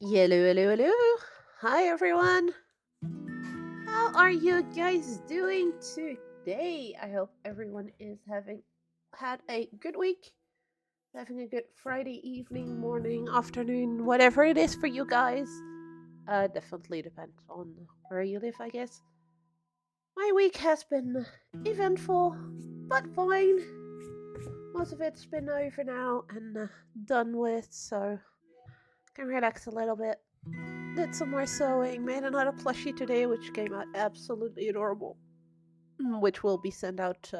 Hello, hello, hello. Hi, everyone. How are you guys doing today? I hope everyone is having had a good week, having a good Friday evening, morning, afternoon, whatever it is for you guys. Definitely depends on where you live, I guess. My week has been eventful, but fine. Most of it's been over now and done with, so can relax a little bit. Did some more sewing, made another plushie today, which came out absolutely adorable, which will be sent out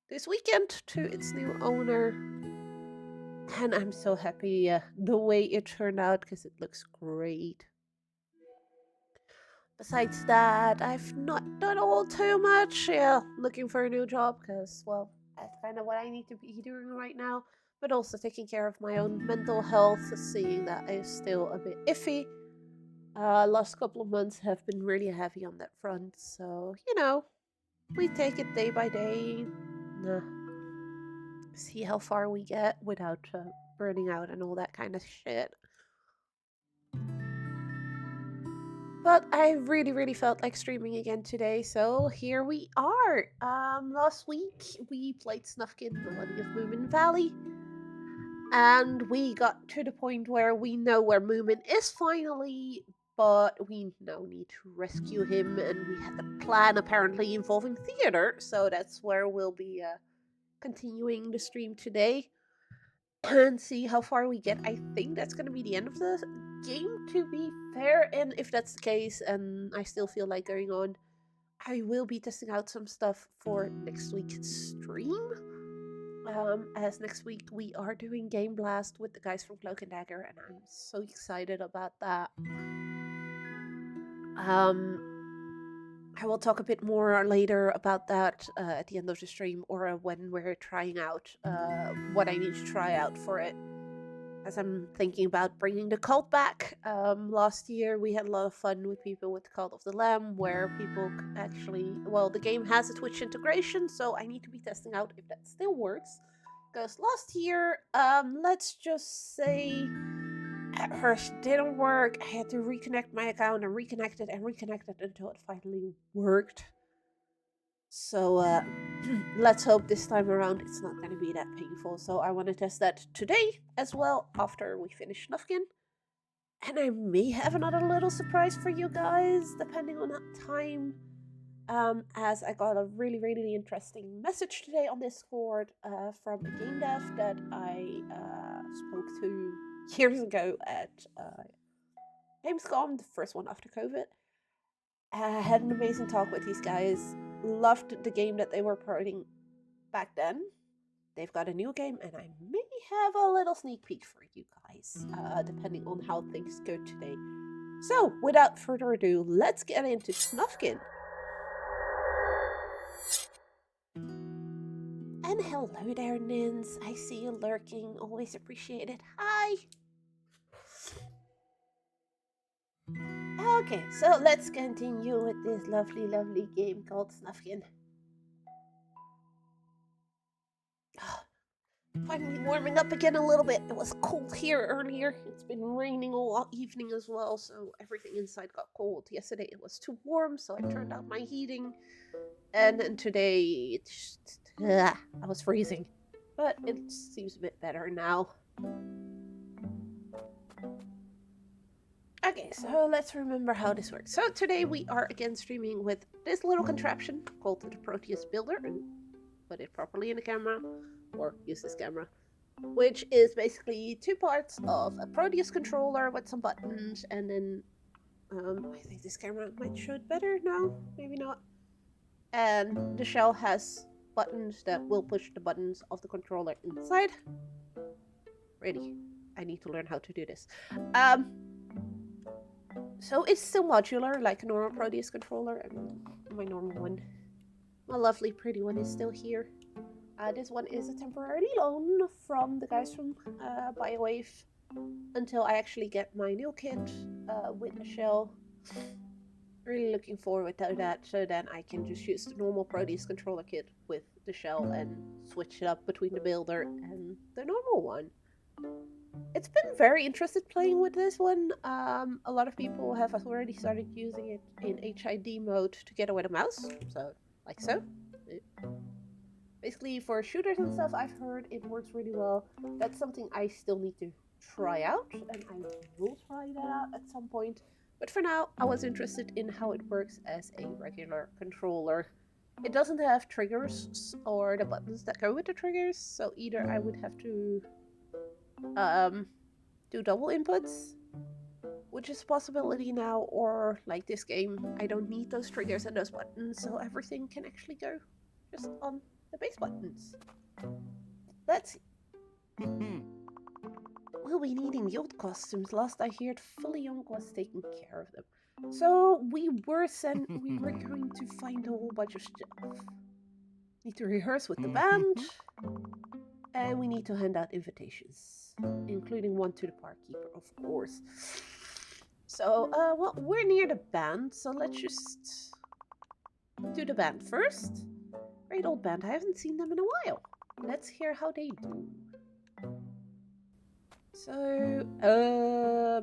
this weekend to its new owner. And I'm so happy the way it turned out because it looks great. Besides that, I've not done all too much. Yeah, looking for a new job because, well, that's kind of what I need to be doing right now. But also taking care of my own mental health, seeing that is still a bit iffy. Last couple of months have been really heavy on that front, so we take it day by day. Nah, see how far we get without burning out and all that kind of shit. But I really, really felt like streaming again today, so here we are. Last week we played Snufkin Melody of Moomin Valley, and we got to the point where we know where Moomin is finally, but we now need to rescue him, and we had a plan apparently involving theater, so that's where we'll be continuing the stream today and see how far we get. I think that's going to be the end of the game, to be fair, and if that's the case, and I still feel like going on, I will be testing out some stuff for next week's stream. As next week we are doing Game Blast with the guys from Cloak and Dagger, and I'm so excited about that. I will talk a bit more later about that at the end of the stream or when we're trying out what I need to try out for it. As I'm thinking about bringing the cult back. Last year we had a lot of fun with people with the Cult of the Lamb, where people actually, well, the game has a Twitch integration, so I need to be testing out if that still works. Because last year, let's just say at first didn't work. I had to reconnect my account and reconnect it until it finally worked. So let's hope this time around it's not going to be that painful. So I want to test that today as well after we finish Nufkin. And I may have another little surprise for you guys depending on that time. As I got a really, really interesting message today on Discord from a game dev that I spoke to years ago at Gamescom, the first one after COVID. I had an amazing talk with these guys. Loved the game that they were promoting back then. They've got a new game, and I may have a little sneak peek for you guys, depending on how things go today. So, without further ado, let's get into Snufkin. And hello there, Nins. I see you lurking. Always appreciate it. Hi. Okay, so let's continue with this lovely, lovely game called Snufkin. Finally warming up again a little bit. It was cold here earlier. It's been raining all evening as well, so everything inside got cold. Yesterday it was too warm, so I turned out my heating. And then today I was freezing. But it seems a bit better now. Okay, so let's remember how this works. So today we are again streaming with this little contraption called the Proteus Builder, and put it properly in the camera, or use this camera, which is basically two parts of a Proteus controller with some buttons, and then I think this camera might show it better now, maybe not. And the shell has buttons that will push the buttons of the controller inside. Ready. I need to learn how to do this. So it's still modular, like a normal Proteus controller. I mean, my normal one. My lovely, pretty one is still here. This one is a temporary loan from the guys from BioWave until I actually get my new kit with the shell. Really looking forward to that, so then I can just use the normal Proteus controller kit with the shell and switch it up between the builder and the normal one. It's been very interested playing with this one. A lot of people have already started using it in HID mode together with a mouse. So, like so. Basically, for shooters and stuff, I've heard it works really well. That's something I still need to try out, and I will try that out at some point. But for now, I was interested in how it works as a regular controller. It doesn't have triggers or the buttons that go with the triggers, so either I would have to um, do double inputs, which is a possibility now, or like this game, I don't need those triggers and those buttons, so everything can actually go just on the base buttons. Let's see. We'll be needing yacht costumes. Last I heard, Young was taking care of them. So we were going to find a whole bunch of stuff. Need to rehearse with the band, and we need to hand out invitations, including one to the park keeper, of course. So, well, we're near the band, so let's just do the band first. Great old band. I haven't seen them in a while. Let's hear how they do. So,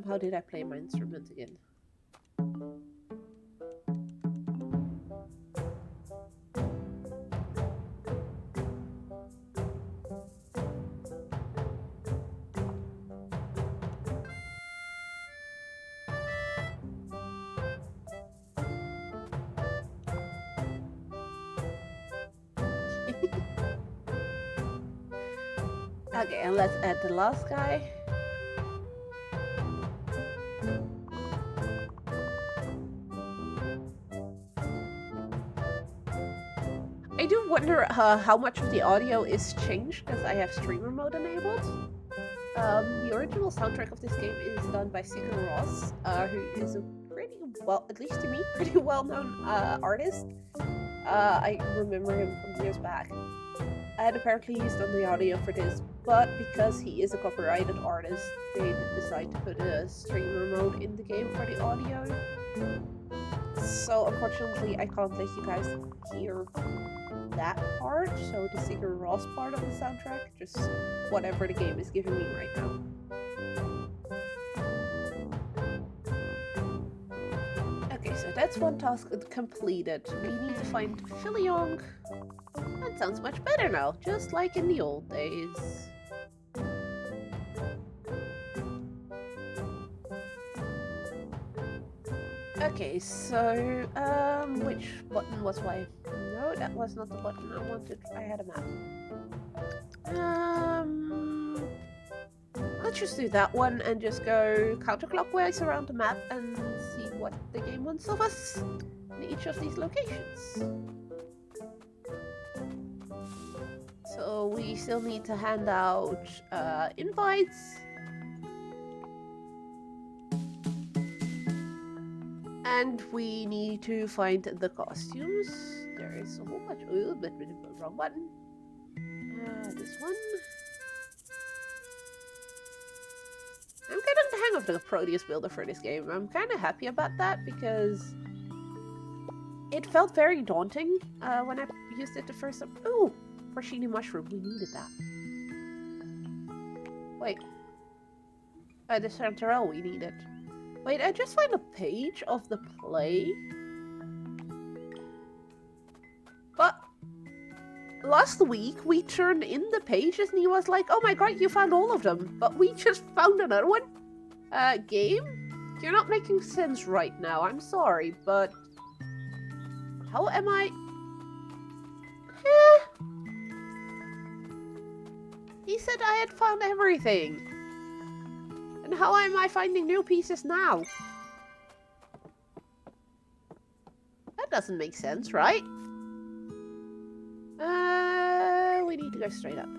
how did I play my instrument again? Okay, and let's add the last guy. I do wonder how much of the audio is changed because I have streamer mode enabled. The original soundtrack of this game is done by Sigur Rós, who is a pretty well, at least to me, pretty well-known artist. I remember him from years back. And apparently he's done the audio for this, but because he is a copyrighted artist, they did decide to put a streamer mode in the game for the audio. So unfortunately, I can't let you guys hear that part, so the Sigur Rós part of the soundtrack, just whatever the game is giving me right now. Okay, so that's one task completed. We need to find Young. That sounds much better now, just like in the old days. Okay, so, which button was why? No, that was not the button I wanted. I had a map. Let's just do that one and just go counterclockwise around the map and see what the game wants of us in each of these locations. So we still need to hand out invites. And we need to find the costumes. There is a whole bunch. Oh, but wrong button. This one. I'm getting the hang of the Proteus builder for this game. I'm kind of happy about that because it felt very daunting when I used it the first time. Ooh, porcini mushroom. We needed that. Wait. The chanterelle we needed. Wait, I just found a page of the play. But last week we turned in the pages and he was like, oh my god, you found all of them. But we just found another one. Game? You're not making sense right now. I'm sorry, but how am I? He said I had found everything. And how am I finding new pieces now? That doesn't make sense, right? We need to go straight up.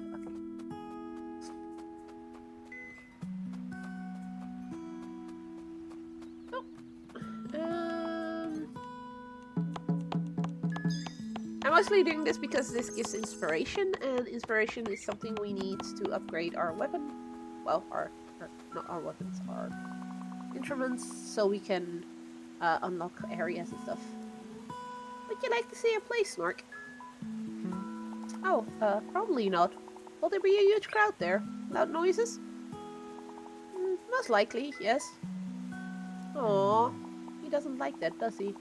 Okay. I'm mostly doing this because this gives inspiration, and inspiration is something we need to upgrade our weapon. Well, not our weapons, our instruments, so we can unlock areas and stuff. Would you like to see a play, Snork? Oh, probably not. Will there be a huge crowd there? Loud noises? Most likely, yes. Aw, he doesn't like that, does he?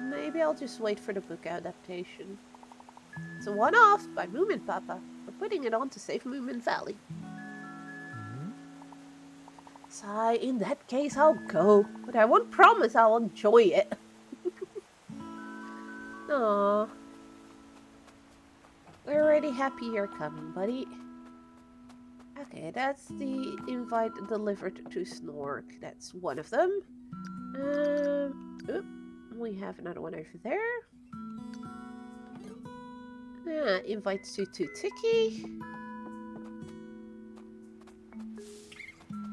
Maybe I'll just wait for the book adaptation. It's a one-off by Moomin Papa. We're putting it on to save Moomin Valley. So in that case, I'll go, but I won't promise I'll enjoy it. Aww. We're already happy you're coming, buddy. Okay, that's the invite delivered to Snork. That's one of them. We have another one over there. Invite to Tiki.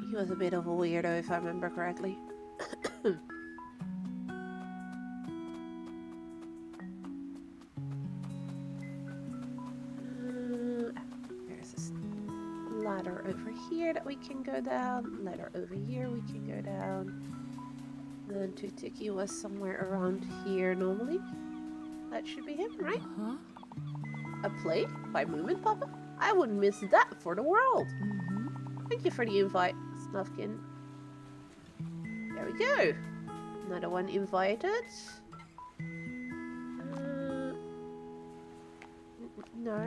He was a bit of a weirdo, if I remember correctly. There's a ladder over here that we can go down. Ladder over here we can go down. Then Tiki was somewhere around here normally. That should be him, right? A play by Moomin Papa? I wouldn't miss that for the world. Thank you for the invite, Snufkin. There we go. Another one invited. No.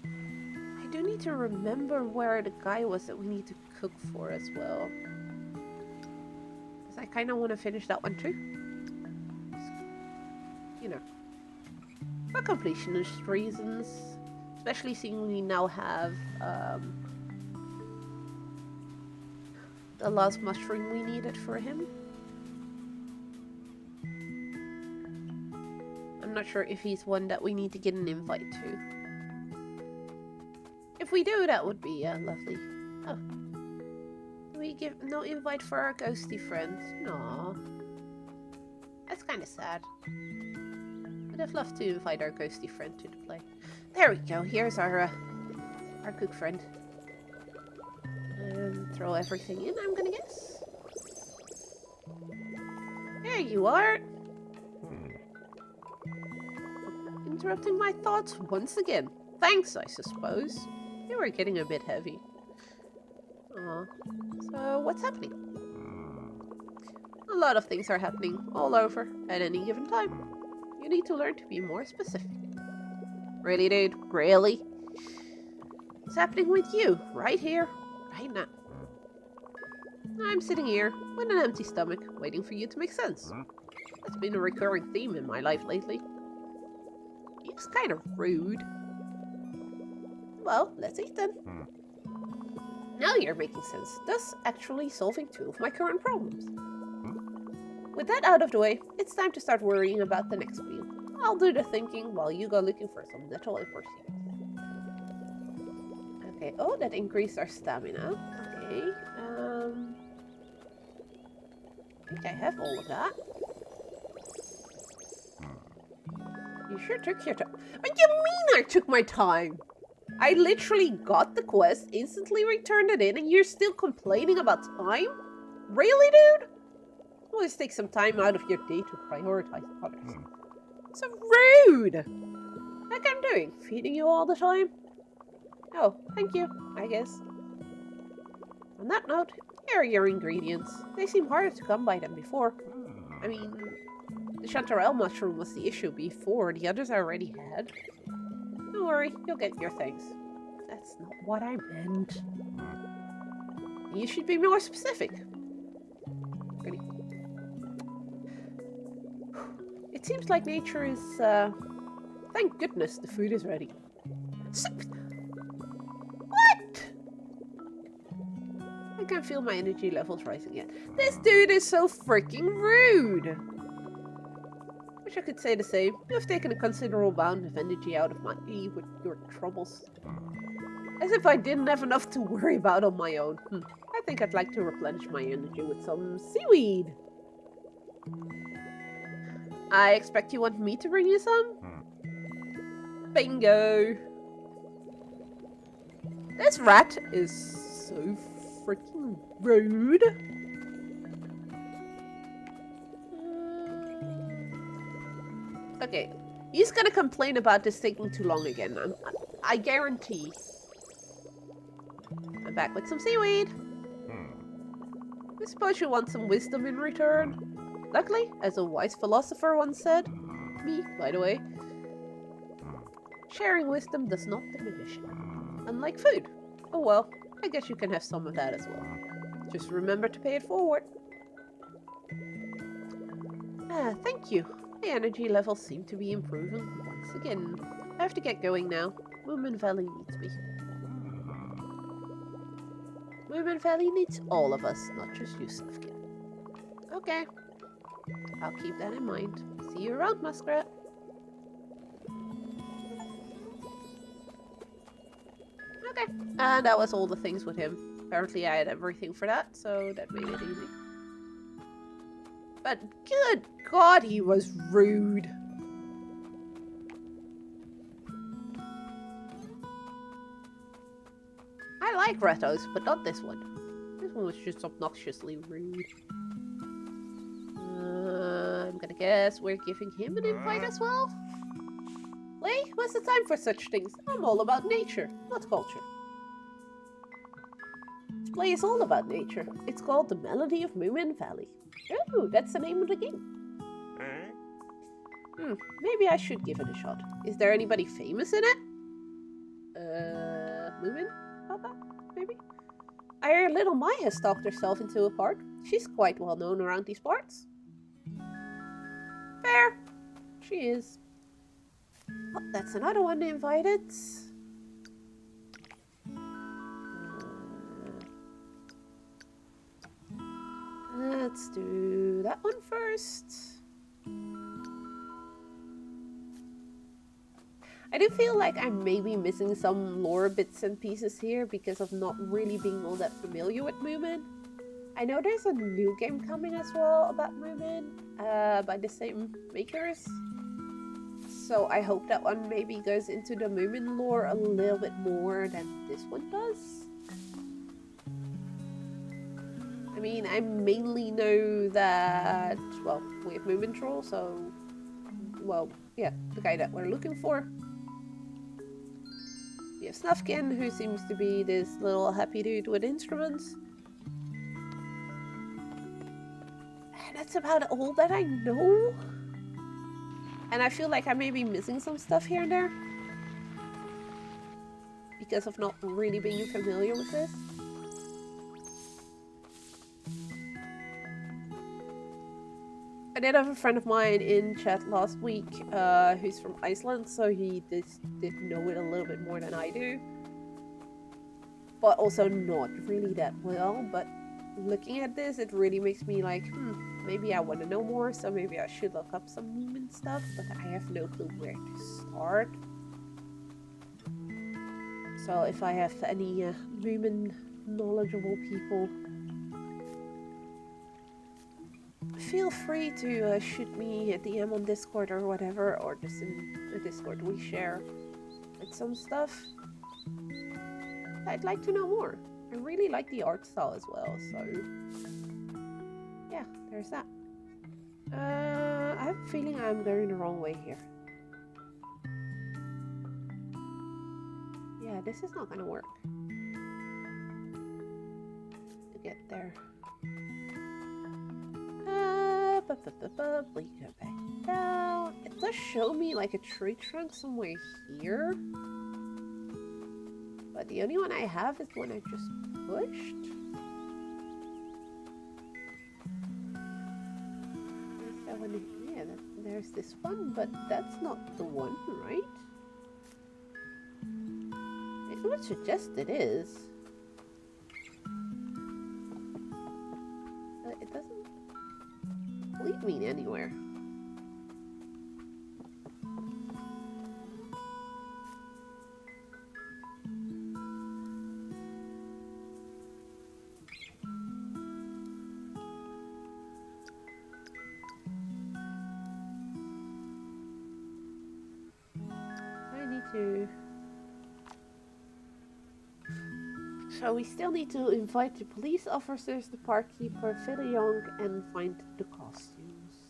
I do need to remember where the guy was that we need to cook for as well. Because I kind of want to finish that one too. You know, for completionist reasons. Especially seeing we now have the last mushroom we needed for him. I'm not sure if he's one that we need to get an invite to. If we do, that would be lovely. Oh. We give no invite for our ghosty friend. No. That's kind of sad. I'd love to invite our ghosty friend to the play. There we go. Here's our cook friend. And throw everything in, I'm gonna guess. There you are. Interrupting my thoughts once again. Thanks, I suppose. You were getting a bit heavy. Aw. So, what's happening? A lot of things are happening all over at any given time. You need to learn to be more specific. Really, dude? Really? It's happening with you, right here, right now. I'm sitting here with an empty stomach, waiting for you to make sense. That's been a recurring theme in my life lately. It's kind of rude. Well, let's eat then. Now you're making sense, thus actually solving two of my current problems. With that out of the way, it's time to start worrying about the next meal. I'll do the thinking while you go looking for some little opportunities. Okay, oh, that increased our stamina. Okay, I think I have all of that. You sure took your time. What do you mean I took my time? I literally got the quest, instantly returned it in, and you're still complaining about time? Really, dude? Always take some time out of your day to prioritize others. So rude! Like I'm doing, feeding you all the time? Oh, thank you, I guess. On that note, here are your ingredients. They seem harder to come by than before. I mean, the chanterelle mushroom was the issue before, the others I already had. Don't worry, you'll get your thanks. That's not what I meant. You should be more specific. Really. It seems like nature is, thank goodness the food is ready. What? I can feel my energy levels rising again. This dude is so freaking rude. Wish I could say the same. You have taken a considerable amount of energy out of me with your troubles. As if I didn't have enough to worry about on my own. I think I'd like to replenish my energy with some seaweed. I expect you want me to bring you some? Bingo! This rat is so freaking rude. Okay, he's gonna complain about this taking too long again. I guarantee I'm back with some seaweed. I suppose you want some wisdom in return. Luckily, as a wise philosopher once said, me, by the way, sharing wisdom does not diminish it. Unlike food. Oh well, I guess you can have some of that as well. Just remember to pay it forward. Ah, thank you. My energy levels seem to be improving once again. I have to get going now. Moomin Valley needs me. Moomin Valley needs all of us, not just you, Sufkin. Okay. I'll keep that in mind. See you around, Muskrat. Okay. And that was all the things with him. Apparently I had everything for that, so that made it easy. But good God, he was rude. I like Retos, but not this one. This one was just obnoxiously rude. I'm gonna guess we're giving him an invite as well? Lee, what's the time for such things? I'm all about nature, not culture. This play is all about nature. It's called The Melody of Moomin Valley. Oh, that's the name of the game. Maybe I should give it a shot. Is there anybody famous in it? Moomin? Papa? Maybe? I heard little Maya stalked herself into a park. She's quite well known around these parts. Fair. She is. Oh, that's another one invited. Let's do that one first. I do feel like I may be missing some lore bits and pieces here because of not really being all that familiar with Moomin. I know there's a new game coming as well about Moomin, by the same makers. So I hope that one maybe goes into the Moomin lore a little bit more than this one does. I mean, I mainly know that, well, we have Moomin Troll, so, well, yeah, the guy that we're looking for. We have Snufkin, who seems to be this little happy dude with instruments. And that's about all that I know. And I feel like I may be missing some stuff here and there. Because of not really being familiar with this. I did have a friend of mine in chat last week who's from Iceland, so he did know it a little bit more than I do. But also not really that well, but looking at this, it really makes me like, maybe I want to know more, so maybe I should look up some Moomin stuff, but I have no clue where to start. So if I have any Moomin knowledgeable people, feel free to shoot me a DM on Discord or whatever, or just in the Discord we share with some stuff. I'd like to know more. I really like the art style as well, so yeah, there's that. I have a feeling I'm going the wrong way here. Yeah, this is not gonna work to get there. We go back down. It does show me like a tree trunk somewhere here. But the only one I have is the one I just pushed. There's that one here. There's this one, but that's not the one, right? It would suggest it is. But it doesn't lead me anywhere. So we still need to invite the police officers, the park keeper, Young, and find the costumes.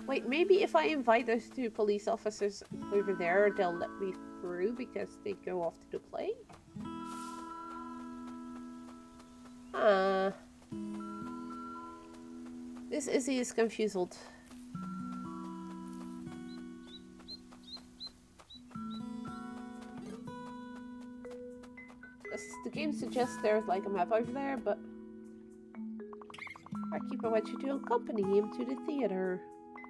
Wait, maybe if I invite those two police officers over there, they'll let me through because they go off to the play? This Izzy is confused. The game suggests there's like a map over there, but Barkeeper wants you to accompany him to the theater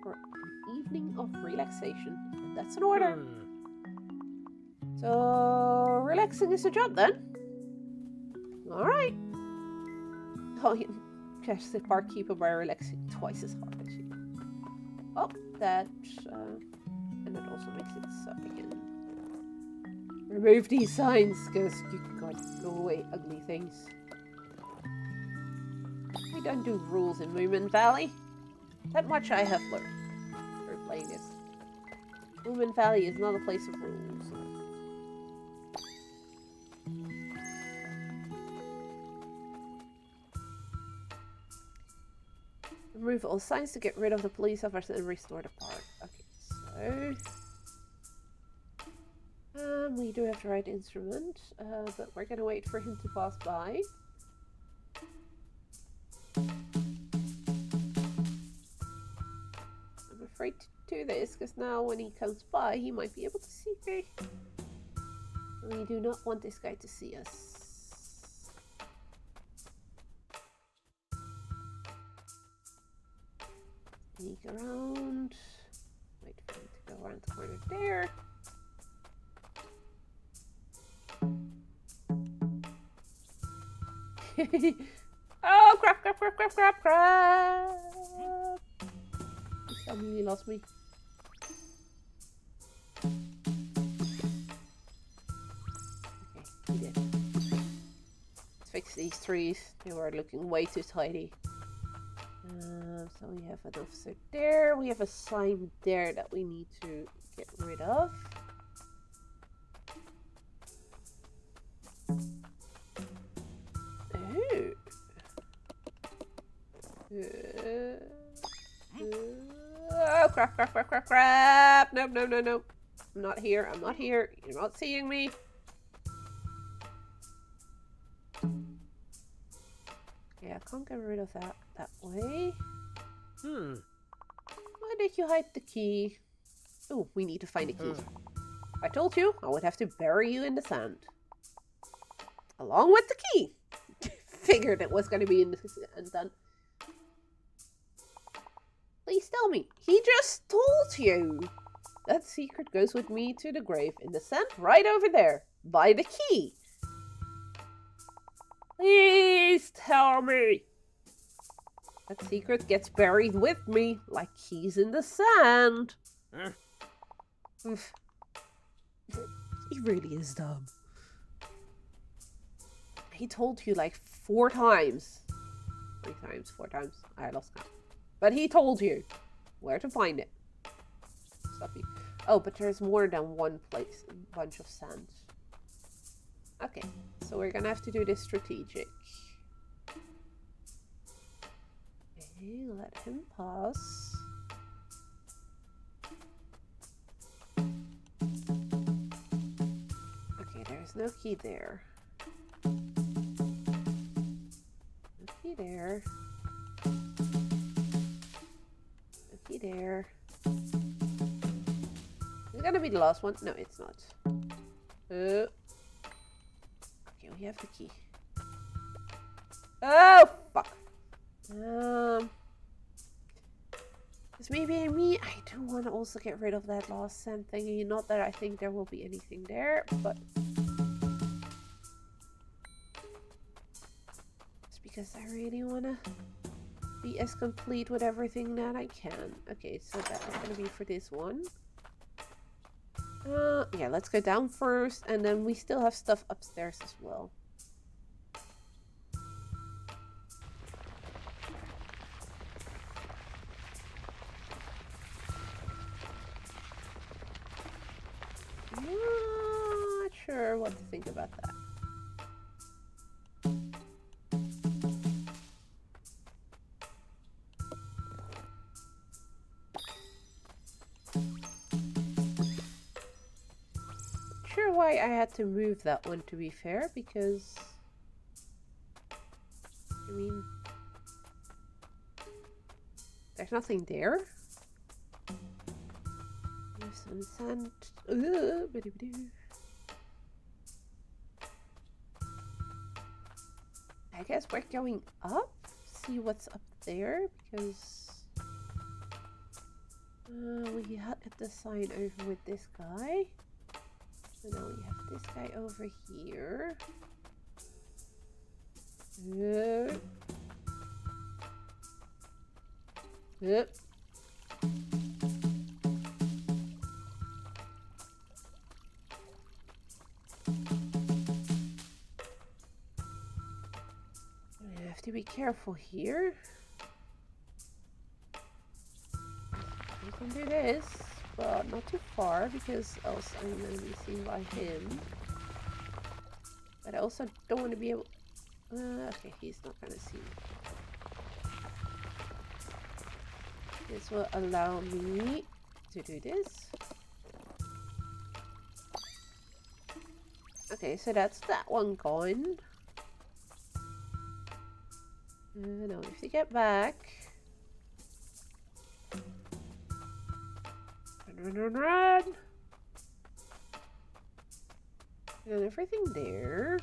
for an evening of relaxation. And that's an order. So, relaxing is a job then? Alright. Oh, you catch the barkeeper by relaxing twice as hard as you. Oh, that, and that also makes it so again. Remove these signs, because you can't go away ugly things. We don't do rules in Moomin Valley. That much I have learned through playing this. Moomin Valley is not a place of rules. Remove all signs to get rid of the police officers and restore the park. Okay, so... we do have the right instrument, but we're gonna wait for him to pass by. I'm afraid to do this, because now when he comes by, he might be able to see me. We do not want this guy to see us. Sneak around. Wait for him to go around the corner there. Oh, crap, crap, crap, crap, crap, crap! Please tell me he lost me. Okay, he did. Let's fix these trees. They were looking way too tidy. So we have an officer there. We have a sign there that we need to get rid of. Ooh. Oh, crap, crap, crap, crap, crap. Nope, no, no, no. I'm not here. I'm not here. You're not seeing me. Yeah, I can't get rid of that way. Why did you hide the key? Oh, we need to find a key. I told you I would have to bury you in the sand. Along with the key. Figured it was going to be in the sand. Please tell me. He just told you. That secret goes with me to the grave in the sand right over there. By the key. Please tell me. That secret gets buried with me, like keys in the sand. He really is dumb. He told you like 4 times. 3 times, 4 times. I lost count. But he told you where to find it. Stop you. Oh, but there's more than one place. A bunch of sand. Okay, so we're gonna have to do this strategic. Okay, let him pass. Okay, there's no key there. No key there. No key there. Is it gonna be the last one? No, it's not. Okay, we have the key. Oh, fuck. This may be me. I do want to also get rid of that last sand thingy. Not that I think there will be anything there, but it's because I really want to be as complete with everything that I can. Okay, so that is going to be for this one. Yeah, let's go down first, and then we still have stuff upstairs as well. Not sure what to think about that. Why I had to move that one, to be fair, because I mean, there's nothing there. There's some sand. I guess we're going up. See what's up there, because we had the sign over with this guy. So now we have this guy over here. Yep. I have to be careful here. We can do this, but not too far, because else I'm going to be seen by him. But I also don't want to be able... okay, he's not going to see me. This will allow me to do this. Okay, so that's that one gone. Now we have to get back. Run. And everything there.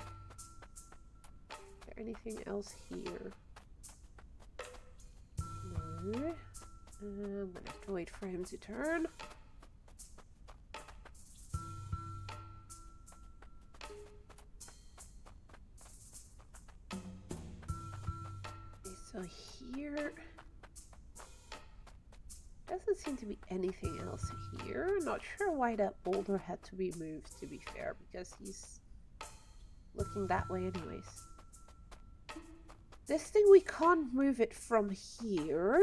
Is there anything else here? No. I'm gonna have to wait for him to turn. Okay, so here doesn't seem to be anything else here. I'm not sure why that boulder had to be moved, to be fair, because he's looking that way anyways. This thing, we can't move it from here.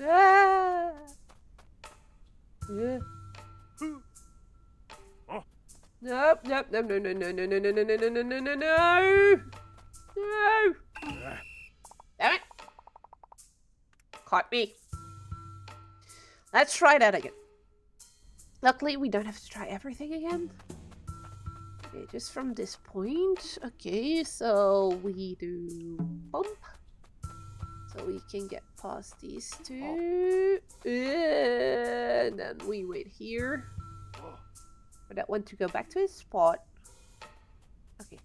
Ah! Nope, no. Damn it! Caught me. Let's try that again. Luckily, we don't have to try everything again. Okay, just from this point. Okay, so we do bump. So we can get past these two. And then we wait here for that one to go back to his spot. Okay.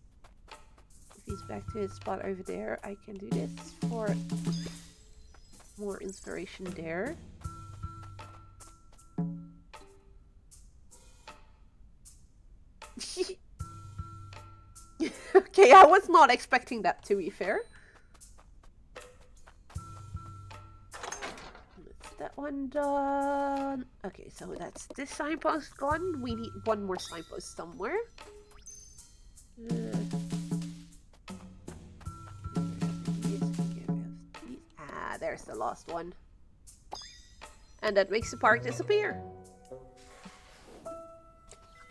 If he's back to his spot over there, I can do this for more inspiration there. Okay, I was not expecting that, to be fair. That's that one done. Okay, so that's this signpost gone. We need one more signpost somewhere. Ah, there's the last one. And that makes the park disappear.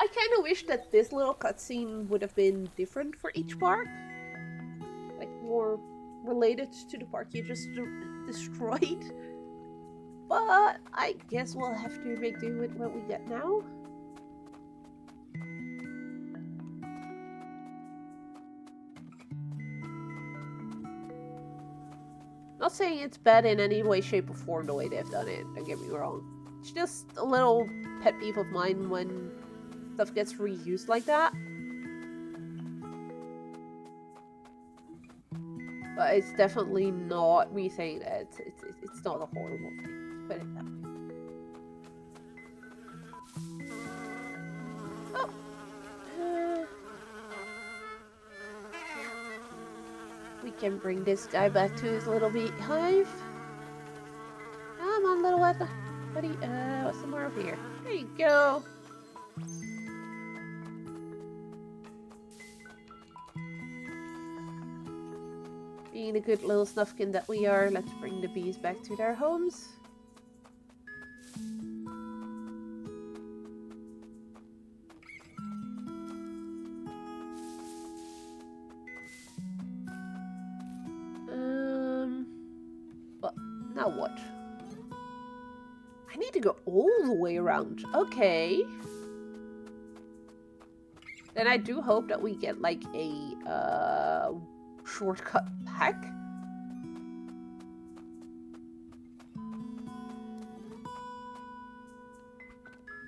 I kind of wish that this little cutscene would have been different for each park. Like, more related to the park you just destroyed. But I guess we'll have to make do with what we get now. Not saying it's bad in any way, shape, or form the way they've done it, don't get me wrong. It's just a little pet peeve of mine when stuff gets reused like that. But it's definitely not me saying that it's not a horrible thing. Put it that way. Oh. We can bring this guy back to his little beehive. Come on, little buddy. What's some more over here? There you go. Being a good little snuffkin that we are, let's bring the bees back to their homes. But now what? I need to go all the way around. Okay. Then I do hope that we get like a shortcut back.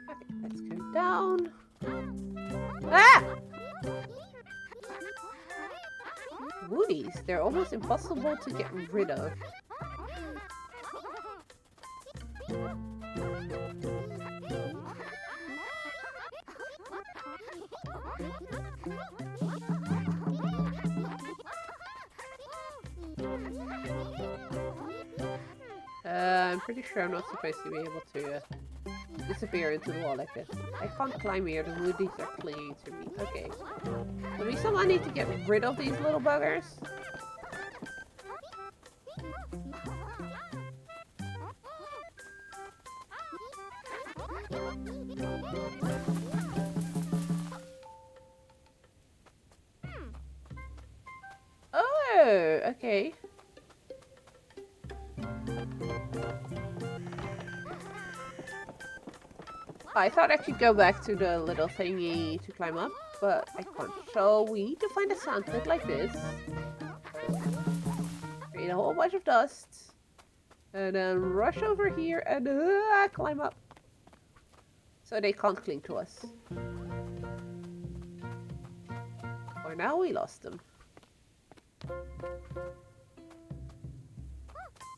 Okay, let's go down. Ah! Woodies, they're almost impossible to get rid of. I'm pretty sure I'm not supposed to be able to disappear into the wall like this. I can't climb here, the woodies are clinging to me. Okay. Do we somehow need to get rid of these little buggers? Oh, okay. I thought I could go back to the little thingy to climb up, but I can't. So we need to find a sand pit like this. Create a whole bunch of dust. And then rush over here and climb up. So they can't cling to us. Or now we lost them.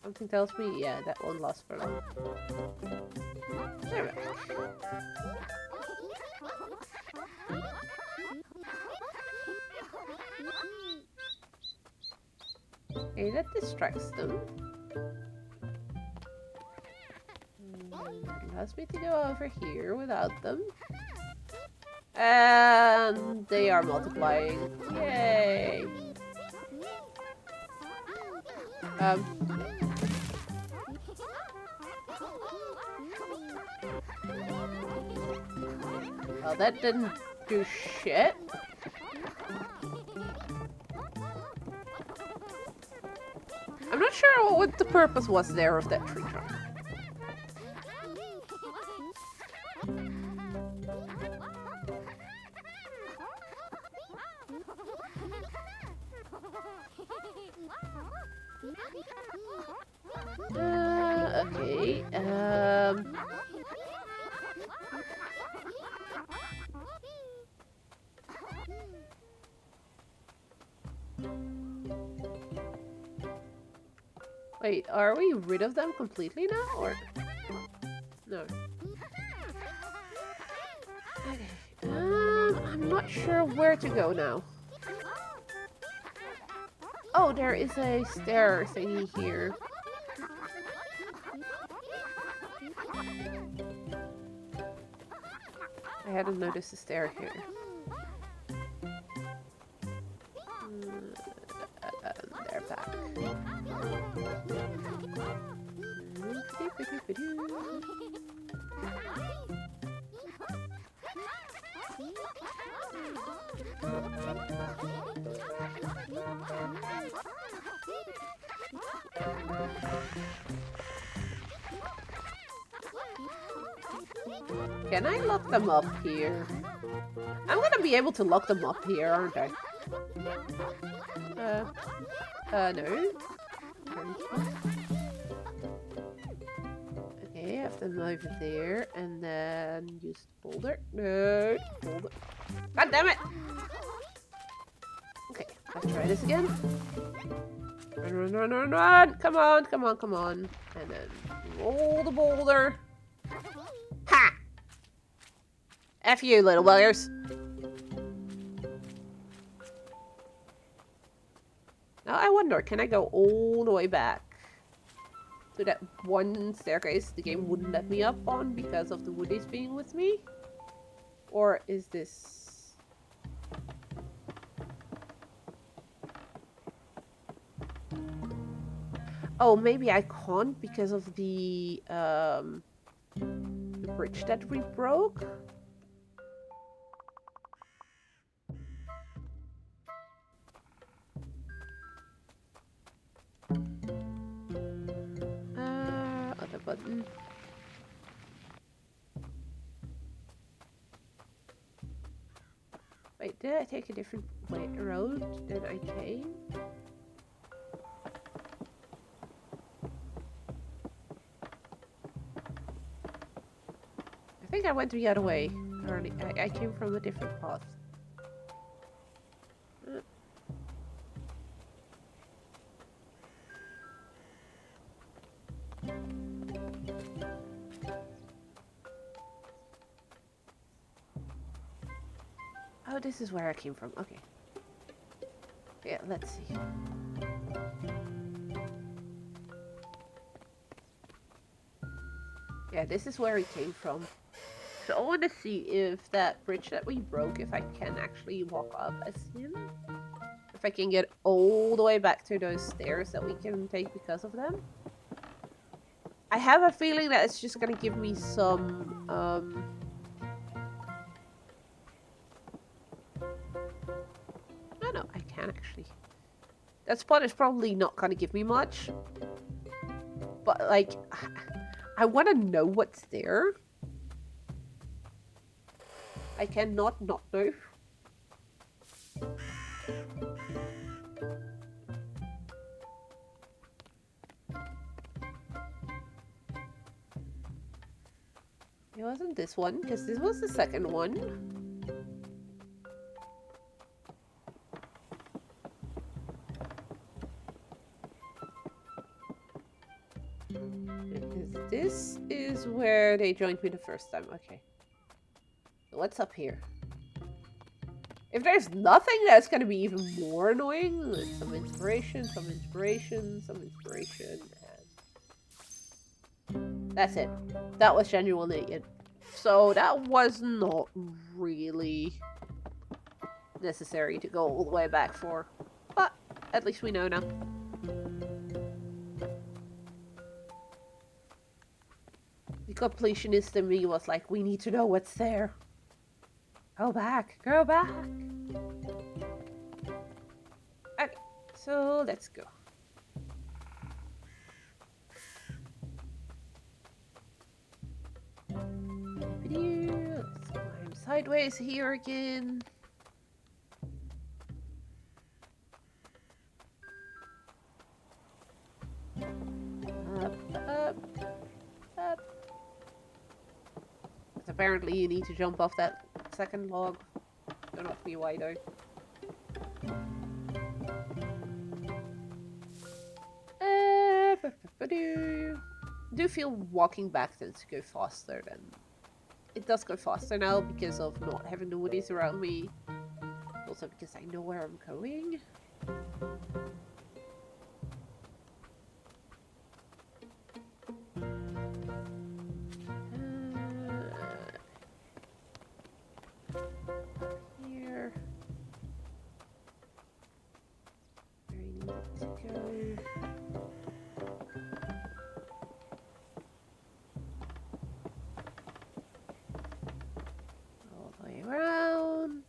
Something tells me, yeah, that won't last for long. They're back. Okay, that distracts them. That allows me to go over here without them. And they are multiplying. Yay! Well, that didn't do shit. I'm not sure what the purpose was there of that tree trunk. Okay, wait, are we rid of them completely now, or? No. Okay, I'm not sure where to go now. Oh, there is a stair thingy here. I hadn't noticed the stair here. They're back. Can I lock them up here? I'm gonna be able to lock them up here, aren't I? No. Okay, I have them over there, and then use the boulder. No, boulder. God damn it! Okay, let's try this again. Run, run, run, run, run! Come on, come on, come on. And then roll the boulder. Ha! F you, little buggers. Now I wonder, can I go all the way back to that one staircase the game wouldn't let me up on because of the woodies being with me? Or is this... Oh, maybe I can't because of the bridge that we broke? Other button. Did I take a different road than I came? I think I went the other way. I came from a different path. Oh, this is where I came from. Okay. Yeah, let's see. Yeah, this is where he came from. So I want to see if that bridge that we broke, if I can actually walk up as him. If I can get all the way back to those stairs that we can take because of them. I have a feeling that it's just gonna give me some, no, I can actually. That spot is probably not gonna give me much. But, like, I want to know what's there. I cannot not know. It wasn't this one, because this was the second one. This is where they joined me the first time. Okay. So what's up here? If there's nothing, that's gonna be even more annoying. Some inspiration, some inspiration, some inspiration, and that's it. That was genuinely it. So that was not really necessary to go all the way back for. But at least we know now. The completionist in me was like, we need to know what's there. Go back, go back. Okay, so let's go. Let's climb sideways here again. Up, up, up. Because apparently you need to jump off that second log. Don't ask me why though. I do feel walking back tends to go faster than... It does go faster now because of not having the woodies around me. Also because I know where I'm going. Here. Where I need to go. All the way around.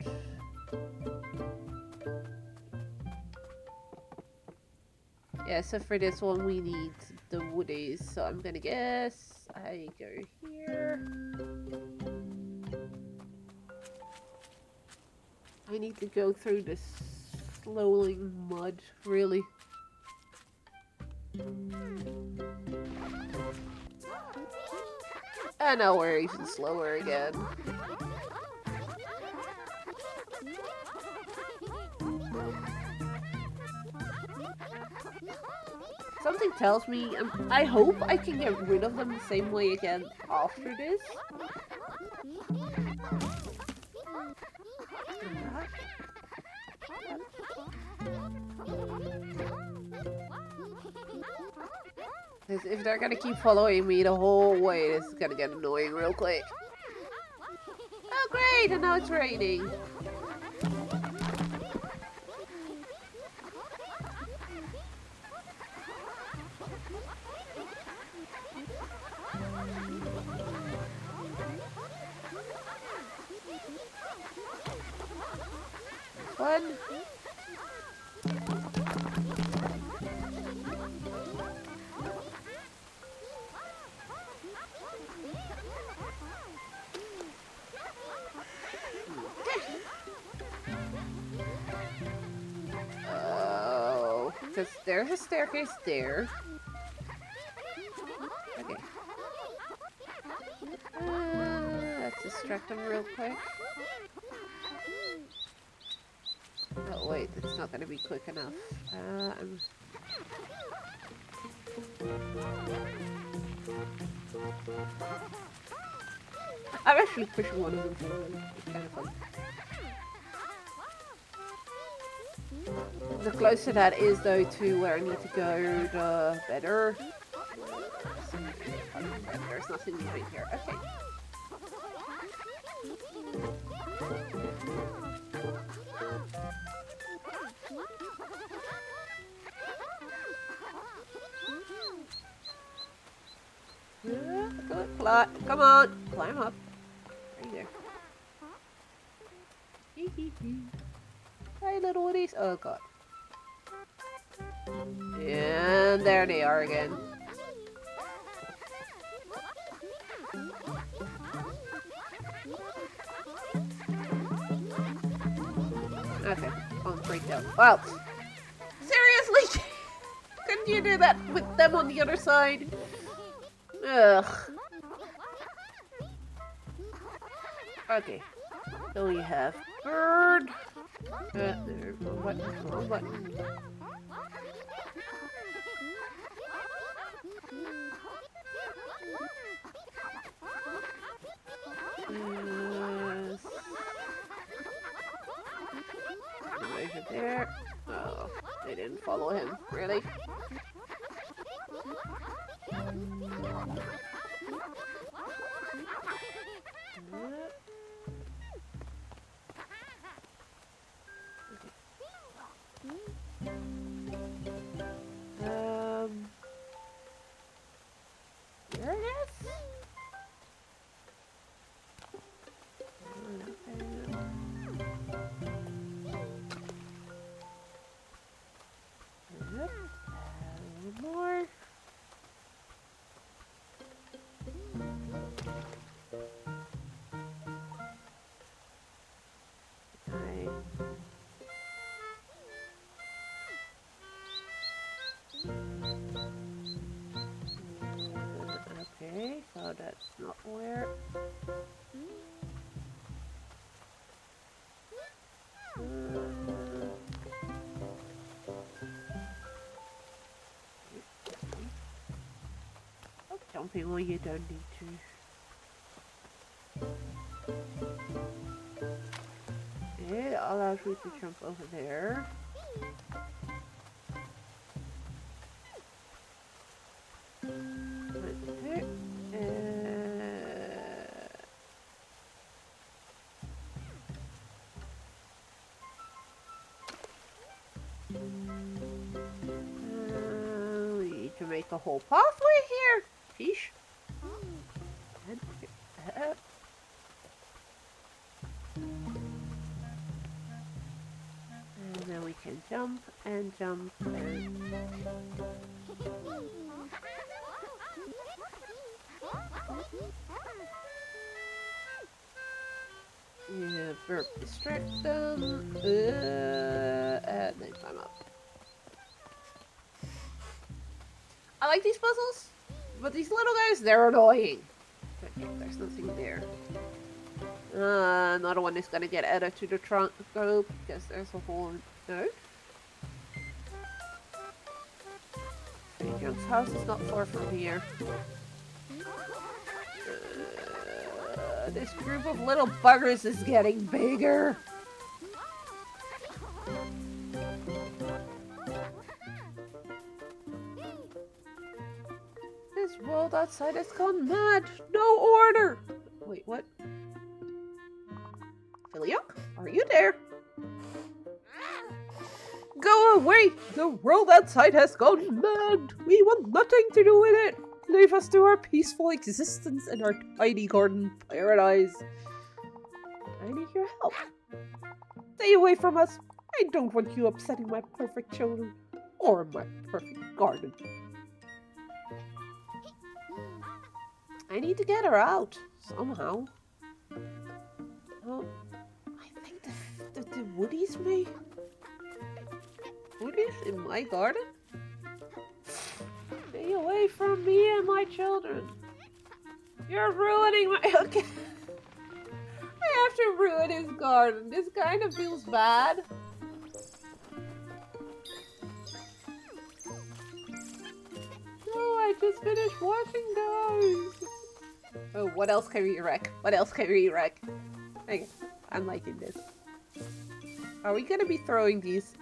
Yeah, so for this one we need the woodies, so I'm gonna guess I go here. I need to go through this slowing mud, really. And now we're even slower again. Something tells me, I hope I can get rid of them the same way again after this. Because if they're gonna keep following me the whole way, this is gonna get annoying real quick. Oh great, and now it's raining. One. Because there's a staircase there. Okay. Let's distract him real quick. Oh wait, it's not gonna be quick enough. I'm actually pushing one of them forward. It's kind of fun. The closer that is, though, to where I need to go, the better. There's nothing between here. Okay. Come on, climb up. Right there. Hi, little woodies. Oh god. And there they are again. Okay, on breakdown. Wow. Seriously? Couldn't you do that with them on the other side? Ugh. Okay. So we have bird. What? Over there. Oh, they didn't follow him. Really? Here it is. One more. Okay, so that's not where. Stop jumping when you don't need to. It allows me to jump over there. We need to make a whole pathway here. Sheesh. And then we can jump and jump and... Yeah, burp, distract them, and then climb up. I like these puzzles, but these little guys, they're annoying. Okay, there's nothing there. Another one is gonna get added to the trunk group because there's a whole node. John's house is not far from here. This group of little buggers is getting bigger. This world outside has gone mad. No order. Wait, what? Philiok, are you there? Go away! The world outside has gone mad. We want nothing to do with it. Leave us to our peaceful existence in our tiny garden paradise. I need your help. Stay away from us. I don't want you upsetting my perfect children or my perfect garden. I need to get her out somehow. Oh, I think the woodies may Rowdies in my garden? Stay away from me and my children. You're ruining my... Okay. I have to ruin his garden. This kind of feels bad. No, I just finished washing those. Oh, what else can we wreck? What else can we wreck? Okay, I'm liking this. Are we gonna be throwing these?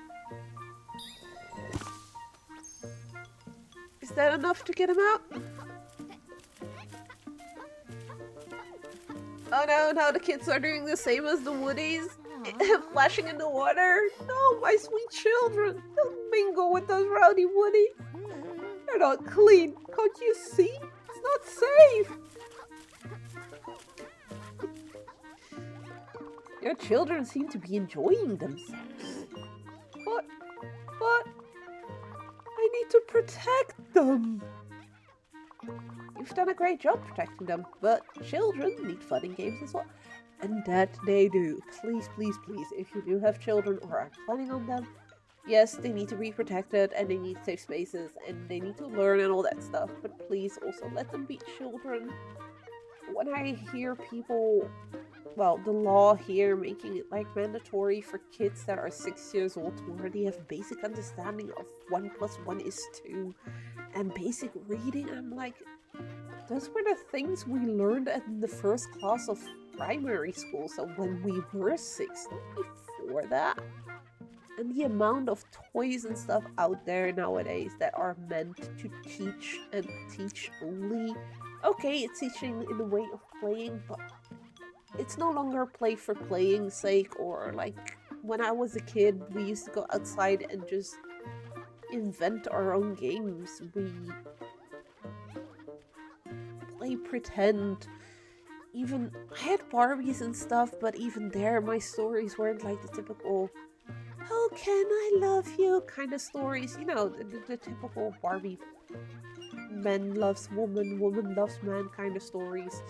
Is that enough to get him out? Oh no, now the kids are doing the same as the Woodies. Flashing in the water. No, my sweet children. Don't mingle with those rowdy Woodies. They're not clean. Can't you see? It's not safe. Your children seem to be enjoying themselves. But I need to protect them. You've done a great job protecting them, but children need fun and games as well. And that they do. Please, please, please, if you do have children or are planning on them, yes, they need to be protected and they need safe spaces and they need to learn and all that stuff. But please also let them be children. When I hear people, well, the law here making it like mandatory for kids that are 6 years old to already have basic understanding of 1 + 1 is 2 and basic reading, I'm like, those were the things we learned in the first class of primary school, so when we were 6, not before that. And the amount of toys and stuff out there nowadays that are meant to teach and teach only. Okay, it's teaching in the way of playing, but it's no longer play for playing's sake, or like when I was a kid, we used to go outside and just invent our own games. We play pretend. Even I had Barbies and stuff, but even there my stories weren't like the typical "how can I love you" kind of stories, you know, the typical Barbie man loves woman, woman loves man kind of stories.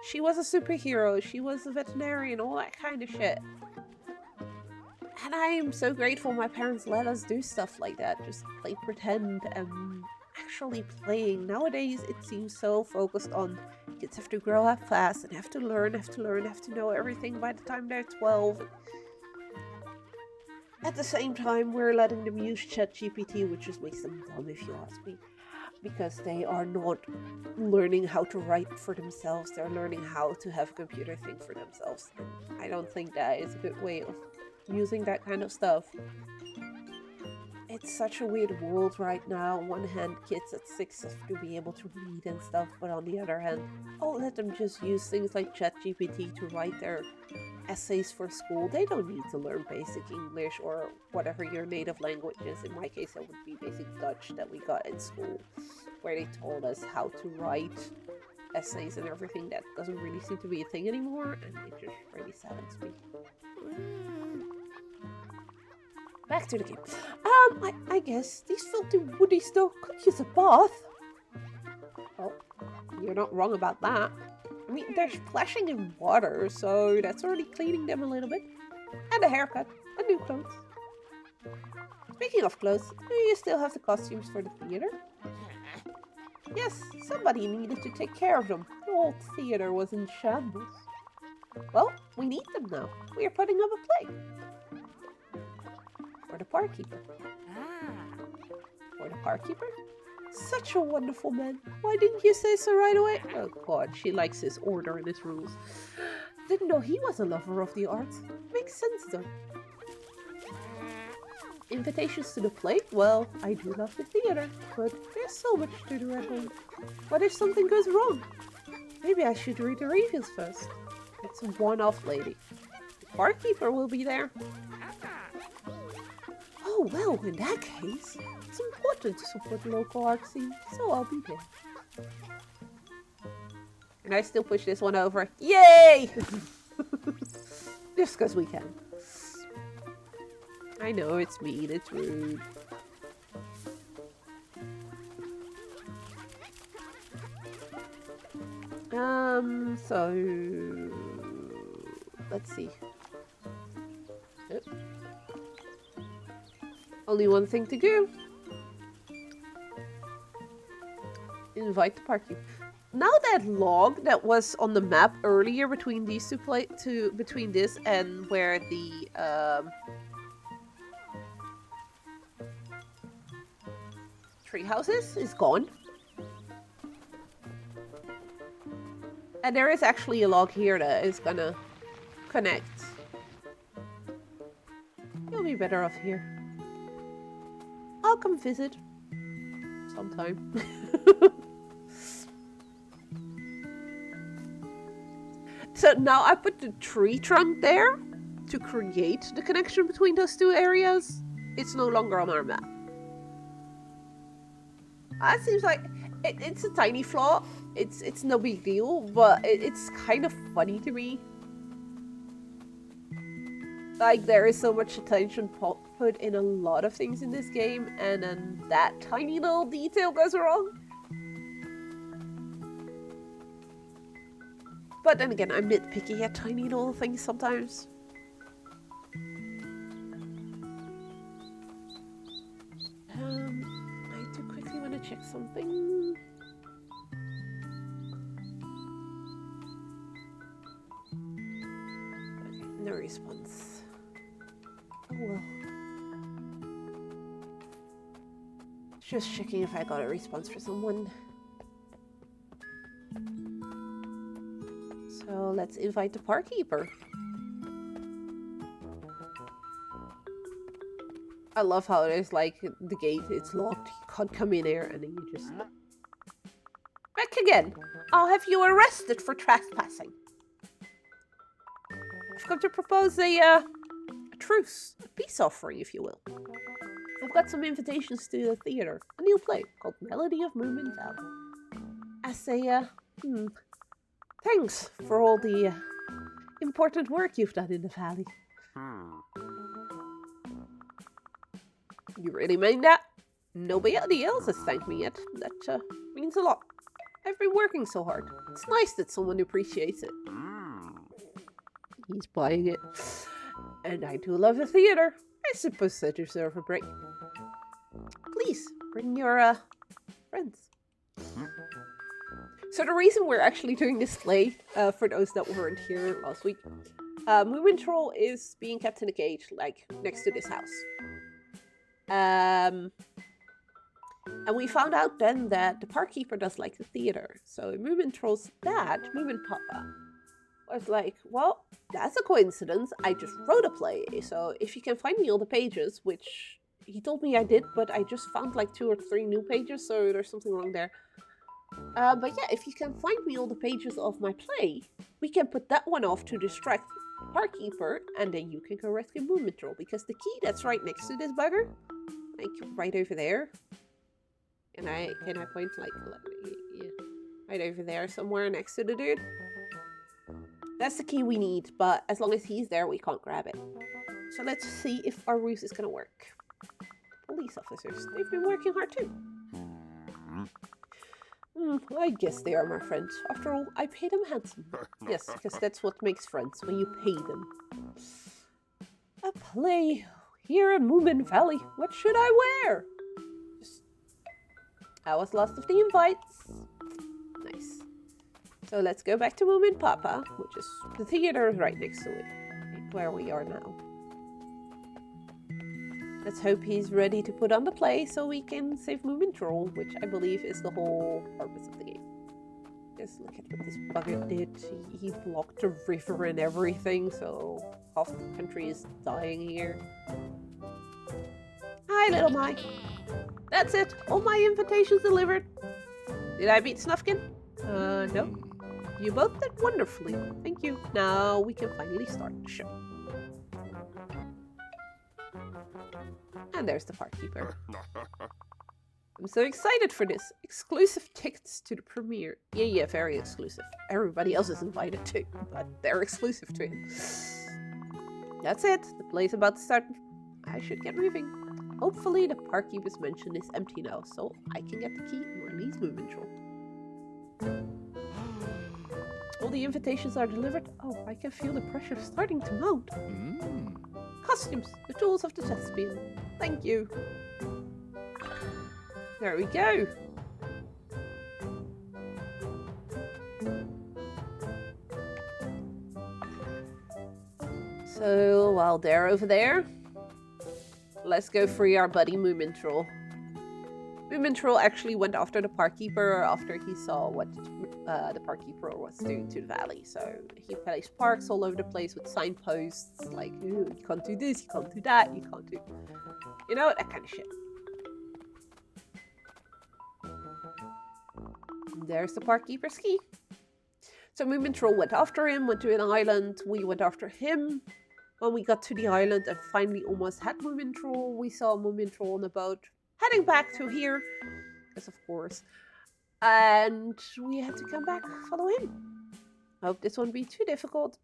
She was a superhero, she was a veterinarian, all that kind of shit. And I am so grateful my parents let us do stuff like that, just play pretend and actually playing. Nowadays it seems so focused on kids have to grow up fast and have to learn, have to know everything by the time they're 12. At the same time, we're letting them use ChatGPT, which just makes them dumb if you ask me. Because they are not learning how to write for themselves, they're learning how to have a computer think for themselves. And I don't think that is a good way of using that kind of stuff. It's such a weird world right now. On one hand, kids at 6 have to be able to read and stuff, but on the other hand, I'll let them just use things like ChatGPT to write their essays for school. They don't need to learn basic English or whatever your native language is. In my case, that would be basic Dutch that we got in school, where they told us how to write essays and everything. That doesn't really seem to be a thing anymore, and it just really saddens me. Back to the game. I guess these filthy woodies though could use a bath. Well, you're not wrong about that. I mean, they're splashing in water, so that's already cleaning them a little bit. And a haircut, and new clothes. Speaking of clothes, do you still have the costumes for the theater? Yes, somebody needed to take care of them. The whole theater was in shambles. Well, we need them now. We are putting up a play. For the park keeper. For the park keeper? Such a wonderful man. Why didn't you say so right away? Oh god, she likes his order and his rules. Didn't know he was a lover of the arts. Makes sense though. Invitations to the play? Well, I do love the theater, but there's so much to do at home. What if something goes wrong? Maybe I should read the reviews first. It's a one-off, lady. The park keeper will be there. Oh, well, in that case, it's important to support the local art scene, so I'll be there. And I still push this one over. Yay! Just because we can. I know, it's mean, it's rude. So... let's see. Only one thing to do. Invite the party. Now that log that was on the map earlier between these between this and where the tree houses is gone. And there is actually a log here that is gonna connect. You'll be better off here. I'll come visit sometime. So now I put the tree trunk there to create the connection between those two areas. It's no longer on our map. That seems like it's a tiny flaw. It's no big deal, but it's kind of funny to me. Like, there is so much attention put in a lot of things in this game, and then that tiny little detail goes wrong. But then again, I'm nitpicky at tiny little things sometimes. I do quickly want to check something. Okay, no response. Oh well. Just checking if I got a response for someone. So let's invite the parkkeeper. I love how there's like the gate, it's locked, you can't come in here, and then you just... Back again! I'll have you arrested for trespassing. I've come to propose a truce, a peace offering, if you will. I've got some invitations to the theater, a new play called Melody of Moomin Valley. As a, thanks for all the important work you've done in the valley. You really mean that? Nobody else has thanked me yet. That means a lot. I've been working so hard. It's nice that someone appreciates it. He's buying it. And I do love the theater. I suppose I deserve a break. Please, bring your friends. So the reason we're actually doing this play, for those that weren't here last week, Moomin Troll is being kept in a cage, like, next to this house. And we found out then that the parkkeeper does like the theater. So Moomin Troll's dad, Moomin Papa, was like, well, that's a coincidence. I just wrote a play. So if you can find me all the pages, which he told me I did, but I just found like 2 or 3 new pages, so there's something wrong there. But yeah, if you can find me all the pages of my play, we can put that one off to distract the parkkeeper, and then you can go rescue Moomin Troll, because the key that's right next to this bugger, like right over there. Can I point like yeah, right over there somewhere next to the dude? That's the key we need, but as long as he's there, we can't grab it. So let's see if our ruse is gonna work. Police officers, they've been working hard too. I guess they are my friends. After all, I pay them handsome. Yes, because that's what makes friends, when you pay them. A play here in Moomin Valley. What should I wear? I was lost of the invites. Nice. So let's go back to Moomin Papa, which is the theater right next to it, where we are now. Let's hope he's ready to put on the play so we can save Moomin Troll, which I believe is the whole purpose of the game. Just look at what this bugger did. He blocked the river and everything, so half the country is dying here. Hi, little Mike. That's it. All my invitations delivered. Did I beat Snufkin? No. You both did wonderfully. Thank you. Now we can finally start the show. And there's the parkkeeper. I'm so excited for this. Exclusive tickets to the premiere. Yeah, very exclusive. Everybody else is invited too, but they're exclusive to him. That's it. The play's about to start. I should get moving. Hopefully the parkkeeper's mansion is empty now, so I can get the key and release Moomin Troll. All the invitations are delivered. Oh, I can feel the pressure starting to mount. Costumes. The tools of the thespian. Thank you. There we go. So, while they're over there, let's go free our buddy Moomin Troll. Moomin Troll actually went after the parkkeeper after he saw what the parkkeeper was doing to the valley. So he placed parks all over the place with signposts like, ooh, you can't do this, you can't do that, you can't do... You know, that kind of shit. There's the parkkeeper's key. So Moomin Troll went after him, went to an island, we went after him. When we got to the island and finally almost had Moomin Troll, we saw Moomin Troll on a boat heading back to here, because of course. And we had to come back, follow him. I hope this won't be too difficult.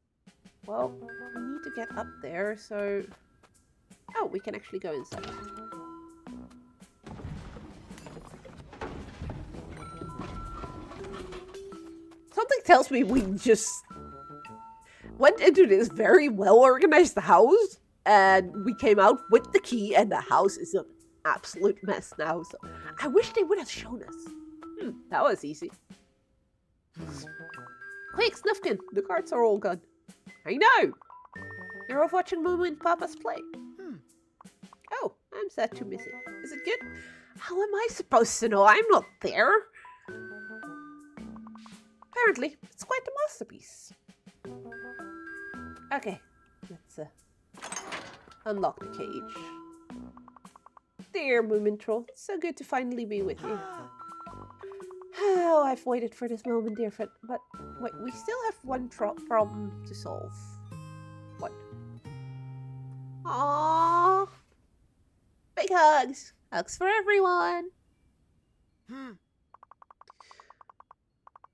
Well, we need to get up there, so... Oh, we can actually go inside. Something tells me we just went into this very well-organized house, and we came out with the key, and the house is an absolute mess now. So I wish they would have shown us. That was easy. Quick, Snufkin, the cards are all gone. I know. You're off watching Moomin Papa's play. Oh, I'm sad to miss it. Is it good? How am I supposed to know? I'm not there. Apparently, it's quite a masterpiece. Okay, let's unlock the cage. Dear Moomin Troll, it's so good to finally be with you. Oh, I've waited for this moment, dear friend. But wait, we still have one problem to solve. What? Aww. Big hugs. Hugs for everyone.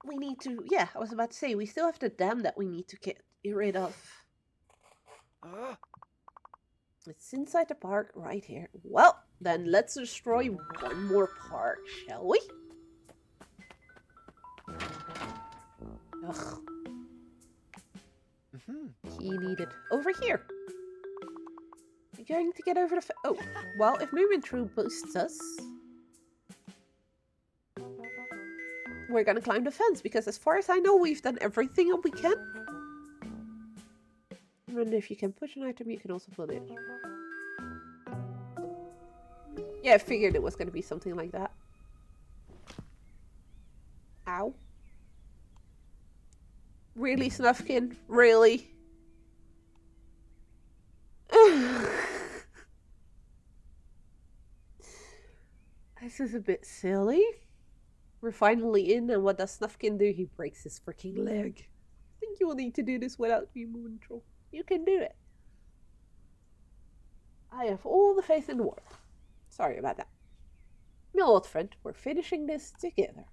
We need to... Yeah, I was about to say, we still have the dam that we need to get rid of. It's inside the park right here. Well, then let's destroy one more park, shall we? Ugh. Key needed. Over here. We're going to get over the... Oh, well, if Moomin Troll boosts us... We're gonna climb the fence, because as far as I know, we've done everything we can. And if you can push an item, you can also put it. Yeah, I figured it was gonna be something like that. Ow. Really, Snufkin? Really? This is a bit silly. We're finally in, and what does Snufkin do? He breaks his freaking leg. I think you will need to do this without me, Moomin Troll. You can do it. I have all the faith in the world. Sorry about that. No, old friend, we're finishing this together.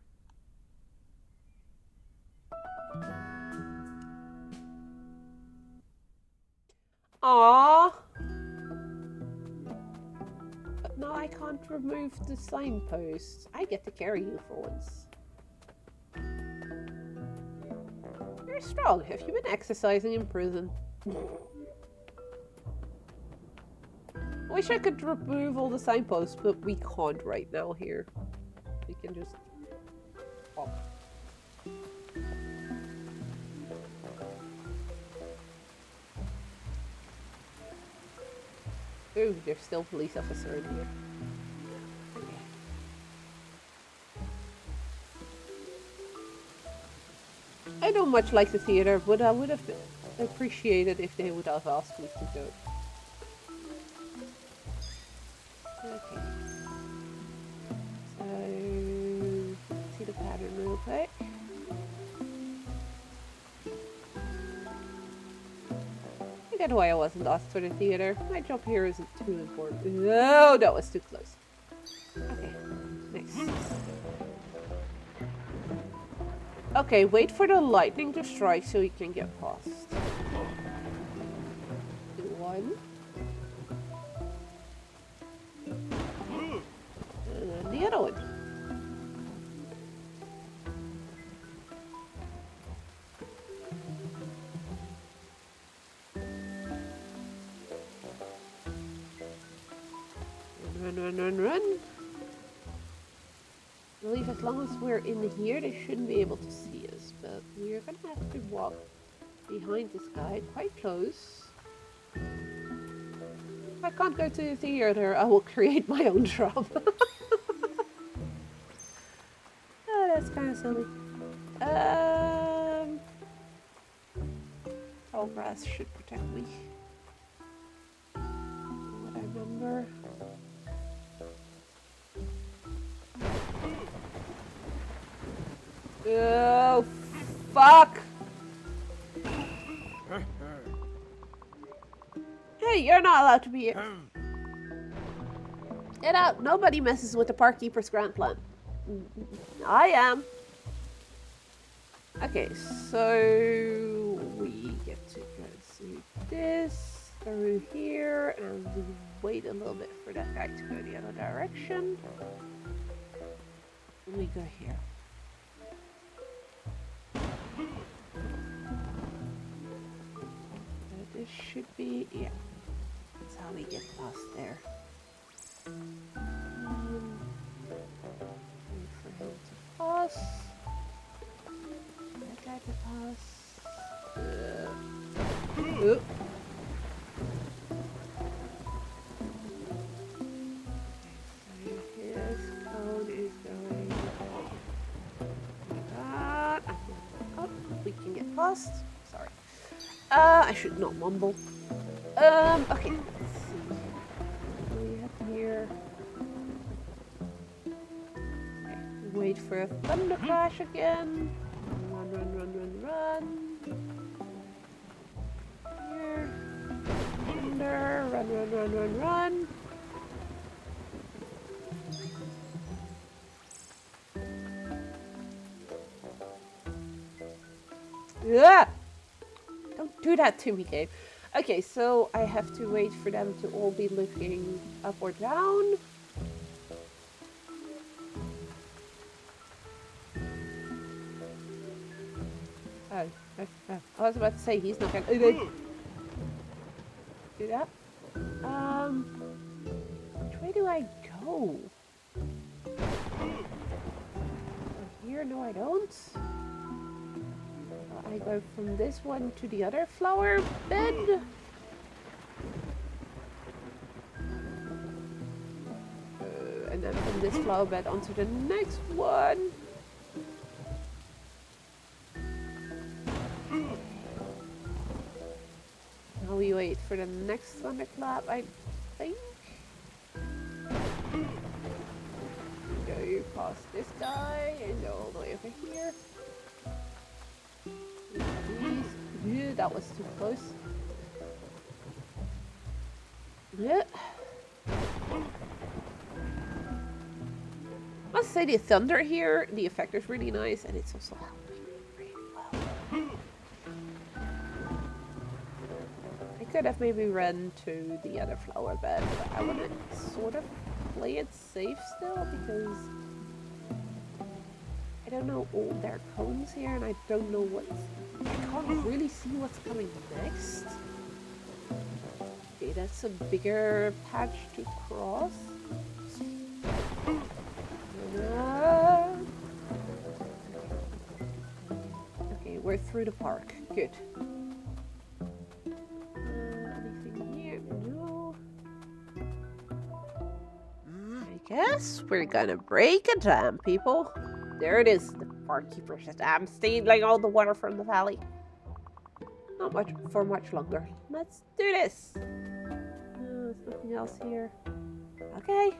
Aww. But now I can't remove the signpost. I get to carry you for once. You're strong. Have you been exercising in prison? Wish I could remove all the signposts, but we can't right now here. We can just walk. Ooh, there's still a police officer in here. Okay. I don't much like the theater, but I would have appreciated if they would have asked me to go. Okay. So, see the pattern real quick. I get why I wasn't asked for the theater. My job here isn't too important. No, that was too close. Okay, next. Okay, wait for the lightning to strike so you can get past. Do one. And then the other one. Run, run, run, run. I believe as long as we're in here, they shouldn't be able to see us, but we're gonna have to walk behind this guy quite close. If I can't go to the theater, I will create my own drum. Oh, that's kind of silly. Tall grass should protect me. What I remember. Oh, fuck! Hey, you're not allowed to be here. Get out! Nobody messes with the park keeper's grand plan. I am. Okay, so we get to go through this, through here, and we wait a little bit for that guy to go the other direction. And we go here. This should be, yeah, that's how we get past there. Wait for him to pass. That guy to pass. Oop. His code is going like that. Oh, we can get past. Sorry. I should not mumble. Okay, let's see. What do we have here? Okay, wait for a thunder crash again. Run, run, run, run, run. Here. Thunder, run, run, run, run, run. Yeah! Don't do that to me, game. Okay, so I have to wait for them to all be looking up or down. Oh, I was about to say he's not gonna do that. Which way do I go? Here? No, I don't. I go from this one to the other flower bed. And then from this flower bed onto the next one. Now we wait for the next thunderclap, I think. Go past this guy and go all the way over here. Yeah, that was too close. Yeah. I must say the thunder here, the effect is really nice, and it's also helping really well. I could have maybe run to the other flower bed, but I want to sort of play it safe still because I don't know all their cones here, and I don't know what's. I can't really see what's coming next. Okay, that's a bigger patch to cross. Okay, we're through the park. Good. Anything here? No. I guess we're gonna break a dam, people. There it is. The barkeeper's dam, stealing all the water from the valley. Not much for much longer. Let's do this. There's nothing else here. Okay.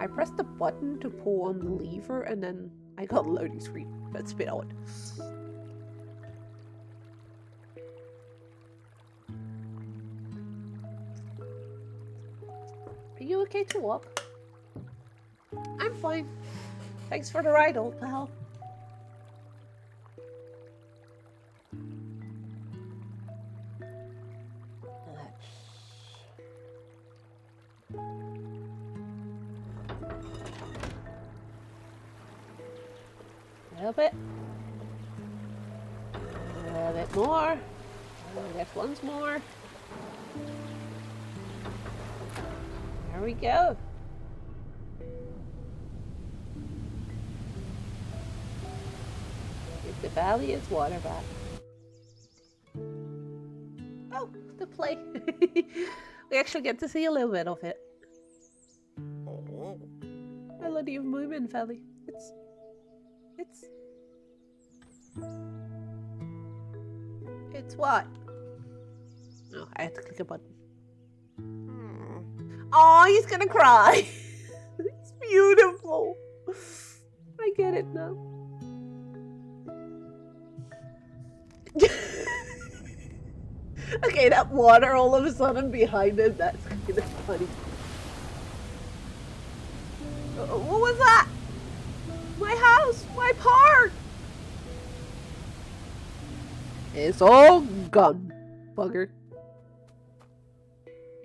I pressed the button to pull on the lever, and then I got a loading screen. That's a bit odd. Are you okay to walk? I'm fine. Thanks for the ride, old pal. A little bit. A little bit more. I guess once more. There we go. If the valley is water back. Oh, the play. We actually get to see a little bit of it. Melody of Moomin Valley. It's what? Oh, I had to click a button. Oh, he's gonna cry. It's beautiful. I get it now. Okay, that water all of a sudden behind him, that's kind of funny. What was that? My house, my park. It's all gone, bugger.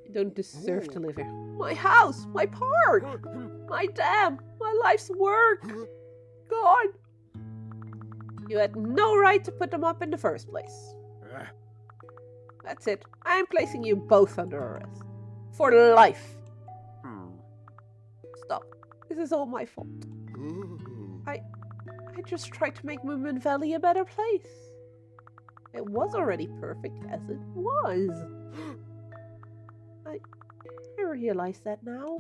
You don't deserve to live here. My house, my park, my dam, my life's work. Gone. You had no right to put them up in the first place. That's it. I'm placing you both under arrest. For life. Stop. This is all my fault. I just tried to make Moomin Valley a better place. It was already perfect as it was. I realize that now.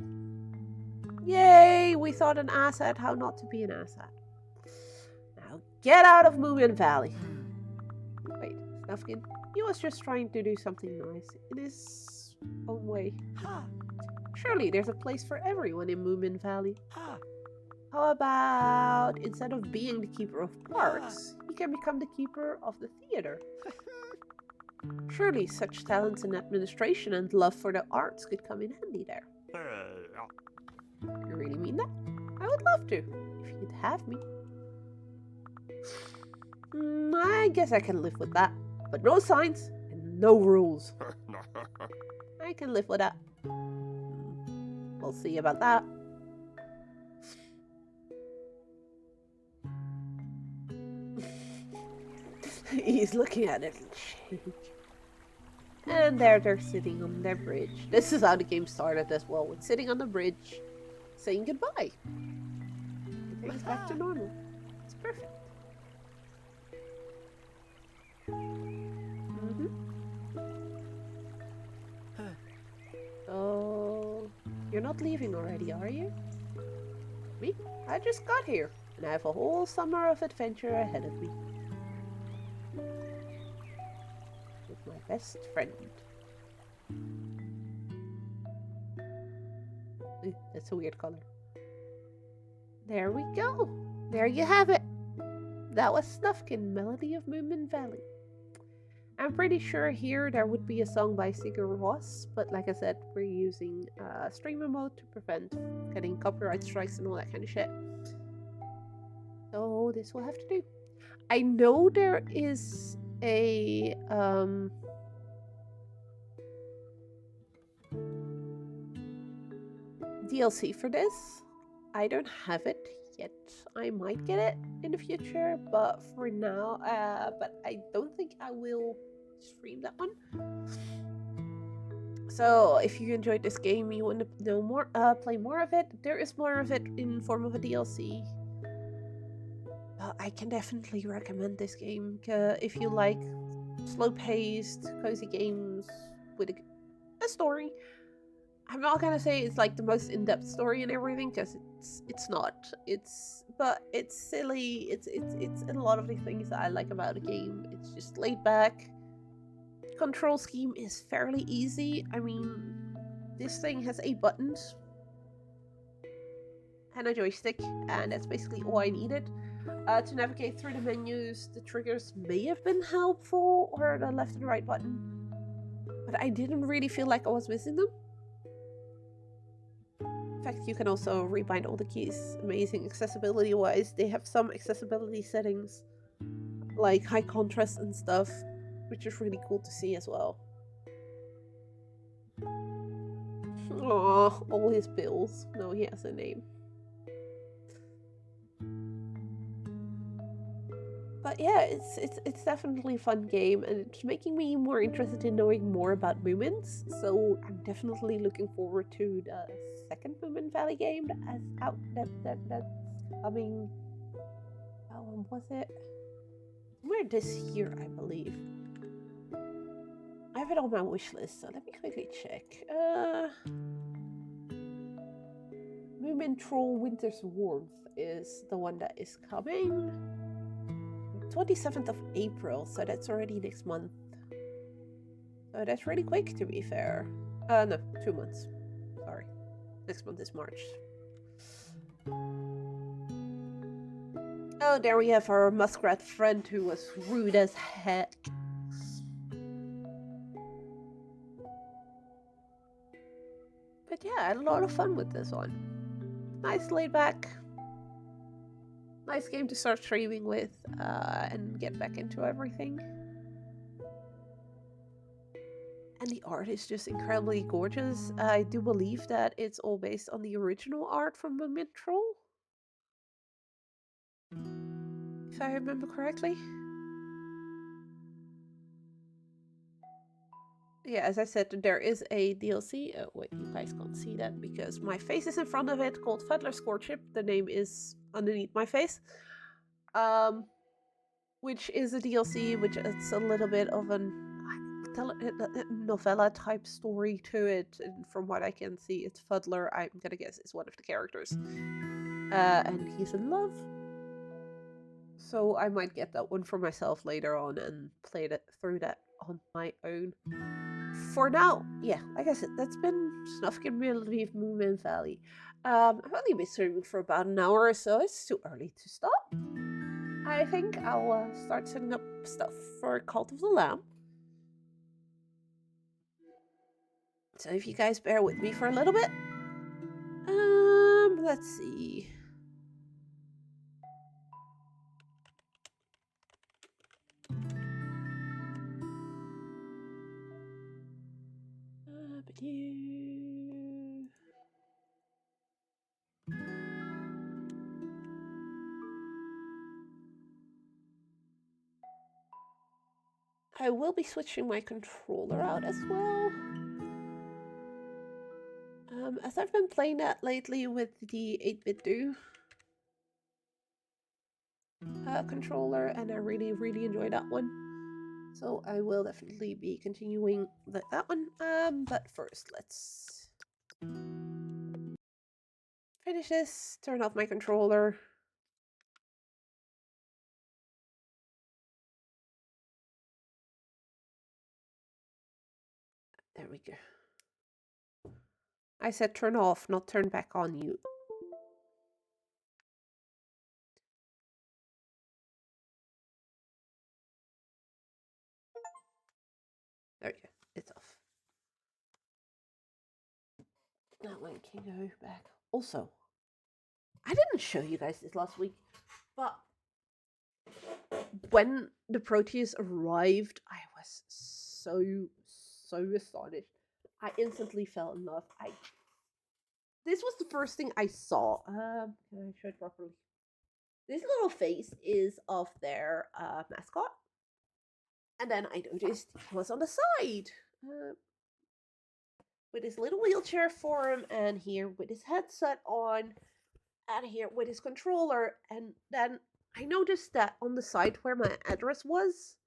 Yay! We thought an ass had how not to be an ass hat. Now get out of Moomin Valley. Wait, Snufkin, he was just trying to do something nice in his own way. Surely there's a place for everyone in Moomin Valley. How about, instead of being the keeper of parks, he can become the keeper of the theater? Surely such talents in administration and love for the arts could come in handy there. You really mean that? I would love to, if you'd have me. I guess I can live with that. But no signs and no rules. I can live with that. We'll see about that. He's looking at it. And there they're sitting on their bridge. This is how the game started as well, with sitting on the bridge, saying goodbye. Everything's back to normal. It's perfect. So, you're not leaving already, are you? Me? I just got here, and I have a whole summer of adventure ahead of me. With my best friend. That's a weird color. There we go. There you have it. That was Snufkin, Melody of Moomin Valley. I'm pretty sure here there would be a song by Sigur Rós, but like I said, we're using streamer mode to prevent getting copyright strikes and all that kind of shit. So this will have to do. I know there is a DLC for this. I don't have it yet. I might get it in the future, but for now, but I don't think I will stream that one. So if you enjoyed this game, you want to know more, play more of it, there is more of it in form of a DLC. I can definitely recommend this game if you like slow-paced, cozy games with a story. I'm not gonna say it's like the most in-depth story and everything, because it's not. But it's silly. It's a lot of the things that I like about a game. It's just laid back. Control scheme is fairly easy. I mean, this thing has 8 buttons and a joystick, and that's basically all I needed. To navigate through the menus, the triggers may have been helpful, or the left and right button, but I didn't really feel like I was missing them. In fact, you can also rebind all the keys. Amazing accessibility wise. They have some accessibility settings like high contrast and stuff, which is really cool to see as well. Aww, all his bills. No, he has a name. But yeah, it's definitely a fun game, and it's making me more interested in knowing more about Moomins. So I'm definitely looking forward to the second Moomin Valley game that's out. That's coming. When was it? Somewhere this year, I believe. I have it on my wish list, so let me quickly check. Moomin Troll Winter's Warmth is the one that is coming. 27th of April, so that's already next month. So that's really quick, to be fair. No, 2 months. Sorry. Next month is March. Oh, there we have our muskrat friend who was rude as heck. But yeah, I had a lot of fun with this one. Nice laid back. Nice game to start streaming with and get back into everything. And the art is just incredibly gorgeous. I do believe that it's all based on the original art from the Mid Troll. If I remember correctly. Yeah, as I said, there is a DLC. Oh, wait, you guys can't see that because my face is in front of it, called Fettler's Courtship. The name is underneath my face. Which is a DLC, which it's a little bit of an novella type story to it. And from what I can see, it's Fuddler, I'm gonna guess, is one of the characters. And he's in love. So I might get that one for myself later on and play it through that on my own. For now, yeah, like I said, that's been Snufkin Melody of Moomin Valley. I've only been streaming for about an hour or so. It's too early to stop. I think I'll start setting up stuff for Cult of the Lamb. So if you guys bear with me for a little bit. Let's see. I will be switching my controller out as well. As I've been playing that lately with the 8-bit do controller, and I really, really enjoy that one. So I will definitely be continuing that one. But first, let's finish this, turn off my controller. There we go. I said turn off, not turn back on you. There you go. It's off. That one can go back. Also, I didn't show you guys this last week, but when the Proteus arrived, I was so astonished. I instantly fell in love. This was the first thing I saw. Can I show it properly? This little face is of their mascot, and then I noticed he was on the side with his little wheelchair for him, and here with his headset on, and here with his controller, and then I noticed that on the side where my address was,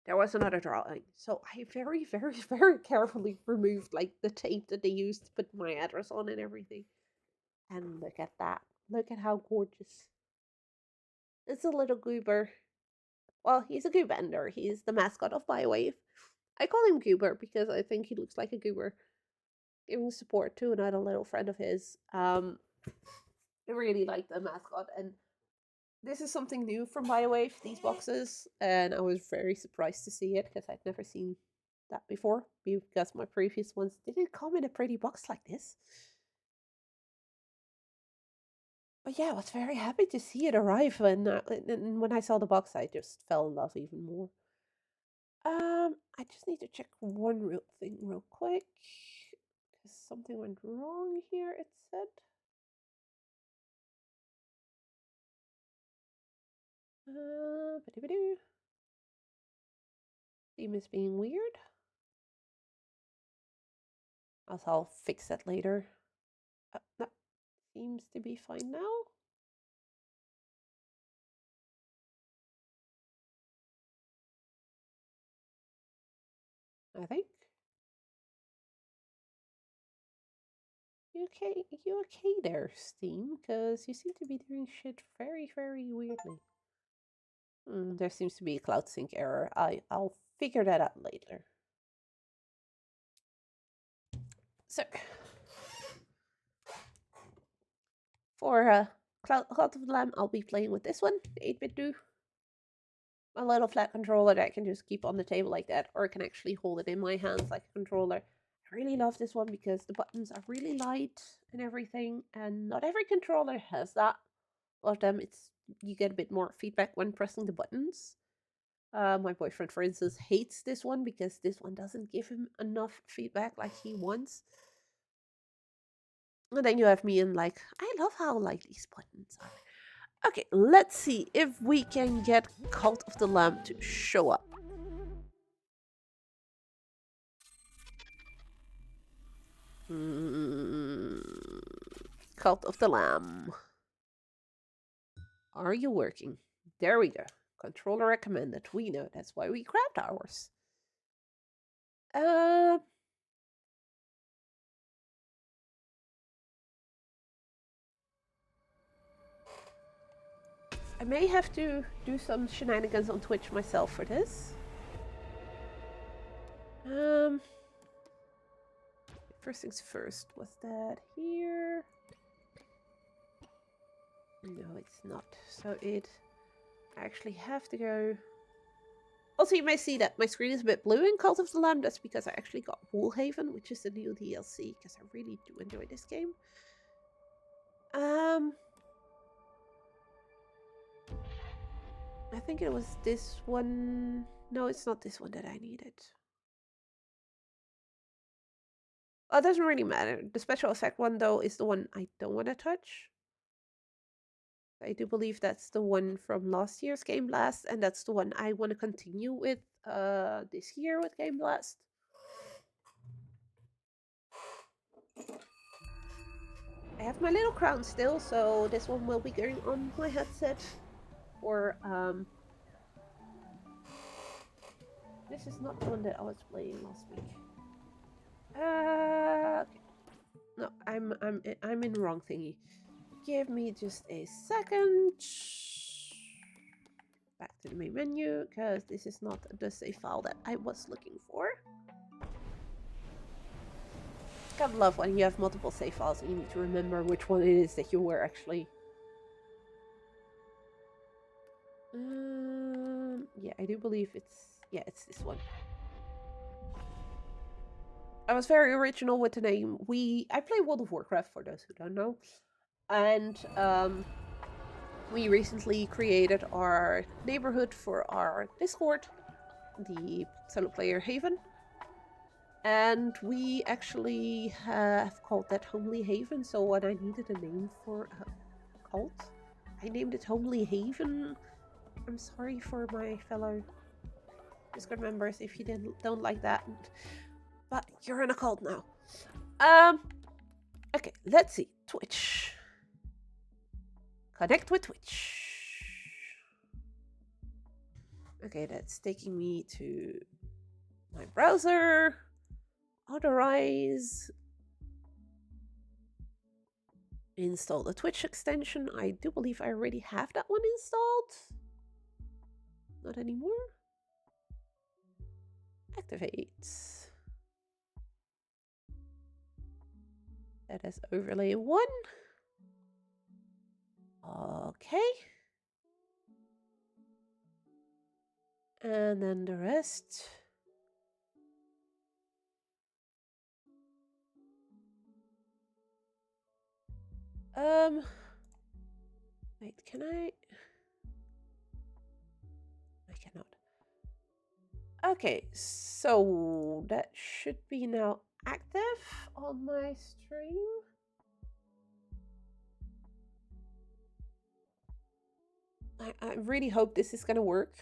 there was another drawing. So I very, very, very carefully removed like the tape that they used to put my address on and everything. And look at that. Look at how gorgeous. It's a little goober. Well, he's a goobender. He's the mascot of Biowave. I call him Goober because I think he looks like a goober. Giving support to another little friend of his. I really like the mascot, and this is something new from Biowave, these boxes, and I was very surprised to see it because I'd never seen that before because my previous ones didn't come in a pretty box like this. But yeah, I was very happy to see it arrive, and when I saw the box, I just fell in love even more. I just need to check one real thing real quick because something went wrong here. It said. ba-doo-ba-doo. Theme is being weird. I'll fix that later. That seems to be fine now. I think. You okay there, Steam? Because you seem to be doing shit very, very weirdly. There seems to be a cloud sync error. I'll figure that out later. So, for Cloud of the Lamb, I'll be playing with this one, the 8-bit do. A little flat controller that I can just keep on the table like that, or I can actually hold it in my hands like a controller. I really love this one because the buttons are really light and everything, and not every controller has that. A lot of them, you get a bit more feedback when pressing the buttons. My boyfriend, for instance, hates this one because this one doesn't give him enough feedback like he wants. And then you have me and like, I love how light these buttons are. Okay, let's see if we can get Cult of the Lamb to show up. Cult of the Lamb. Are you working? There we go. Controller recommended. We know that's why we grabbed ours. I may have to do some shenanigans on Twitch myself for this. First things first. Was that here? No, it's not. So I actually have to go. Also, you may see that my screen is a bit blue in Cult of the Lamb. That's because I actually got Woolhaven, which is the new DLC, because I really do enjoy this game. I think it was this one. No, it's not this one that I needed. Oh, it doesn't really matter. The special effect one, though, is the one I don't want to touch. I do believe that's the one from last year's Game Blast, and that's the one I want to continue with this year with Game Blast. I have my little crown still, so this one will be going on my headset. Or, this is not the one that I was playing last week. Okay. No, I'm in the wrong thingy. Give me just a second. Back to the main menu, because this is not the save file that I was looking for. Gotta love when you have multiple save files and you need to remember which one it is that you were actually. Yeah, I do believe it's this one. I was very original with the name. I play World of Warcraft for those who don't know, and we recently created our neighborhood for our Discord, the solo player Haven. And we actually have called that Homely Haven, so when I needed a name for a cult, I named it Homely Haven. I'm sorry for my fellow Discord members if you don't like that, but you're in a cult now. Okay, let's see. Twitch. Connect with Twitch. Okay, that's taking me to my browser. Authorize. Install the Twitch extension. I do believe I already have that one installed. Not anymore. Activate. That is overlay 1. Okay. And then the rest. Wait, can I? I cannot. Okay, so that should be now active on my stream. I really hope this is gonna work.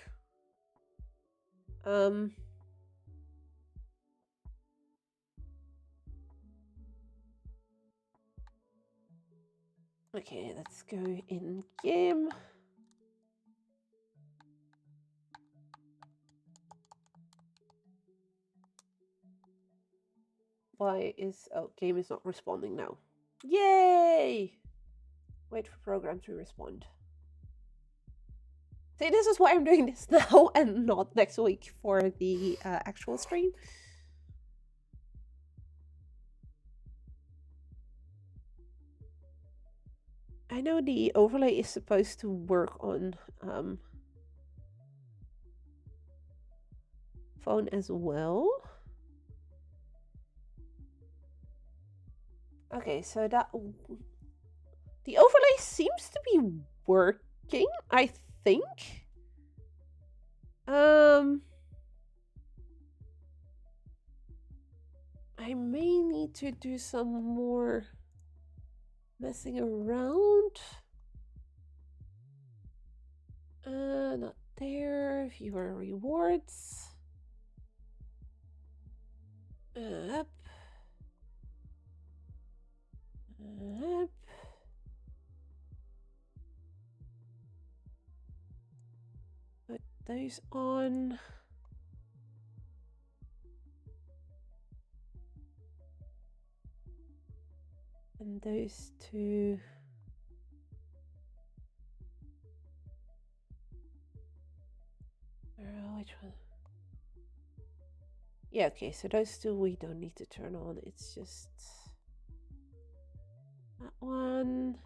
Okay, let's go in game. Game is not responding now. Yay! Wait for program to respond. See, this is why I'm doing this now and not next week for the actual stream. I know the overlay is supposed to work on phone as well. Okay, so that the overlay seems to be working, I think. I may need to do some more messing around. Not there. Viewer rewards. Up. Up. Put those on. And those two. Which one? Yeah, okay, so those two we don't need to turn on. It's just that one.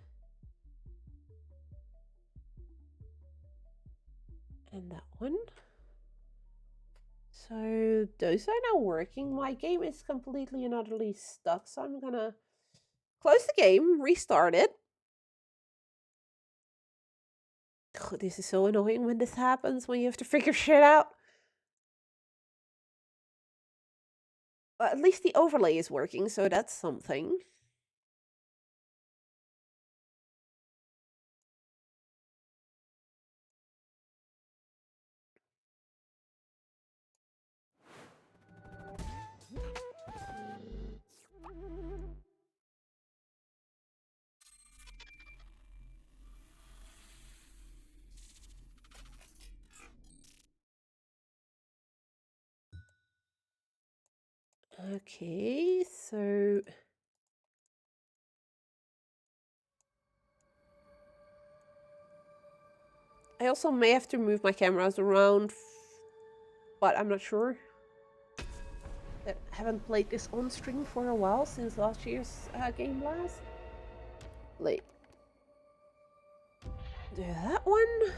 And that one. So those are now working. My game is completely and utterly stuck, so I'm gonna close the game, restart it. Oh, this is so annoying when this happens, when you have to figure shit out. But at least the overlay is working, so that's something. Okay, so I also may have to move my cameras around, but I'm not sure. I haven't played this on stream for a while, since last year's Game Blast. Like, do that one.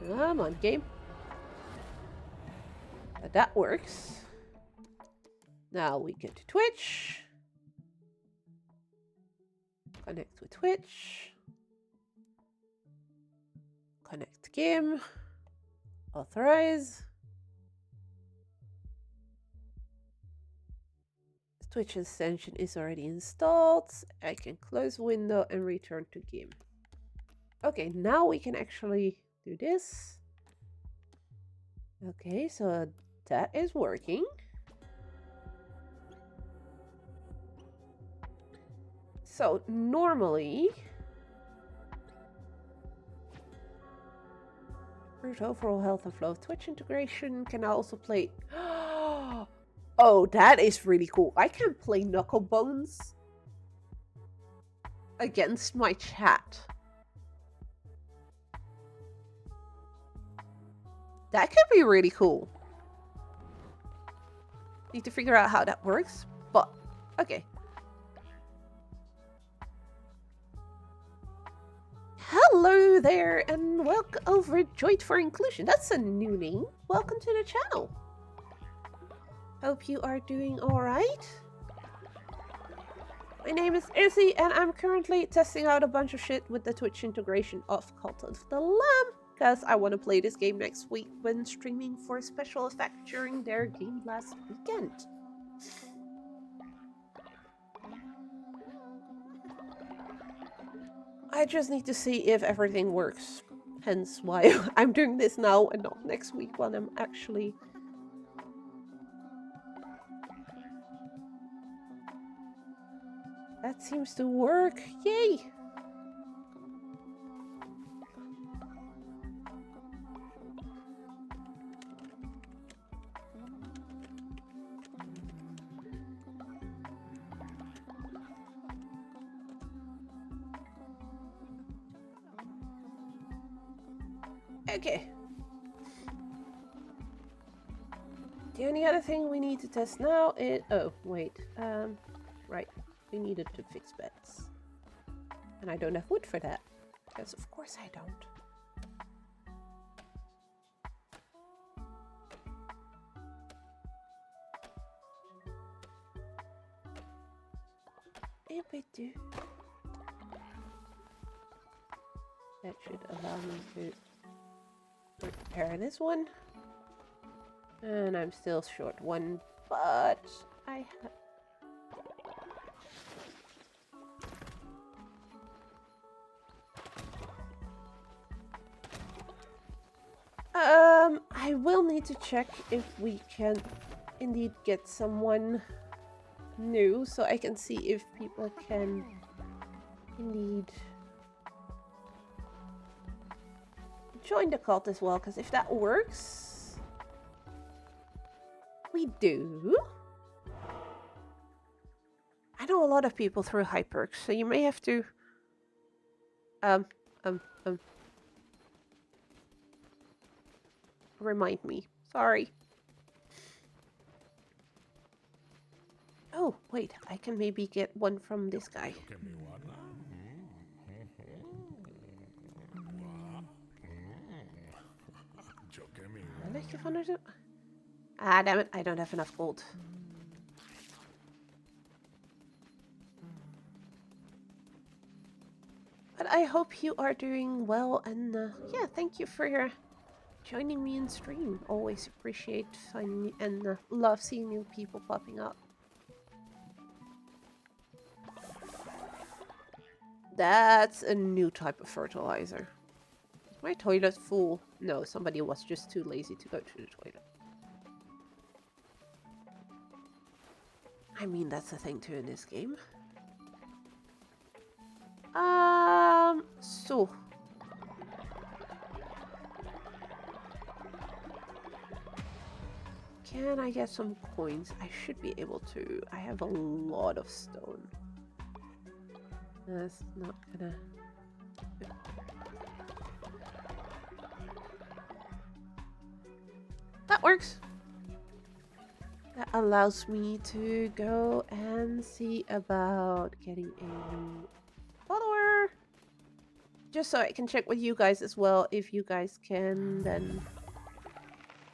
Come on, game. That works. Now we get to Twitch. Connect with Twitch. Connect game. Authorize. Twitch extension is already installed. I can close window and return to game. Okay, now we can actually do this. Okay, so that is working. So normally, improve overall health and flow of Twitch integration. Can I also play? Oh, that is really cool. I can play Knuckle Bones against my chat. That could be really cool. Need to figure out how that works, but okay. Hello there, and welcome overjoyed for inclusion. That's a new name. Welcome to the channel. Hope you are doing alright. My name is Izzy, and I'm currently testing out a bunch of shit with the Twitch integration of Cult of the Lamb. because I want to play this game next week when streaming for a special effect during their Game Blast weekend. I just need to see if everything works. Hence why I'm doing this now and not next week when I'm actually... That seems to work. Yay! Okay. The only other thing we need to test now is... Oh, wait. Right. We needed to fix beds. And I don't have wood for that. Because of course I don't. That should allow me to repair this one. And I'm still short one, but I have... I will need to check if we can indeed get someone new, so I can see if people can indeed join the cult as well, because if that works, we do. I know a lot of people through Hyperx, so you may have to remind me. Sorry. Oh, wait, I can maybe get one from this guy. Ah, damn it, I don't have enough gold. But I hope you are doing well, and yeah, thank you for joining me in stream. Always appreciate finding you and love seeing new people popping up. That's a new type of fertilizer. Is my toilet full? No, somebody was just too lazy to go to the toilet. I mean, that's a thing too in this game. So. Can I get some coins? I should be able to. I have a lot of stone. That's not gonna... That works! That allows me to go and see about getting a new follower. Just so I can check with you guys as well, if you guys can then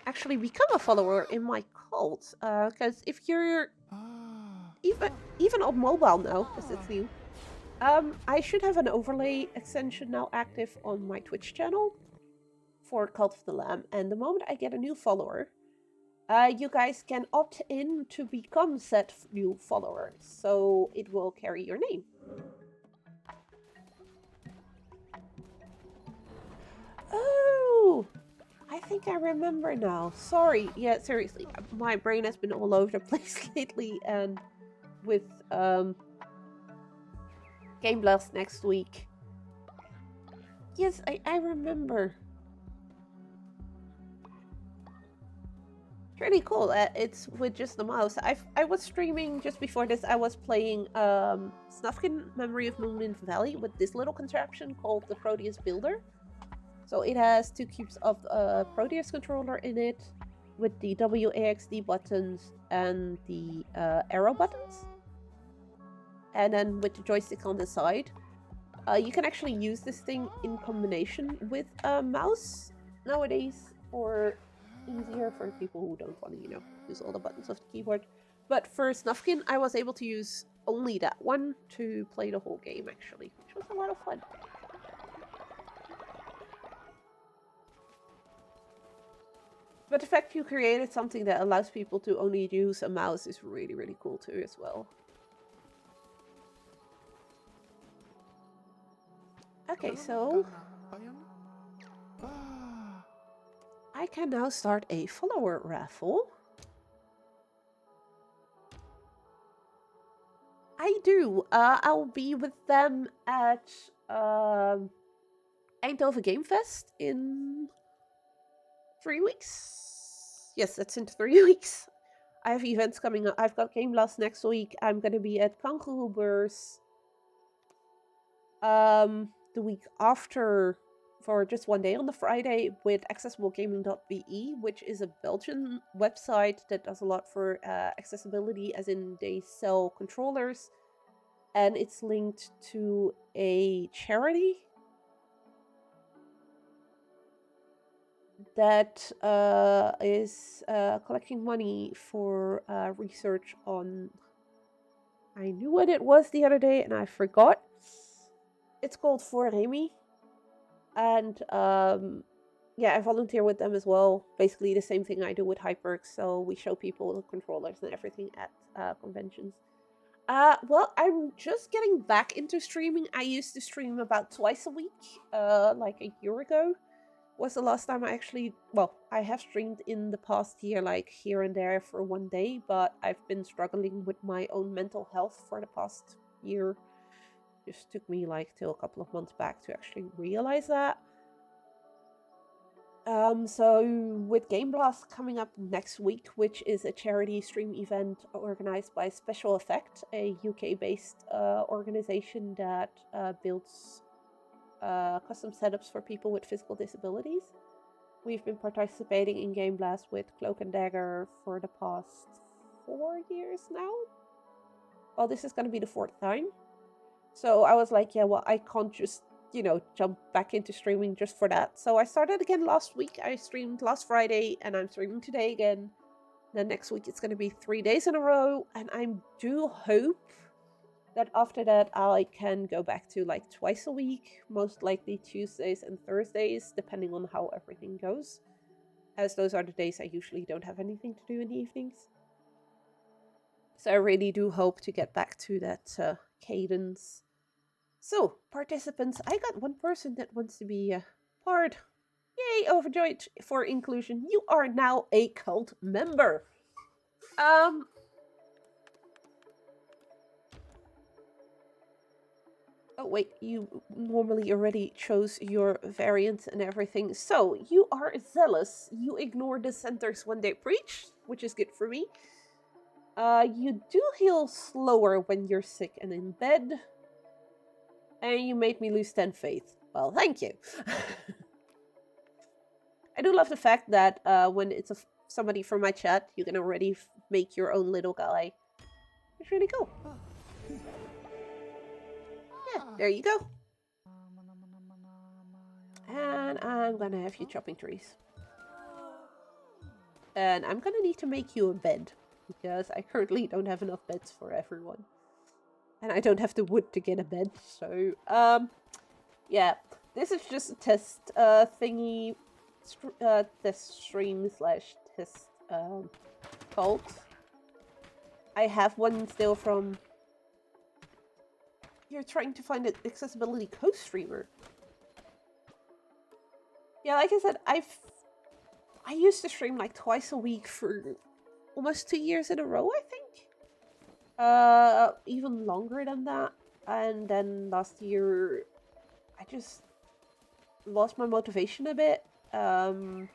actually become a follower in my cult. Because if you're even on mobile now, because it's new, I should have an overlay extension now active on my Twitch channel for Cult of the Lamb, and the moment I get a new follower, you guys can opt in to become said new follower, so it will carry your name. Oh, I think I remember now. Sorry, yeah, seriously, my brain has been all over the place lately, and with Game Blast next week. Yes, I remember. Pretty cool. It's with just the mouse. I was streaming just before this. I was playing Snufkin Memory of Moomin Valley with this little contraption called the Proteus Builder. So it has 2 cubes of Proteus controller in it with the WAXD buttons and the arrow buttons. And then with the joystick on the side. You can actually use this thing in combination with a mouse nowadays, or easier for people who don't want to, use all the buttons of the keyboard. But for Snufkin, I was able to use only that one to play the whole game, actually, which was a lot of fun. But the fact you created something that allows people to only use a mouse is really, really cool too as well. Okay, so I can now start a follower raffle. I do. I'll be with them at Eindhoven Game Fest in 3 weeks. Yes, that's in 3 weeks. I have events coming up. I've got Game Blast next week. I'm gonna be at Kangaroo Beurs the week after for just one day on the Friday with accessiblegaming.be, which is a Belgian website that does a lot for accessibility, as in they sell controllers, and it's linked to a charity that is collecting money for research on. I knew what it was the other day and I forgot. It's called For Remy. And yeah, I volunteer with them as well. Basically the same thing I do with Hyperx. So we show people the controllers and everything at conventions. Well, I'm just getting back into streaming. I used to stream about twice a week, like a year ago. Was the last time I actually, well, I have streamed in the past year, like here and there for one day, but I've been struggling with my own mental health for the past year. Just took me like till a couple of months back to actually realize that. So with Game Blast coming up next week, which is a charity stream event organized by Special Effect, a UK-based organization that builds custom setups for people with physical disabilities. We've been participating in Game Blast with Cloak and Dagger for the past 4 years now. Well, this is going to be the 4th time. So I was like, yeah, well, I can't just, jump back into streaming just for that. So I started again last week. I streamed last Friday and I'm streaming today again. Then next week it's going to be 3 days in a row. And I do hope that after that I can go back to like twice a week, most likely Tuesdays and Thursdays, depending on how everything goes, as those are the days I usually don't have anything to do in the evenings. So I really do hope to get back to that cadence. So, participants, I got one person that wants to be part. Yay, overjoyed for inclusion. You are now a cult member. Oh wait, you normally already chose your variant and everything. So, you are zealous. You ignore dissenters when they preach, which is good for me. You do heal slower when you're sick and in bed. And you made me lose 10 faith. Well, thank you. I do love the fact that when it's somebody from my chat, you can already make your own little guy. It's really cool. Yeah, there you go. And I'm gonna have you chopping trees. And I'm gonna need to make you a bed, because I currently don't have enough beds for everyone. And I don't have the wood to get a bed, so, yeah. This is just a test thingy, test stream slash test cult. I have one still from... You're trying to find an accessibility co-streamer. Yeah, like I said, I used to stream like twice a week for almost 2 years in a row, I think. Even longer than that. And then last year, I just lost my motivation a bit. To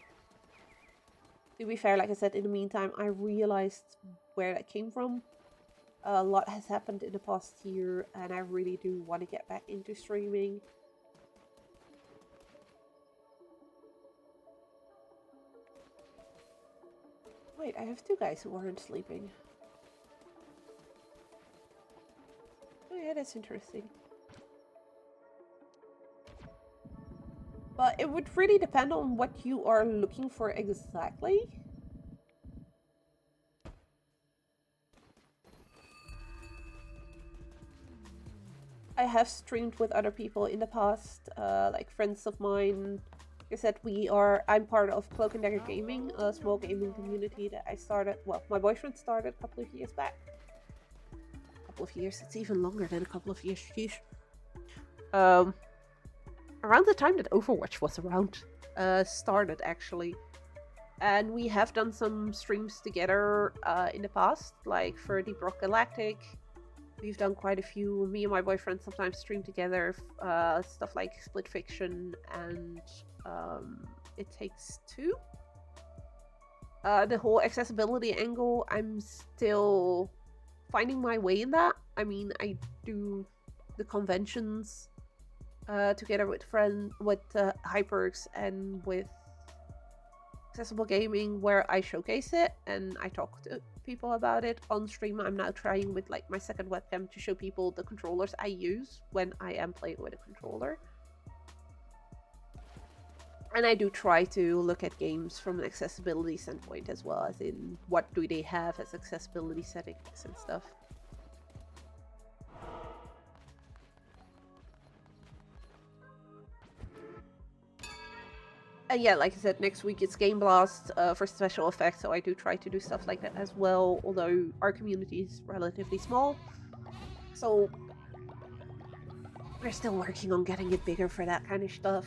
be fair, like I said, in the meantime, I realized where that came from. A lot has happened in the past year, and I really do want to get back into streaming. Wait, I have 2 guys who aren't sleeping. Oh yeah, that's interesting. But it would really depend on what you are looking for exactly. I have streamed with other people in the past, like friends of mine, I said, I'm part of Cloak and Dagger Gaming, a small gaming community that I started, well, my boyfriend started a couple of years back. A couple of years, it's even longer than a couple of years, jeez. Around the time that Overwatch was around, started actually. And we have done some streams together in the past, like for Deep Rock Galactic. We've done quite a few. Me and my boyfriend sometimes stream together, stuff like Split Fiction and It Takes Two. The whole accessibility angle, I'm still finding my way in that. I mean, I do the conventions together with Hyperx and with Accessible Gaming, where I showcase it and I talk to people about it on stream. I'm now trying with like my second webcam to show people the controllers I use when I am playing with a controller. And I do try to look at games from an accessibility standpoint as well, as in what do they have as accessibility settings and stuff. And yeah, like I said, next week it's Game Blast for special effects, so I do try to do stuff like that as well, although our community is relatively small. So we're still working on getting it bigger for that kind of stuff.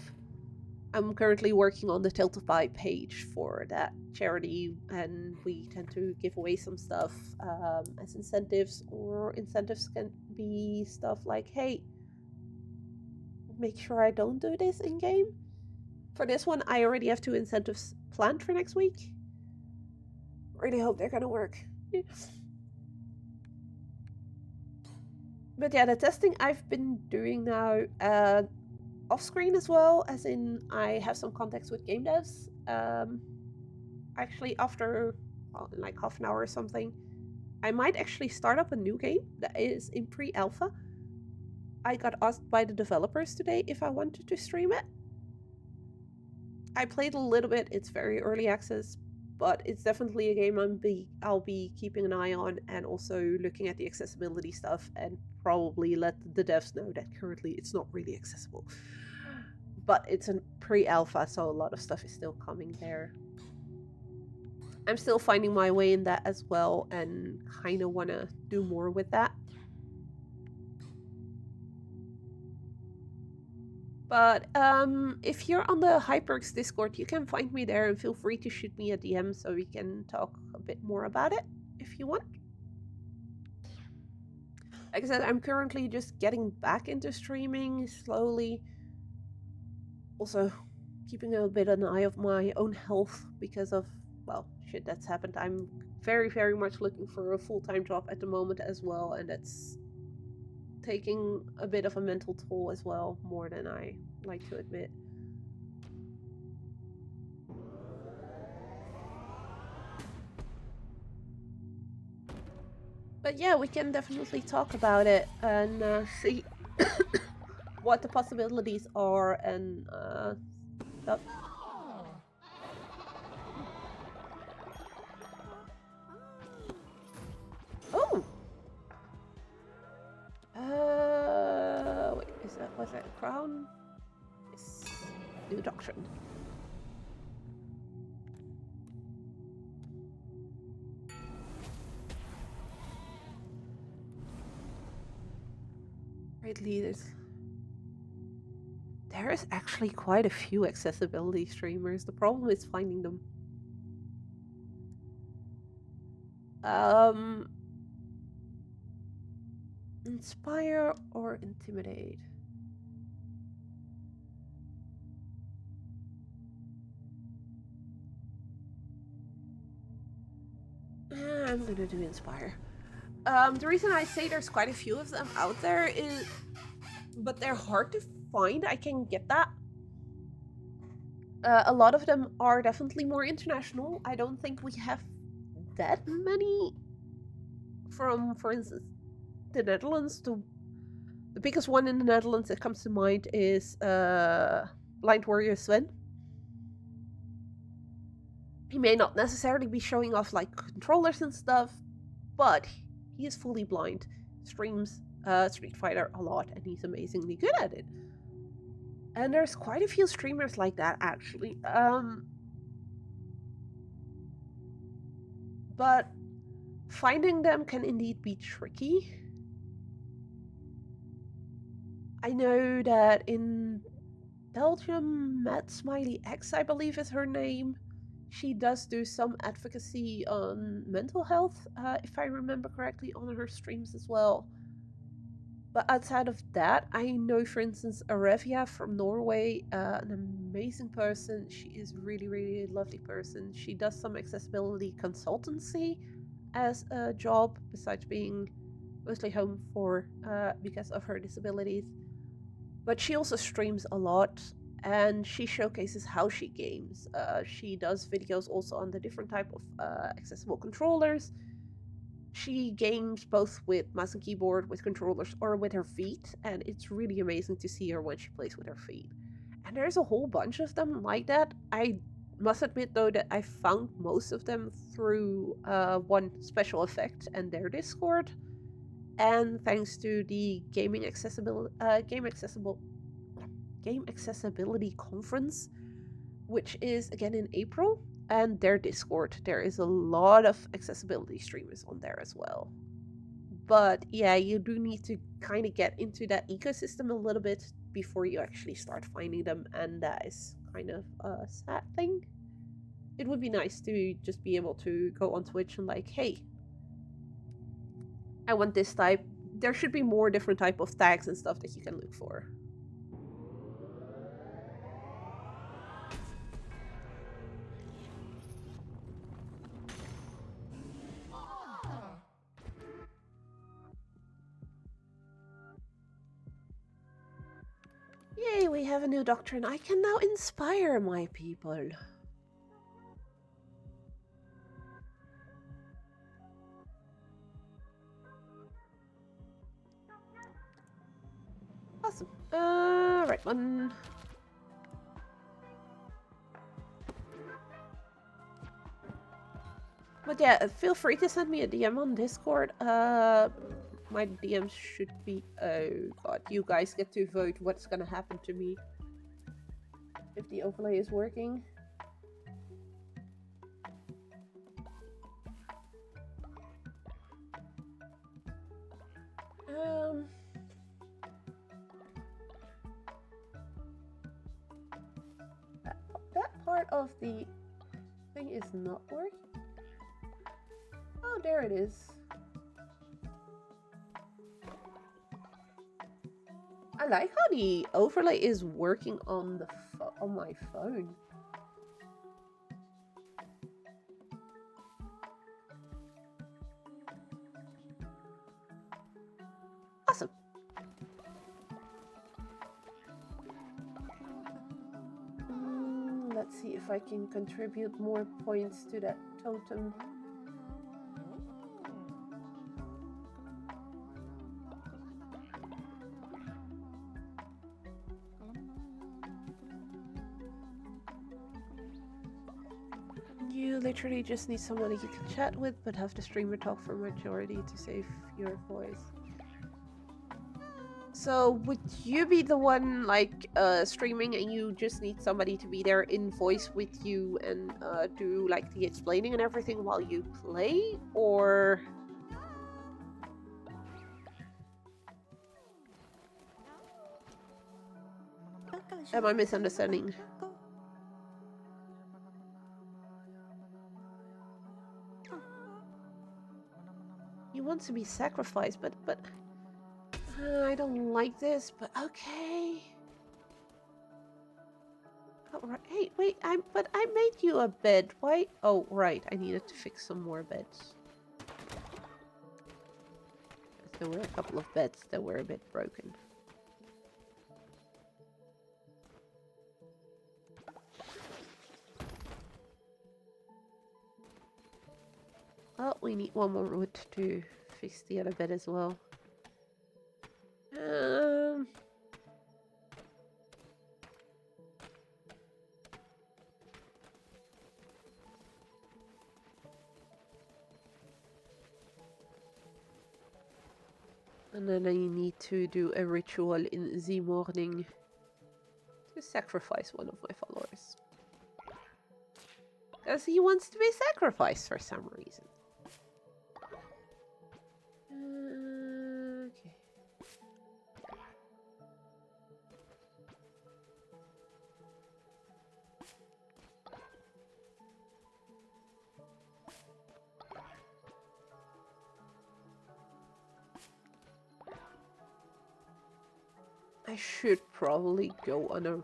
I'm currently working on the Tiltify page for that charity, and we tend to give away some stuff as incentives, or incentives can be stuff like, hey, make sure I don't do this in-game. For this one, I already have 2 incentives planned for next week. Really hope they're gonna work. But yeah, the testing I've been doing now off-screen as well, as in I have some contacts with game devs. Actually, after like half an hour or something, I might actually start up a new game that is in pre-alpha. I got asked by the developers today if I wanted to stream it. I played a little bit. It's very early access, but it's definitely a game I'll be keeping an eye on, and also looking at the accessibility stuff, and probably let the devs know that currently it's not really accessible. But it's a pre-alpha, so a lot of stuff is still coming there. I'm still finding my way in that as well, and kind of want to do more with that. But if you're on the Hyperx Discord, you can find me there, and feel free to shoot me a DM so we can talk a bit more about it if you want. Like I said, I'm currently just getting back into streaming slowly. Also, keeping a bit an eye of my own health because of, well, shit that's happened. I'm very, very much looking for a full-time job at the moment as well, and that's taking a bit of a mental toll as well, more than I like to admit. But yeah, we can definitely talk about it and see what the possibilities are and stuff. Oh! Wait, was that a crown? Yes. New doctrine. Great leaders. There is actually quite a few accessibility streamers. The problem is finding them. Inspire or intimidate? I'm gonna do inspire. The reason I say there's quite a few of them out there is, but they're hard to find. I can get that. A lot of them are definitely more international. I don't think we have that many from, for instance, the Netherlands. The biggest one in the Netherlands that comes to mind is Blind Warrior Sven. He may not necessarily be showing off like controllers and stuff, but he is fully blind, streams Street Fighter a lot, and he's amazingly good at it. And there's quite a few streamers like that, actually. But finding them can indeed be tricky. I know that in Belgium, Matt Smiley X, I believe is her name. She does do some advocacy on mental health, if I remember correctly, on her streams as well. But outside of that, I know, for instance, Arevia from Norway, an amazing person. She is really, really lovely person. She does some accessibility consultancy as a job, besides being mostly home for because of her disabilities. But she also streams a lot, and she showcases how she games. She does videos also on the different type of accessible controllers. She games both with mouse and keyboard, with controllers, or with her feet, and it's really amazing to see her when she plays with her feet. And there's a whole bunch of them like that. I must admit, though, that I found most of them through one special effect and their Discord, and thanks to the game accessibility conference, which is again in April, and their Discord. There is a lot of accessibility streamers on there as well. But yeah, you do need to kind of get into that ecosystem a little bit before you actually start finding them, and that is kind of a sad thing. It would be nice to just be able to go on Twitch and like, hey, I want this type. There should be more different type of tags and stuff that you can look for. Yay, we have a new doctrine. I can now inspire my people. Awesome. Right one. But yeah, feel free to send me a DM on Discord. My DMs should be... Oh god, you guys get to vote what's gonna happen to me if the overlay is working. That part of the thing is not working. Oh, there it is. I like how the overlay is working on the on my phone. Awesome. Let's see if I can contribute more points to that totem. You literally just need somebody you can chat with, but have the streamer talk for majority to save your voice. So would you be the one like streaming and you just need somebody to be there in voice with you and do like the explaining and everything while you play, or am I misunderstanding? You want to be sacrificed, but I don't like this, but okay. Oh, right. Hey, wait, I made you a bed. Why? Oh, right. I needed to fix some more beds. There were a couple of beds that were a bit broken. Oh, we need one more wood to fix the other bed as well. And then I need to do a ritual in the morning Just sacrifice one of my followers. Because he wants to be sacrificed for some reason. Okay. I should probably go on a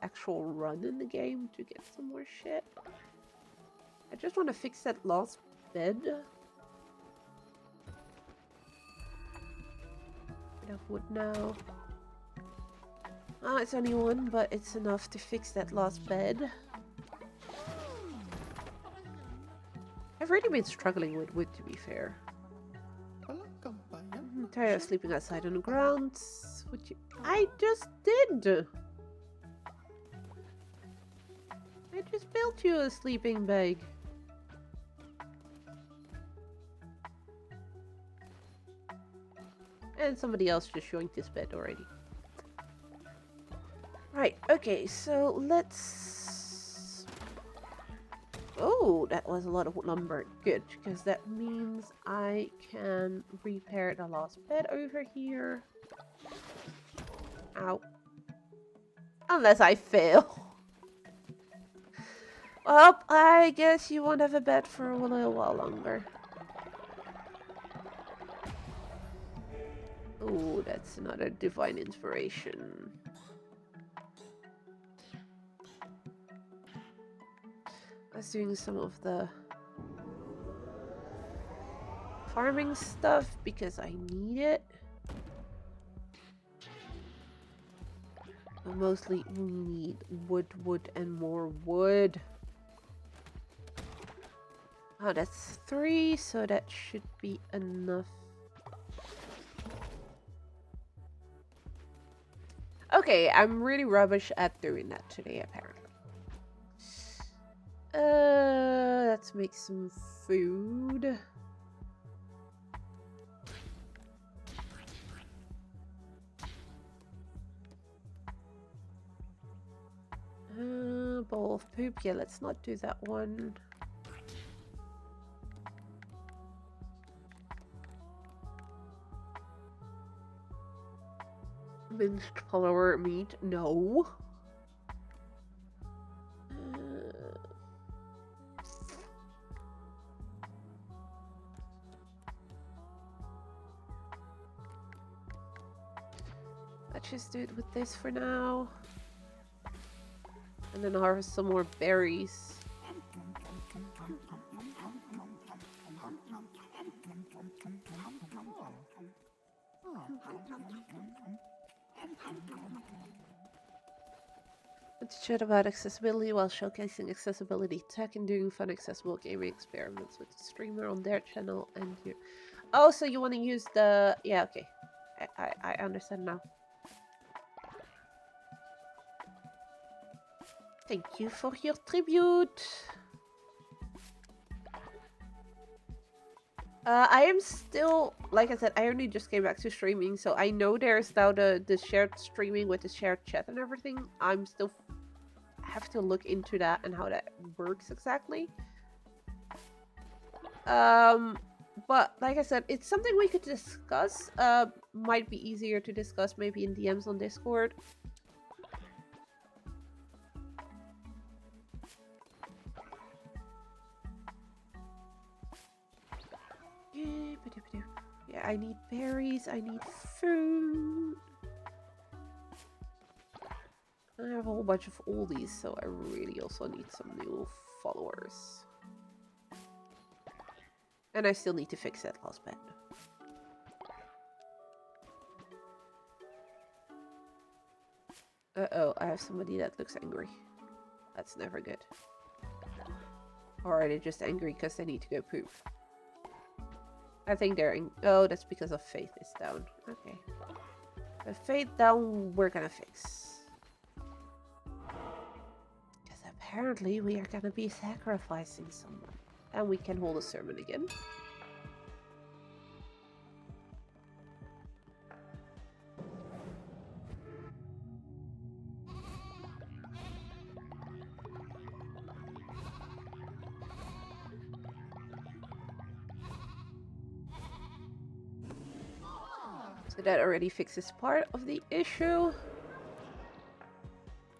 actual run in the game to get some more shit. I just want to fix that last bed. Enough wood now. It's only one, but it's enough to fix that last bed. I've really been struggling with wood, to be fair. I'm tired of sleeping outside on the ground. Would you? I just did! I just built you a sleeping bag. And somebody else just joined this bed already. Right, okay, so let's... Oh, that was a lot of lumber. Good, because that means I can repair the last bed over here. Ow. Unless I fail. Well, I guess you won't have a bed for a little while longer. Oh, that's another divine inspiration. I was doing some of the farming stuff because I need it. But mostly we need wood, and more wood. Oh, that's 3, so that should be enough. Okay, I'm really rubbish at doing that today, apparently. Let's make some food. Bowl of poop. Yeah, let's not do that one. Minced follower meat. No. Let's just do it with this for now. And then harvest some more berries. Let's chat about accessibility while showcasing accessibility tech and doing fun accessible gaming experiments with the streamer on their channel and you. Oh, so you want to use the... Yeah, okay. I understand now. Thank you for your tribute. I am still, like I said, I only just came back to streaming, so I know there's now the shared streaming with the shared chat and everything. I'm still have to look into that and how that works exactly. But like I said, it's something we could discuss. Might be easier to discuss maybe in DMs on Discord. Yeah, I need berries, I need food. I have a whole bunch of oldies, so I really also need some new followers. And I still need to fix that last bed. Uh-oh, I have somebody that looks angry. That's never good. Or are they just angry because they need to go poop? I think they're oh, that's because of faith is down. Okay. The faith down we're gonna fix. Because apparently we are gonna be sacrificing someone. And we can hold a sermon again. So that already fixes part of the issue.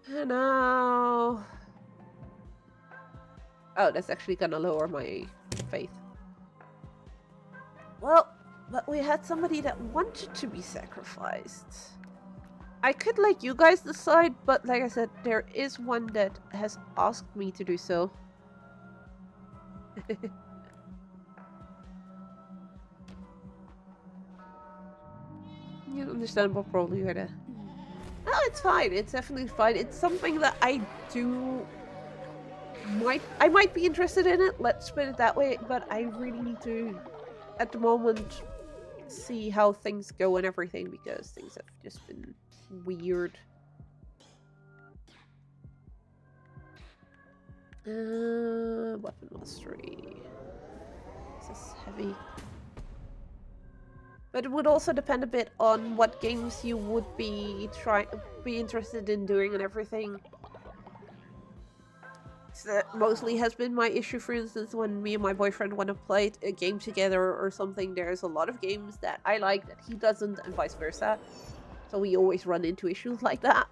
And now... Oh, that's actually gonna lower my faith. Well, but we had somebody that wanted to be sacrificed. I could let you guys decide, but like I said, there is one that has asked me to do so. You understand, but probably gonna... No, it's fine. It's definitely fine. It's something that I do... I might be interested in it, let's put it that way, but I really need to, at the moment, see how things go and everything, because things have just been weird. Weapon mastery. This is heavy. But it would also depend a bit on what games you would be interested in doing and everything. So that mostly has been my issue. For instance, when me and my boyfriend want to play a game together or something, there's a lot of games that I like that he doesn't, and vice versa. So we always run into issues like that.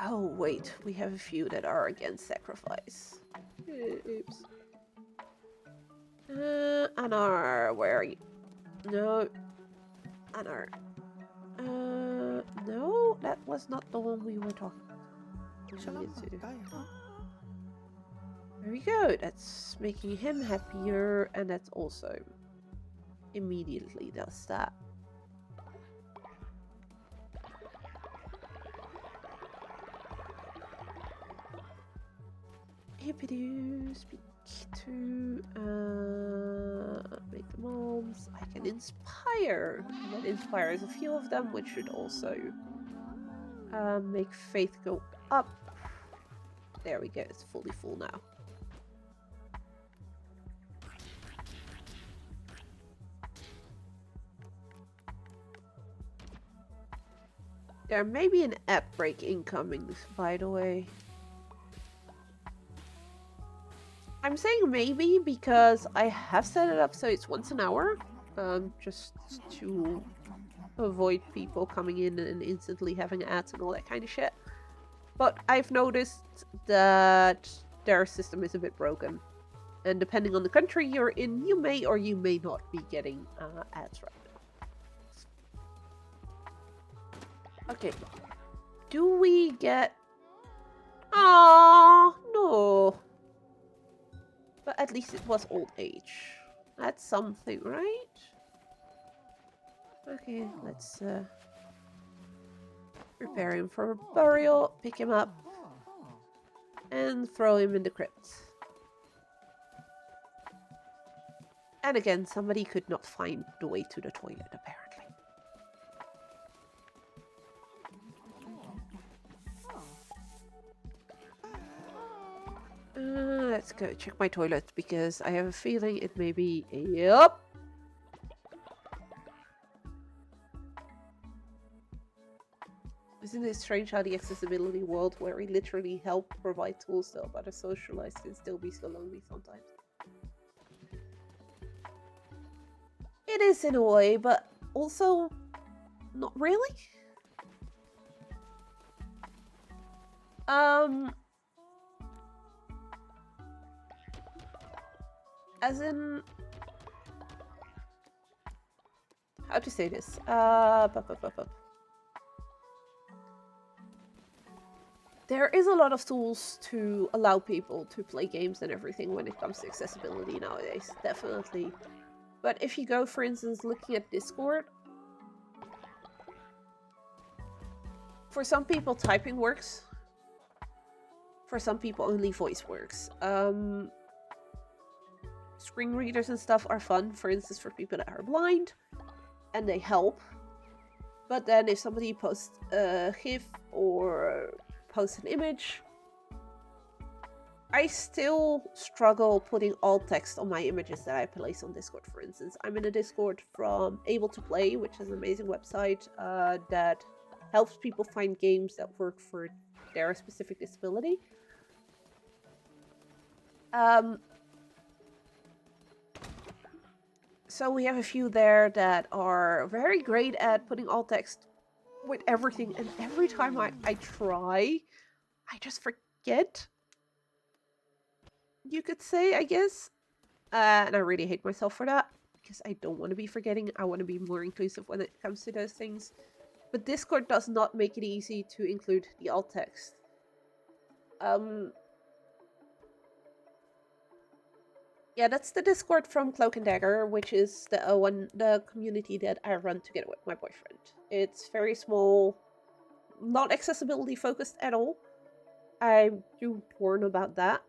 Oh wait, we have a few that are against sacrifice. Oops. Anar, where are you? No. Anar. No, that was not the one we were talking about. There we go. That's making him happier, and that's also immediately does that. Hippidoo, speak to make the moms. I can inspire. That inspires a few of them, which should also make faith go up. There we go. It's fully full now. There may be an app break incoming, by the way. I'm saying maybe because I have set it up so it's once an hour, just to avoid people coming in and instantly having ads and all that kind of shit. But I've noticed that their system is a bit broken, and depending on the country you're in, you may or you may not be getting ads right now. Okay, do we get... Oh no. But at least it was old age. That's something, right? Okay, let's prepare him for burial, pick him up, and throw him in the crypt. And again, somebody could not find the way to the toilet, apparently. Let's go check my toilet, because I have a feeling it may be... Yup! Isn't it strange how the accessibility world, where we literally help provide tools to help others socialize, can still be so lonely sometimes? It is in a way, but also not really. As in, how to say this? There is a lot of tools to allow people to play games and everything when it comes to accessibility nowadays, definitely. But if you go, for instance, looking at Discord, for some people typing works. For some people only voice works. Screen readers and stuff are fun, for instance, for people that are blind, and they help. But then if somebody posts a GIF or posts an image, I still struggle putting alt text on my images that I place on Discord, for instance. I'm in a Discord from Able to Play, which is an amazing website that helps people find games that work for their specific disability. So we have a few there that are very great at putting alt text with everything, and every time I try, I just forget. You could say, I guess. And I really hate myself for that, because I don't want to be forgetting. I want to be more inclusive when it comes to those things. But Discord does not make it easy to include the alt text. Yeah, that's the Discord from Cloak and Dagger, which is the community that I run together with my boyfriend. It's very small, not accessibility focused at all. I'm too torn about that.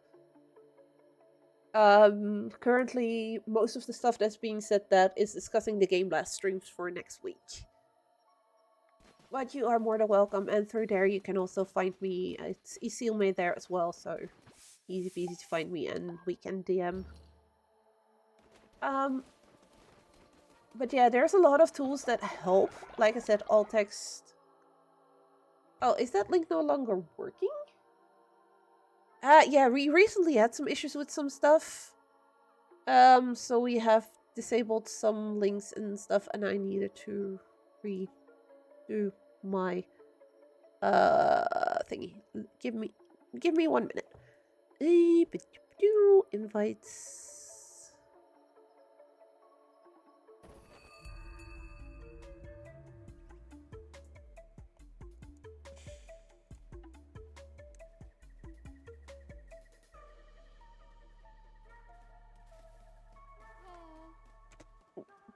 Currently, most of the stuff that's being said that is discussing the Game Blast streams for next week. But you are more than welcome, and through there you can also find me. It's Isilme there as well, so easy peasy to find me, and we can DM. But yeah, there's a lot of tools that help. Like I said, alt text. Oh, is that link no longer working? Yeah, we recently had some issues with some stuff. So we have disabled some links and stuff, and I needed to redo my thingy. Give me 1 minute. Invites.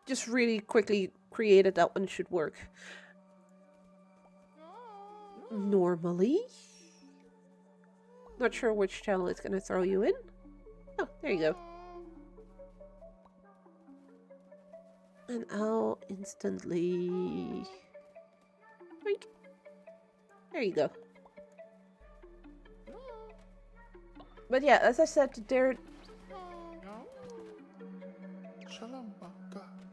Just really quickly created that one should work. Normally. Not sure which channel it's gonna throw you in. Oh, there you go. And I'll instantly... Boink. There you go. But yeah, as I said,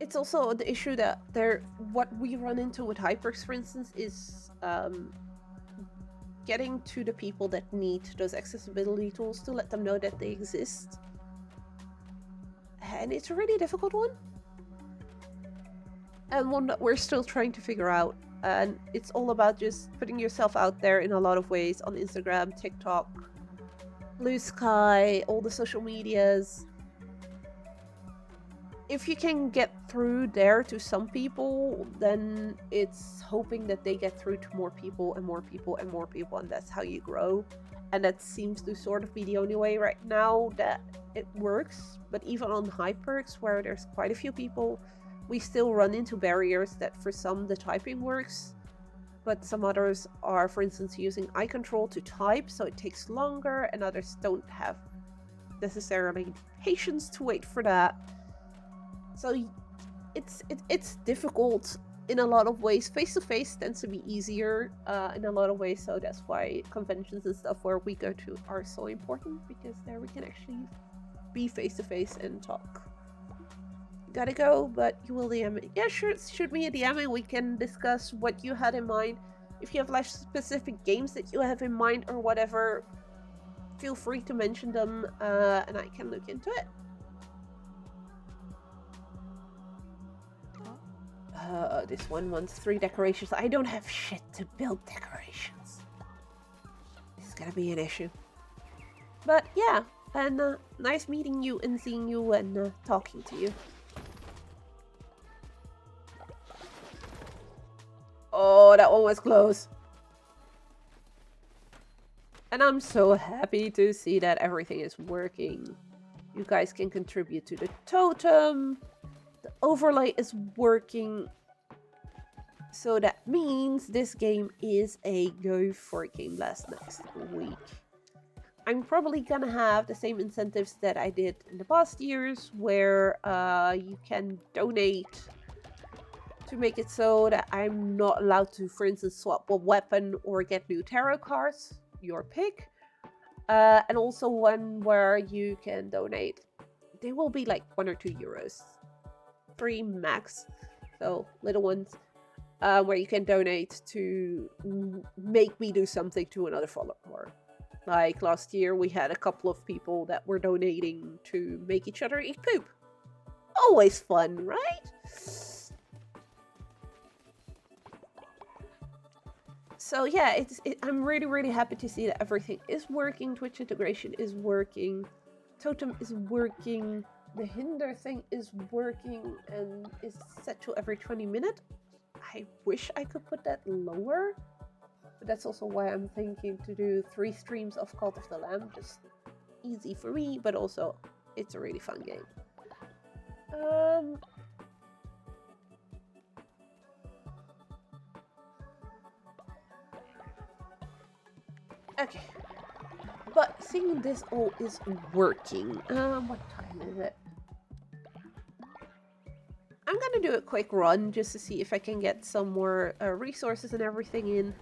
it's also the issue that what we run into with Hyperx, for instance, is getting to the people that need those accessibility tools to let them know that they exist. And it's a really difficult one. And one that we're still trying to figure out. And it's all about just putting yourself out there in a lot of ways on Instagram, TikTok, Blue Sky, all the social medias. If you can get through there to some people, then it's hoping that they get through to more people and more people and more people, and that's how you grow. And that seems to sort of be the only way right now that it works. But even on Hyperx, where there's quite a few people, we still run into barriers that for some the typing works, but some others are, for instance, using eye control to type, so it takes longer, and others don't have necessarily patience to wait for that. So it's difficult in a lot of ways. Face-to-face tends to be easier in a lot of ways, so that's why conventions and stuff where we go to are so important, because there we can actually be face-to-face and talk. Gotta go, but you will DM me. Yeah, sure, shoot me a DM and we can discuss what you had in mind. If you have like specific games that you have in mind or whatever, feel free to mention them and I can look into it. This one wants 3 decorations. I don't have shit to build decorations. This is gonna be an issue. But yeah, and nice meeting you and seeing you and talking to you. Oh, that one was close. And I'm so happy to see that everything is working. You guys can contribute to the totem. The overlay is working. So that means this game is a go for Game Blast next week. I'm probably gonna have the same incentives that I did in the past years, where you can donate to make it so that I'm not allowed to, for instance, swap a weapon or get new tarot cards, your pick. And also one where you can donate. They will be like 1 or 2 euros. 3 max. So little ones. Where you can donate to make me do something to another follower. Like last year we had a couple of people that were donating to make each other eat poop. Always fun, right? So yeah, I'm really, really happy to see that everything is working. Twitch integration is working. Totem is working. The hinder thing is working and is set to every 20 minutes. I wish I could put that lower. But that's also why I'm thinking to do 3 streams of Cult of the Lamb. Just easy for me, but also it's a really fun game. Okay. But seeing this all is working, what time is it? I'm gonna do a quick run just to see if I can get some more resources and everything in.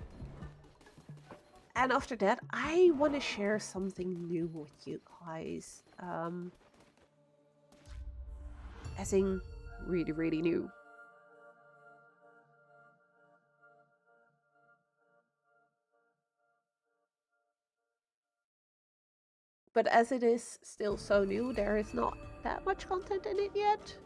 And after that, I want to share something new with you guys. As in, really, really new. But as it is still so new, there is not that much content in it yet.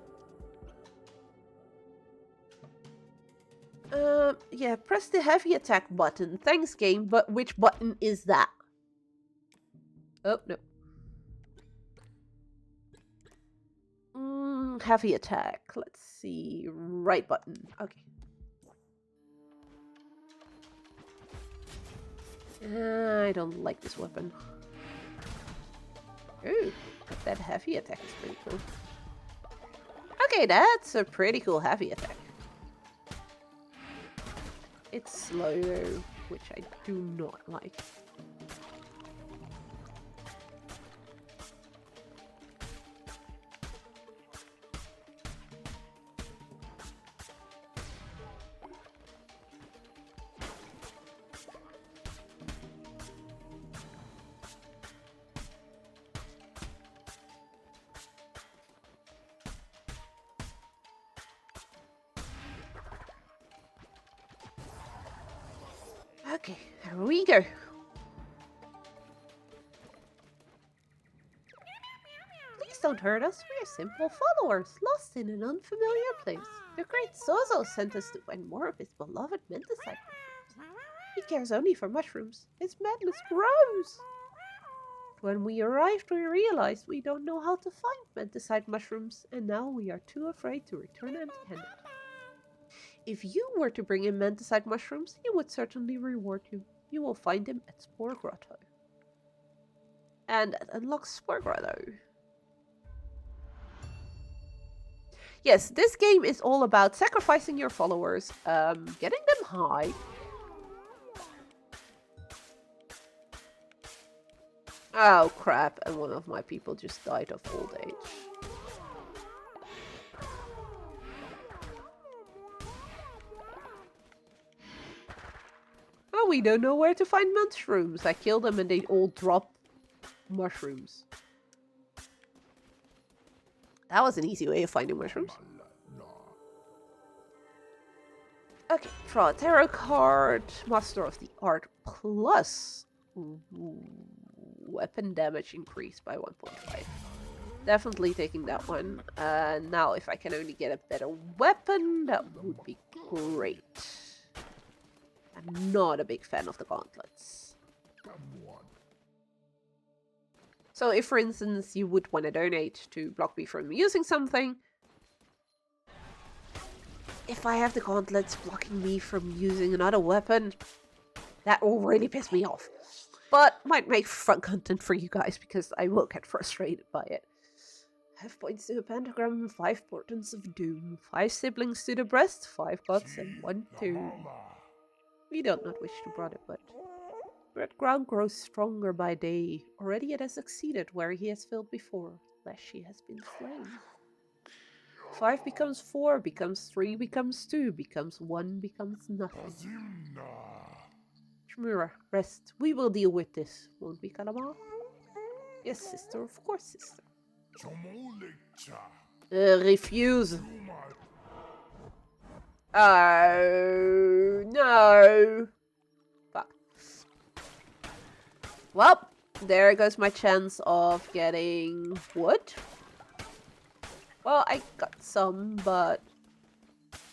Yeah, press the heavy attack button. Thanks, game, but which button is that? Oh, no. Heavy attack. Let's see. Right button. Okay. I don't like this weapon. Ooh, but that heavy attack is pretty cool. Okay, that's a pretty cool heavy attack. It's slow though, which I do not like. Okay, here we go. Please don't hurt us. We are simple followers, lost in an unfamiliar place. The great Sozo sent us to find more of his beloved menticide mushrooms. He cares only for mushrooms. His madness grows. When we arrived, we realized we don't know how to find menticide mushrooms, and now we are too afraid to return empty-handed. If you were to bring in menticide mushrooms, he would certainly reward you. You will find him at Spore Grotto. And that unlocks Spore Grotto. Yes, this game is all about sacrificing your followers, getting them high. Oh crap, and one of my people just died of old age. Oh, we don't know where to find mushrooms. I killed them and they all drop mushrooms. That was an easy way of finding mushrooms. Okay, draw a tarot card. Master of the Art plus weapon damage increased by 1.5. Definitely taking that one. Now, if I can only get a better weapon, that would be great. I'm not a big fan of the gauntlets. So if, for instance, you would want to donate to block me from using something, if I have the gauntlets blocking me from using another weapon, that will really piss me off. But might make fun content for you guys, because I will get frustrated by it. 5 points to a pentagram, 5 portents of doom, 5 siblings to the breast, 5 gods, and 1 tomb. We don't not wish to brother, but red ground grows stronger by day. Already it has succeeded where he has failed before. Less she has been slain. 5 becomes 4, becomes 3, becomes 2, becomes 1, becomes nothing. Shmura, rest. We will deal with this, won't we, Kalamar? Yes, sister, of course, sister. Refuse. Oh, no. Fuck. Well, there goes my chance of getting wood. Well, I got some, but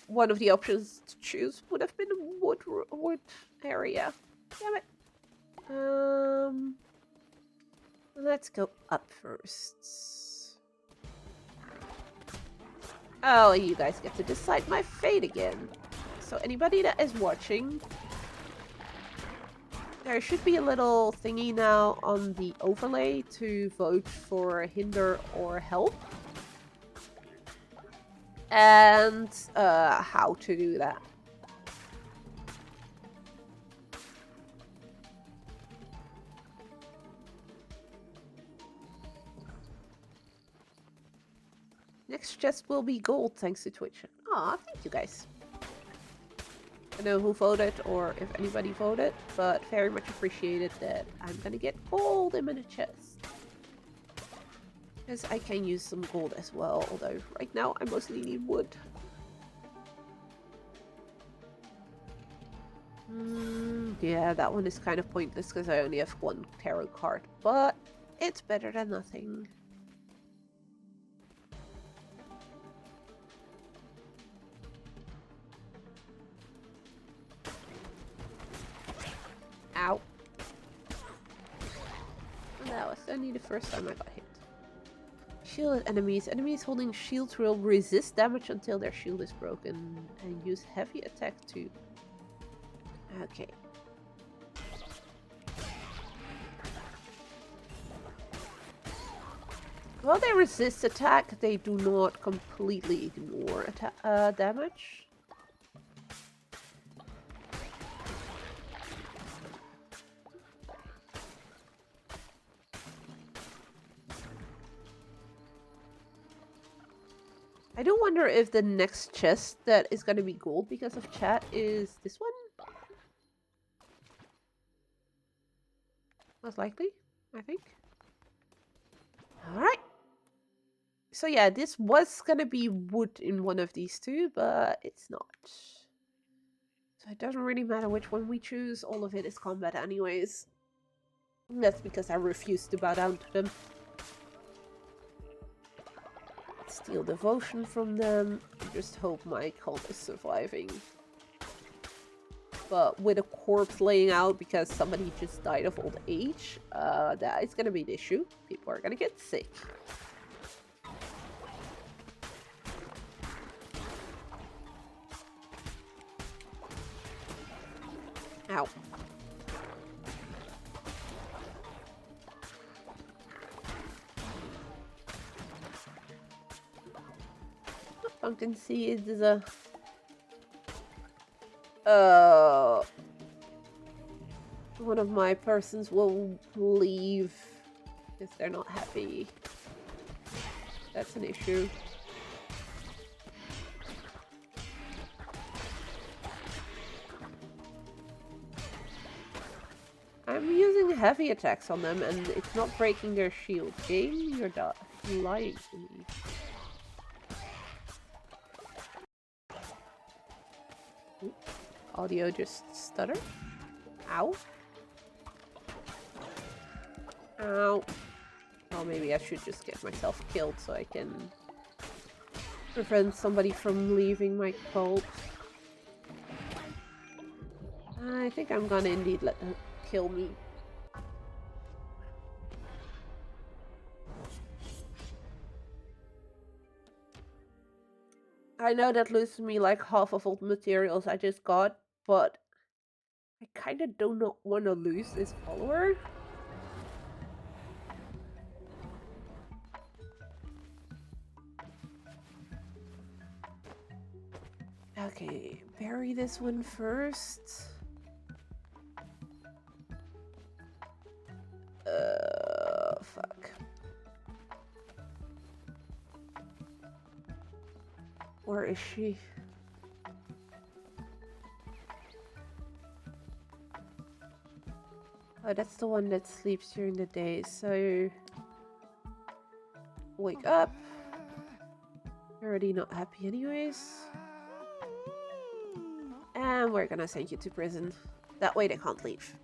one of the options to choose would have been a wood area. Damn it. Let's go up first. Oh, you guys get to decide my fate again. So anybody that is watching, there should be a little thingy now on the overlay to vote for hinder or help. And how to do that. Next chest will be gold thanks to Twitch. Aw, thank you guys. I don't know who voted or if anybody voted, but very much appreciated that I'm gonna get gold in my chest. Because I can use some gold as well, although right now I mostly need wood. Yeah, that one is kind of pointless because I only have one tarot card, but it's better than nothing. Ow. That was only the first time I got hit. Shielded enemies. Enemies holding shields will resist damage until their shield is broken and use heavy attack too. Okay. While they resist attack, they do not completely ignore damage. I do wonder if the next chest that is going to be gold because of chat is this one? Most likely, I think. Alright. So yeah, this was going to be wood in one of these two, but it's not. So it doesn't really matter which one we choose. All of it is combat anyways. And that's because I refuse to bow down to them. Steal devotion from them. Just hope my cult is surviving. But with a corpse laying out because somebody just died of old age, that is gonna be an issue. People are gonna get sick. Ow. Pumpkin seeds is a... one of my persons will leave because they're not happy. That's an issue. I'm using heavy attacks on them and it's not breaking their shield. Game, you're lying to me. Oops. Audio just stuttered. Ow. Ow. Well, maybe I should just get myself killed so I can prevent somebody from leaving my cult. I think I'm gonna indeed let them kill me. I know that loses me like half of all the materials I just got, but I kinda do not want to lose this follower. Okay, bury this one first. Fuck. Where is she? Oh, that's the one that sleeps during the day, so... Wake up. You're already not happy anyways. And we're gonna send you to prison. That way they can't leave.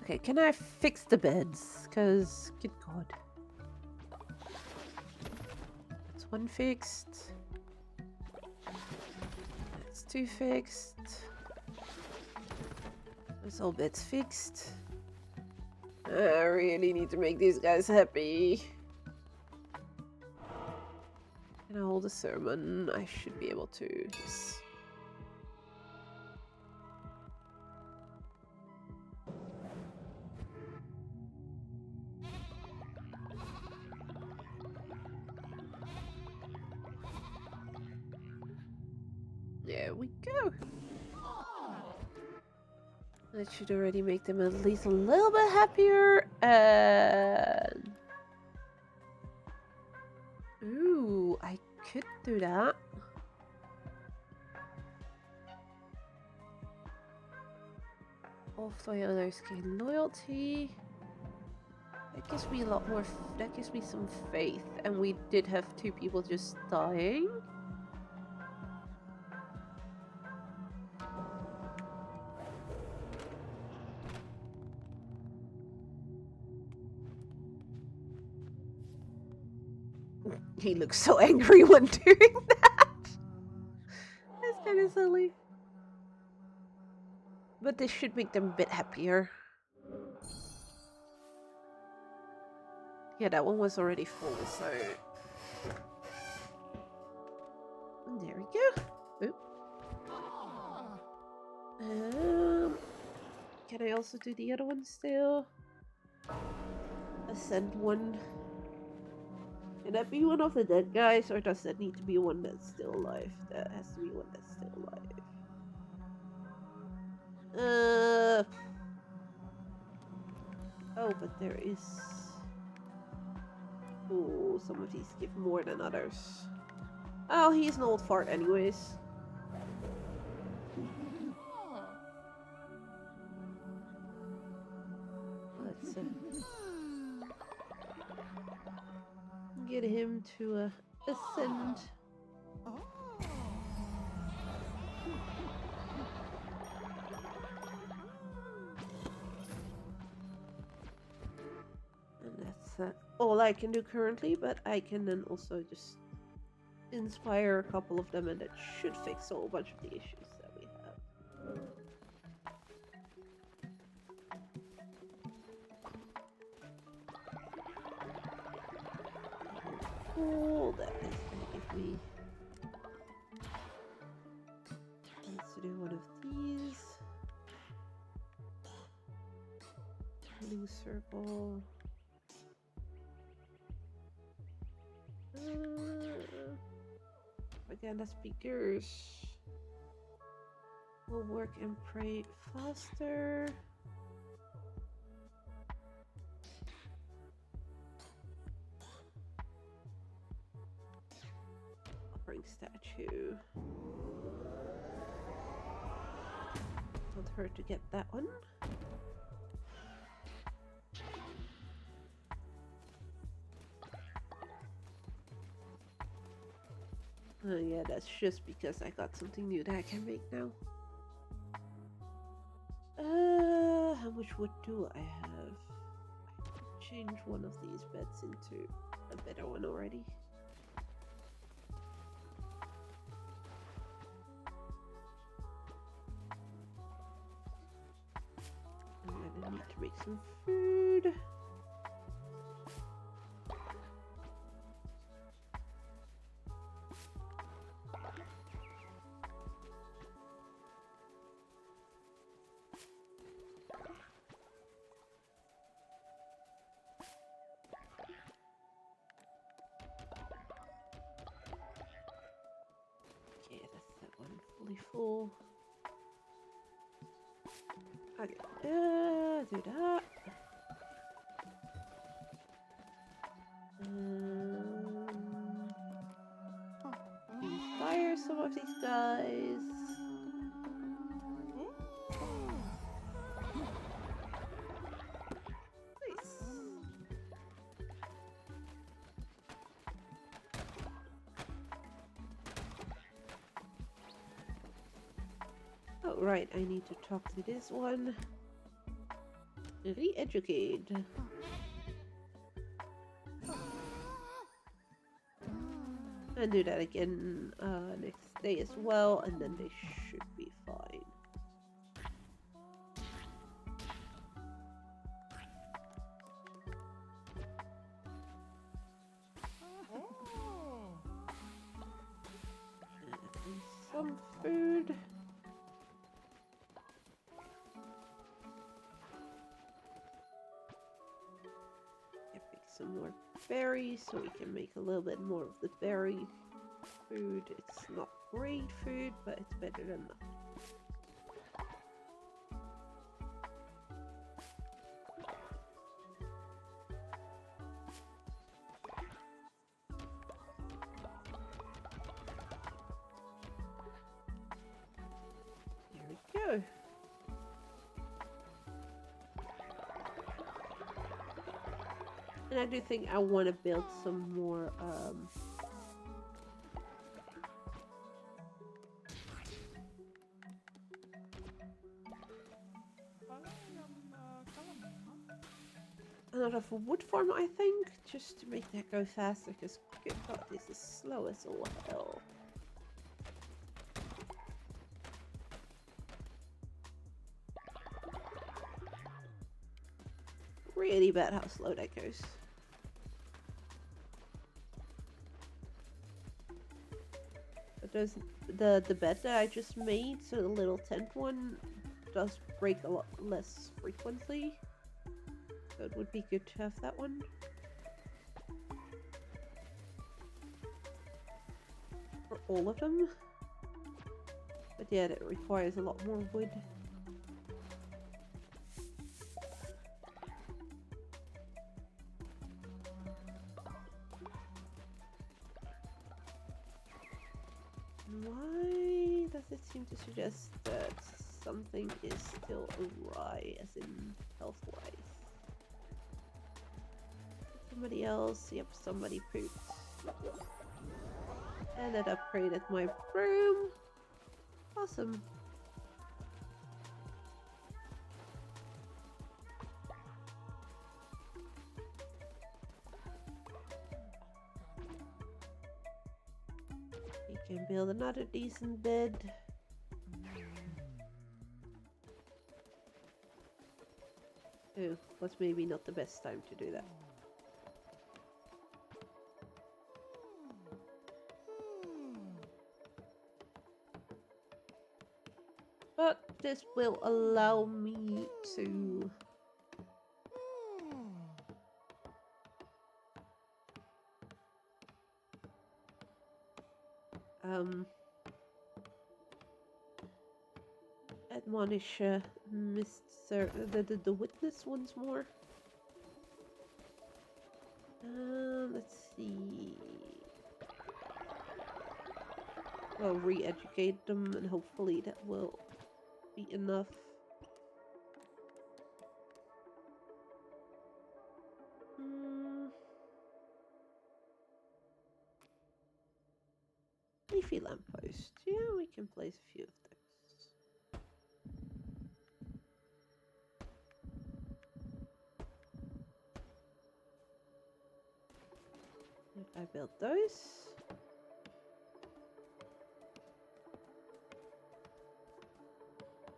Okay, can I fix the beds? Because, good god. That's one fixed. That's two fixed. That's all beds fixed. I really need to make these guys happy. Can I hold a sermon? I should be able to. Yes. There we go. That should already make them at least a little bit happier. And ooh, I could do that. Off the others gain loyalty. That gives me a lot more. That gives me some faith. And we did have 2 people just dying. He looks so angry when doing that. That's kind of silly. But this should make them a bit happier. Yeah, that one was already full, so... There we go. Oop. Can I also do the other one still? Ascend one. Can that be one of the dead guys, or does that need to be one that's still alive? That has to be one that's still alive. Oh, but there is... Oh, some of these give more than others. Oh, he's an old fart anyways. Let's get him to ascend. And that's all I can do currently, but I can then also just inspire a couple of them, and that should fix a whole bunch of the issues that we have. Oh, that is gonna give me... Let's do one of these. Turning circle. Propaganda speakers will work and pray faster. Offering statue. Not hurt to get that one. Yeah, that's just because I got something new that I can make now. How much wood do I have? I could change one of these beds into a better one already. And then I need to make some food. Full. Okay, do that. Inspire some of these guys. Nice. Oh, right, I need to talk to this one. Re-educate. And do that again next day as well, and then they should be fine. And some food. Pick some more berries so we can make a little bit more of the berry food. It's not great food, but it's better than nothing. There we go. And I do think I want to build some more another wood farm, I think, just to make that go faster, because good god, this is slow as all hell. Really bad how slow that goes. But there's the bed that I just made, so the little tent one does break a lot less frequently. So it would be good to have that one. For all of them. But yeah, that requires a lot more wood. Why does it seem to suggest that something is still awry, as in health-wise? Somebody else? Yep, somebody pooped. And it upgraded my room. Awesome. You can build another decent bed. Oh, was maybe not the best time to do that. But this will allow me to admonish Mr. the witness once more. Let's see. Well, re-educate them, and hopefully that will be enough. Leafy lamppost. Yeah, we can place a few of those. If I build those.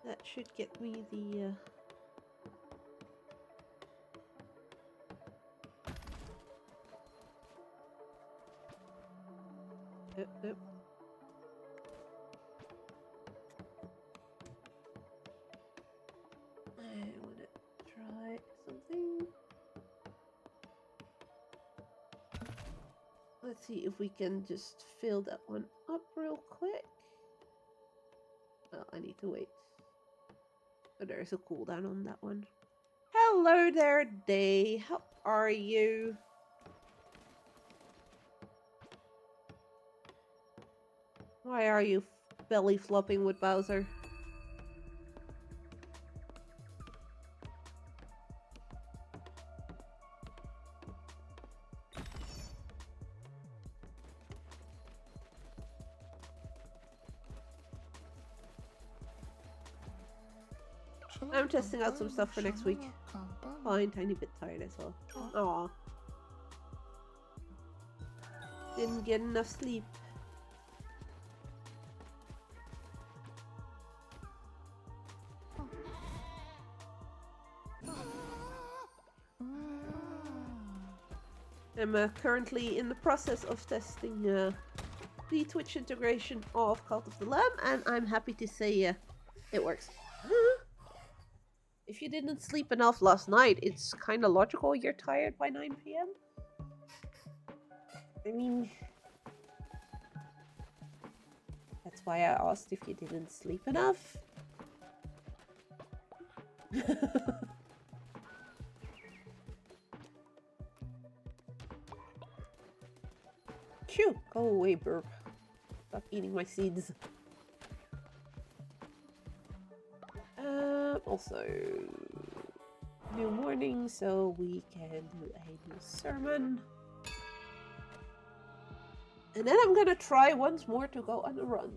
That should get me the Yep. I want to try something. Let's see if we can just fill that one up real quick. Oh, I need to wait. Oh, there's a cooldown on that one. Hello there, Day. How are you? Why are you belly flopping with Bowser? I'm testing out some stuff for next week. fine, tiny bit tired as well. Aw. Didn't get enough sleep. I'm currently in the process of testing the Twitch integration of Cult of the Lamb, and I'm happy to say it works. If you didn't sleep enough last night, it's kind of logical you're tired by 9 p.m. I mean, that's why I asked if you didn't sleep enough. Phew, go away, burp. Stop eating my seeds. Also, new morning, so we can do a new sermon. And then I'm gonna try once more to go on a run.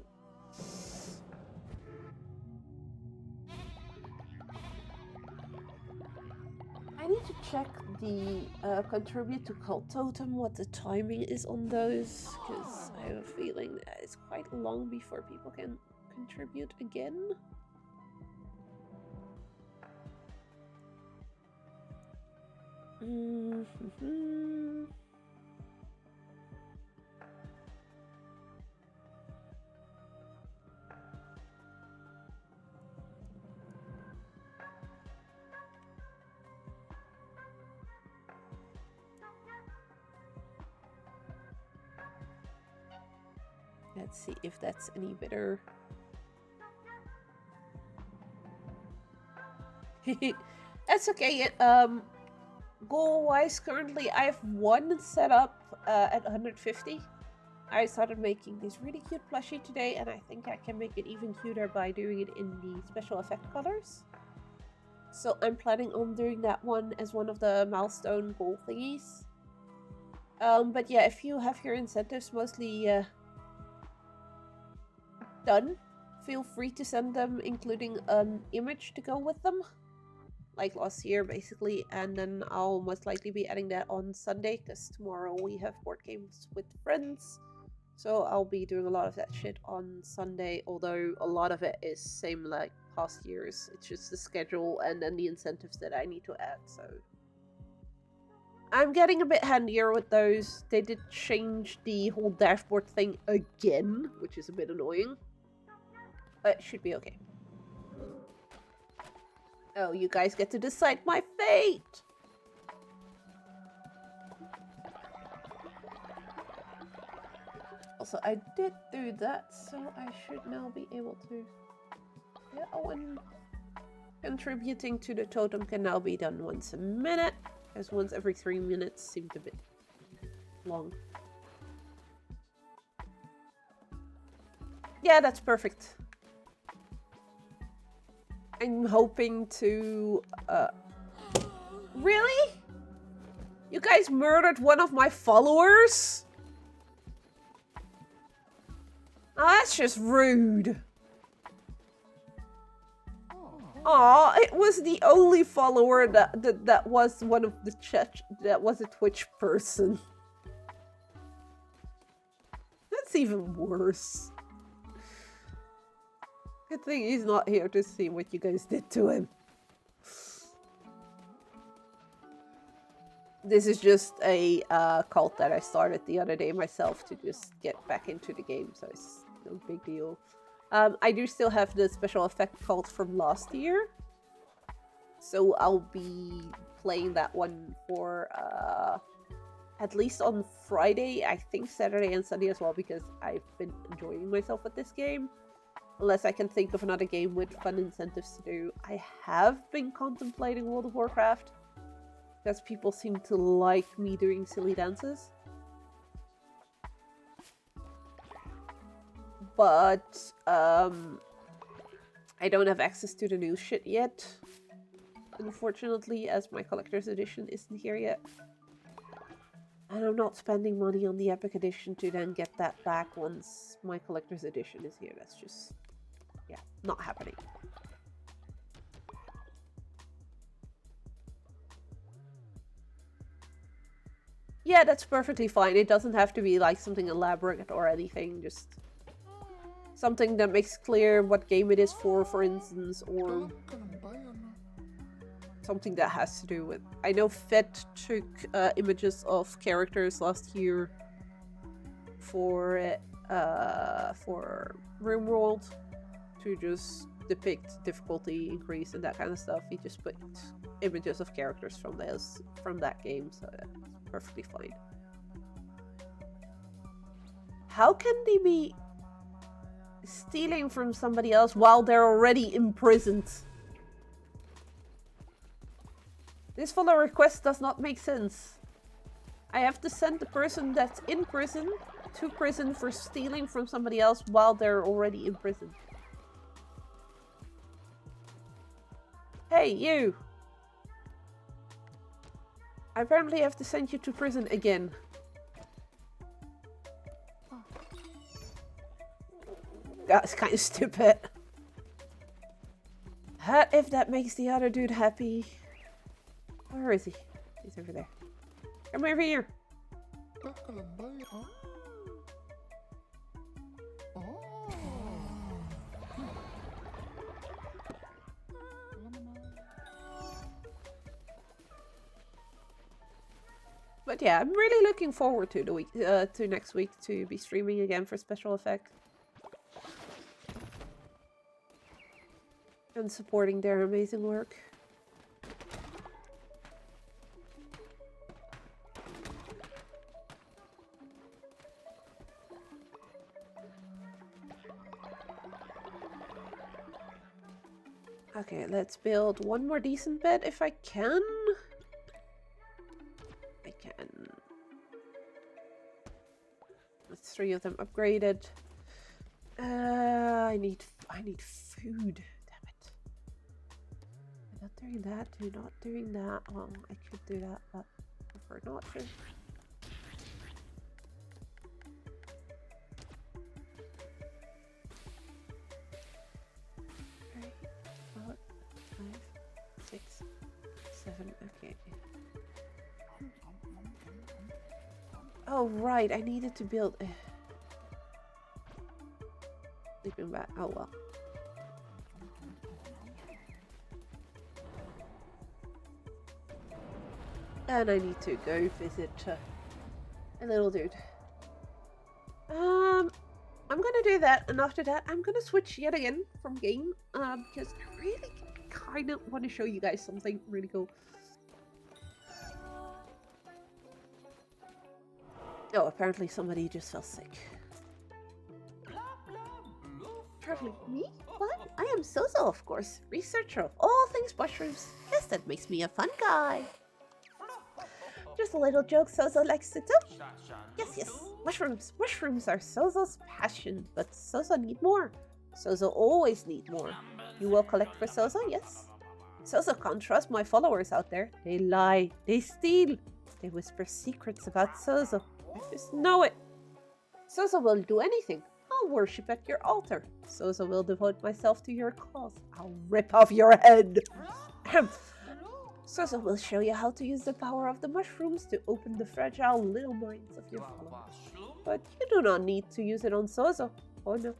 I need to check the contribute to cult totem, what the timing is on those, because I have a feeling that it's quite long before people can contribute again. Let's see if that's any better. That's okay. Goal-wise, currently I have one set up at 150. I started making this really cute plushie today, and I think I can make it even cuter by doing it in the special effect colors. So I'm planning on doing that one as one of the milestone goal thingies. But yeah, if you have your incentives mostly done, feel free to send them, including an image to go with them. Like last year, basically, and then I'll most likely be adding that on Sunday, because tomorrow we have board games with friends. So I'll be doing a lot of that shit on Sunday, although a lot of it is same like past years. It's just the schedule and then the incentives that I need to add, so... I'm getting a bit handier with those. They did change the whole dashboard thing again, which is a bit annoying. But it should be okay. Oh, you guys get to decide my fate! Also, I did do that, so I should now be able to... Yeah, oh, and contributing to the totem can now be done once a minute, as once every 3 minutes seemed a bit long. Yeah, that's perfect. I'm hoping to, Really? You guys murdered one of my followers? Oh, that's just rude. Aw, it was the only follower that was one of the chat, that was a Twitch person. That's even worse. Good thing he's not here to see what you guys did to him. This is just a cult that I started the other day myself to just get back into the game, so it's no big deal. I do still have the special effect cult from last year, so I'll be playing that one for at least on Friday, I think Saturday and Sunday as well, because I've been enjoying myself with this game. Unless I can think of another game with fun incentives to do. I have been contemplating World of Warcraft, because people seem to like me doing silly dances. But, I don't have access to the new shit yet, unfortunately, as my collector's edition isn't here yet. And I'm not spending money on the Epic Edition to then get that back once my collector's edition is here. That's just, yeah, not happening. Yeah, that's perfectly fine. It doesn't have to be like something elaborate or anything. Just something that makes clear what game it is for instance, or something that has to do with... I know Fed took images of characters last year for RimWorld to just depict difficulty increase and that kind of stuff. He just put images of characters from that game, so that's perfectly fine. How can they be stealing from somebody else while they're already imprisoned? This follow request does not make sense. I have to send the person that's in prison to prison for stealing from somebody else while they're already in prison. Hey, you! I apparently have to send you to prison again. That's kind of stupid. If that makes the other dude happy. Where is he? He's over there. Come over here. But yeah, I'm really looking forward to the week, to next week to be streaming again for Special Effect. And supporting their amazing work. Okay, let's build one more decent bed if I can. I can. That's 3 of them upgraded. I need food. Damn it. I'm not doing that. Do not doing that. Well, I could do that, but I prefer not to. Okay. Oh, right. I needed to build a sleeping bag. Oh, well. And I need to go visit a little dude. I'm gonna do that, and after that, I'm gonna switch yet again from game, because I really kind of want to show you guys something really cool. Oh, apparently somebody just fell sick. Traveling? Me? What? I am Sozo, of course. Researcher of all things mushrooms. Yes, that makes me a fun guy. Just a little joke Sozo likes to do. Yes. Mushrooms. Mushrooms are Sozo's passion, but Sozo need more. Sozo always need more. You will collect for Sozo? Yes. Sozo can't trust my followers out there. They lie. They steal. They whisper secrets about Sozo. I just know it. Sozo will do anything. I'll worship at your altar. Sozo will devote myself to your cause. I'll rip off your head. Sozo will show you how to use the power of the mushrooms to open the fragile little minds of your followers. But you do not need to use it on Sozo. Oh no.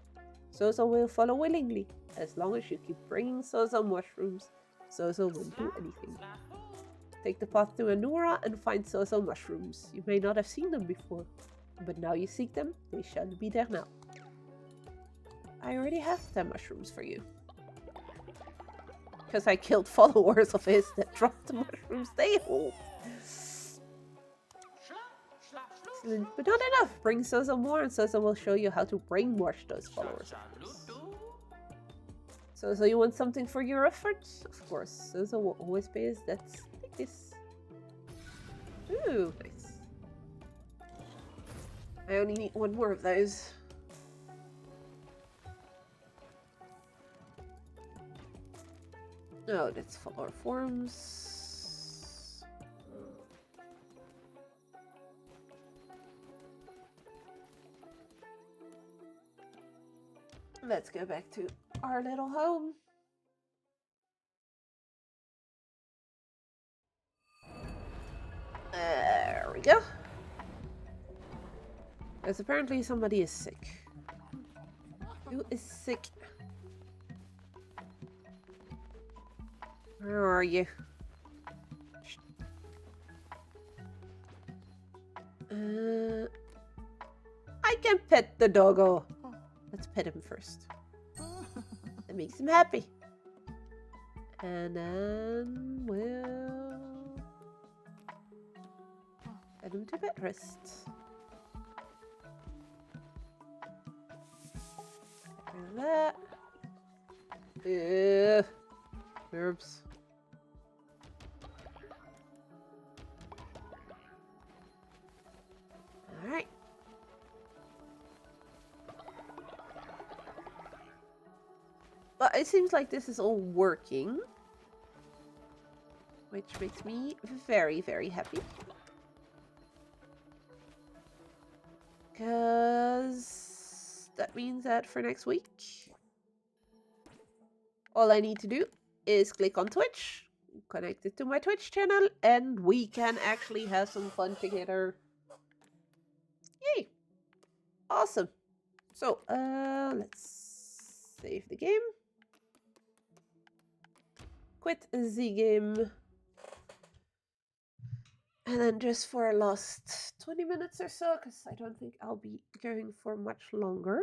Sozo will follow willingly. As long as you keep bringing Sozo mushrooms, Sozo won't do anything. Take the path to Anura and find Sozo mushrooms. You may not have seen them before, but now you seek them, they shall be there now. I already have 10 mushrooms for you. Because I killed followers of his that dropped the mushrooms they hold. Excellent, but not enough. Bring Sozo more and Sozo will show you how to brainwash those followers. Sozo, you want something for your efforts? Of course, Sozo will always pay his debts. Like this. Ooh, nice. I only need one more of those. Oh, that's follower forms. Let's go back to our little home. There we go. Because apparently somebody is sick. Who is sick? Where are you? I can pet the doggo. Let's pet him first. That makes him happy. And then we'll pet him to bed rest. That. Herbs. Alright. But it seems like this is all working. Which makes me very, very happy. Because that means that for next week, all I need to do is click on Twitch, connect it to my Twitch channel, and we can actually have some fun together. Yay! Awesome. So, let's save the game. Quit the game. And then just for a last 20 minutes or so, because I don't think I'll be going for much longer.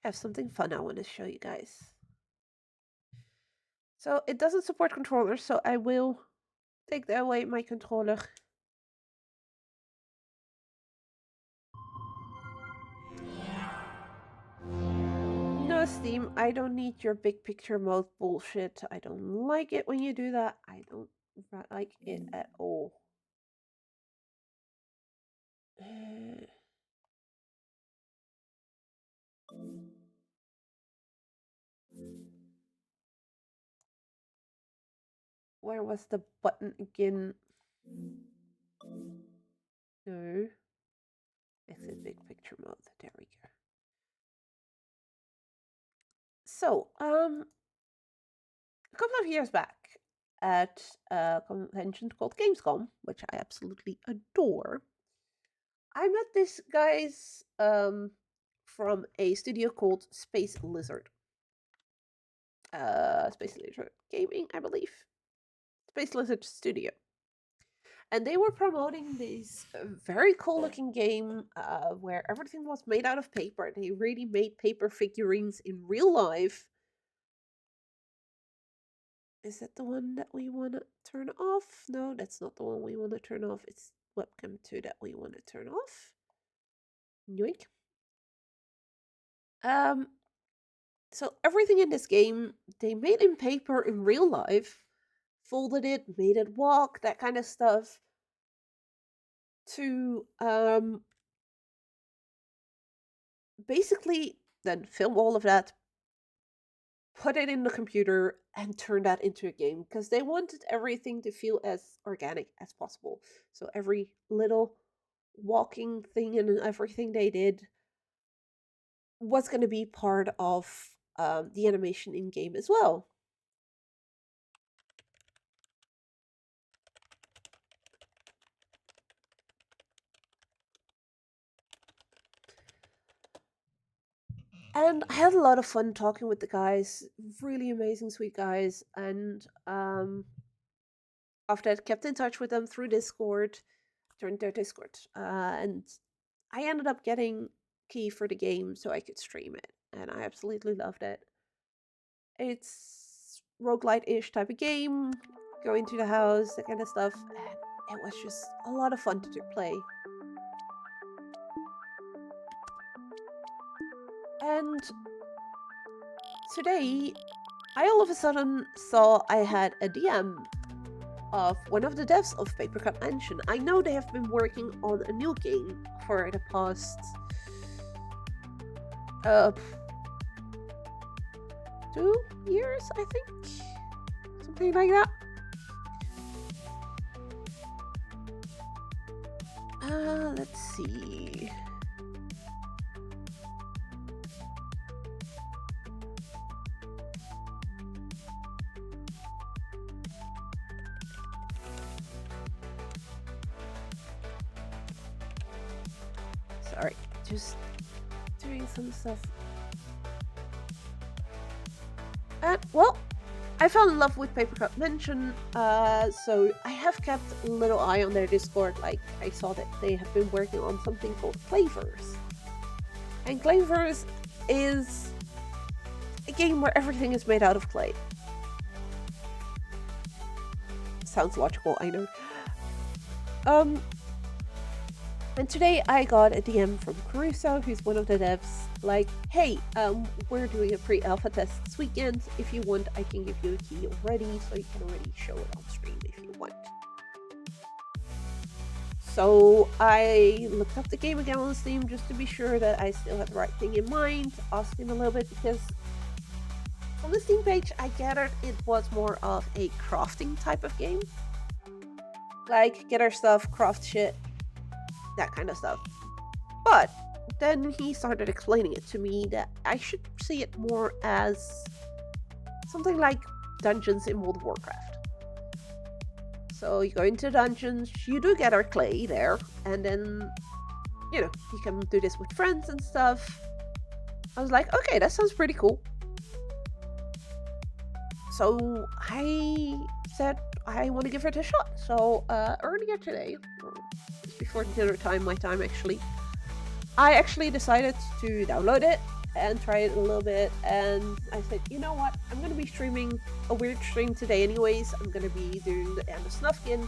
I have something fun I want to show you guys. So it doesn't support controllers, so I will take away my controller. No, Steam, I don't need your big picture mode bullshit. I don't like it when you do that. I don't like it at all. Where was the button again? No. Exit big picture mode. There we go. So, a couple of years back at a convention called Gamescom, which I absolutely adore, I met this guys from a studio called Space Lizard. Space Lizard Gaming, I believe. Space Lizard Studio. And they were promoting this very cool looking game where everything was made out of paper. They really made paper figurines in real life. Is that the one that we want to turn off? No, that's not the one we want to turn off. It's webcam 2 that we want to turn off. Yoink. So everything in this game, they made in paper in real life, folded it, made it walk, that kind of stuff, to basically then film all of that, put it in the computer, and turn that into a game, because they wanted everything to feel as organic as possible. So every little walking thing and everything they did was going to be part of the animation in game as well. And I had a lot of fun talking with the guys, really amazing, sweet guys. And after that, kept in touch with them through Discord, joined their Discord, and I ended up getting key for the game so I could stream it, and I absolutely loved it. It's roguelite-ish type of game, go into the house, that kind of stuff, and it was just a lot of fun to play. And today, I all of a sudden saw I had a DM of one of the devs of Papercut Mansion. I know they have been working on a new game for the past 2 years, I think, something like that. Let's see. Sorry, just doing some stuff. And, well, I fell in love with Paper Cup Mansion, so I have kept a little eye on their Discord. Like, I saw that they have been working on something called Clavers. And Clavers is a game where everything is made out of clay. Sounds logical, I know. And today I got a DM from Caruso, who's one of the devs, like, hey, we're doing a pre-alpha test this weekend. If you want, I can give you a key already, so you can already show it on stream if you want. So I looked up the game again on Steam just to be sure that I still had the right thing in mind, asked him a little bit, because on the Steam page I gathered it was more of a crafting type of game. Like, get our stuff, craft shit, that kind of stuff. But then he started explaining it to me that I should see it more as something like dungeons in World of Warcraft. So you go into dungeons, you do get our clay there, and then, you know, you can do this with friends and stuff. I was like, okay, that sounds pretty cool. So I said I want to give it a shot. So earlier today, or just before dinner time, my time actually, I actually decided to download it and try it a little bit, and I said, you know what, I'm going to be streaming a weird stream today anyways. I'm going to be doing the end of Snufkin,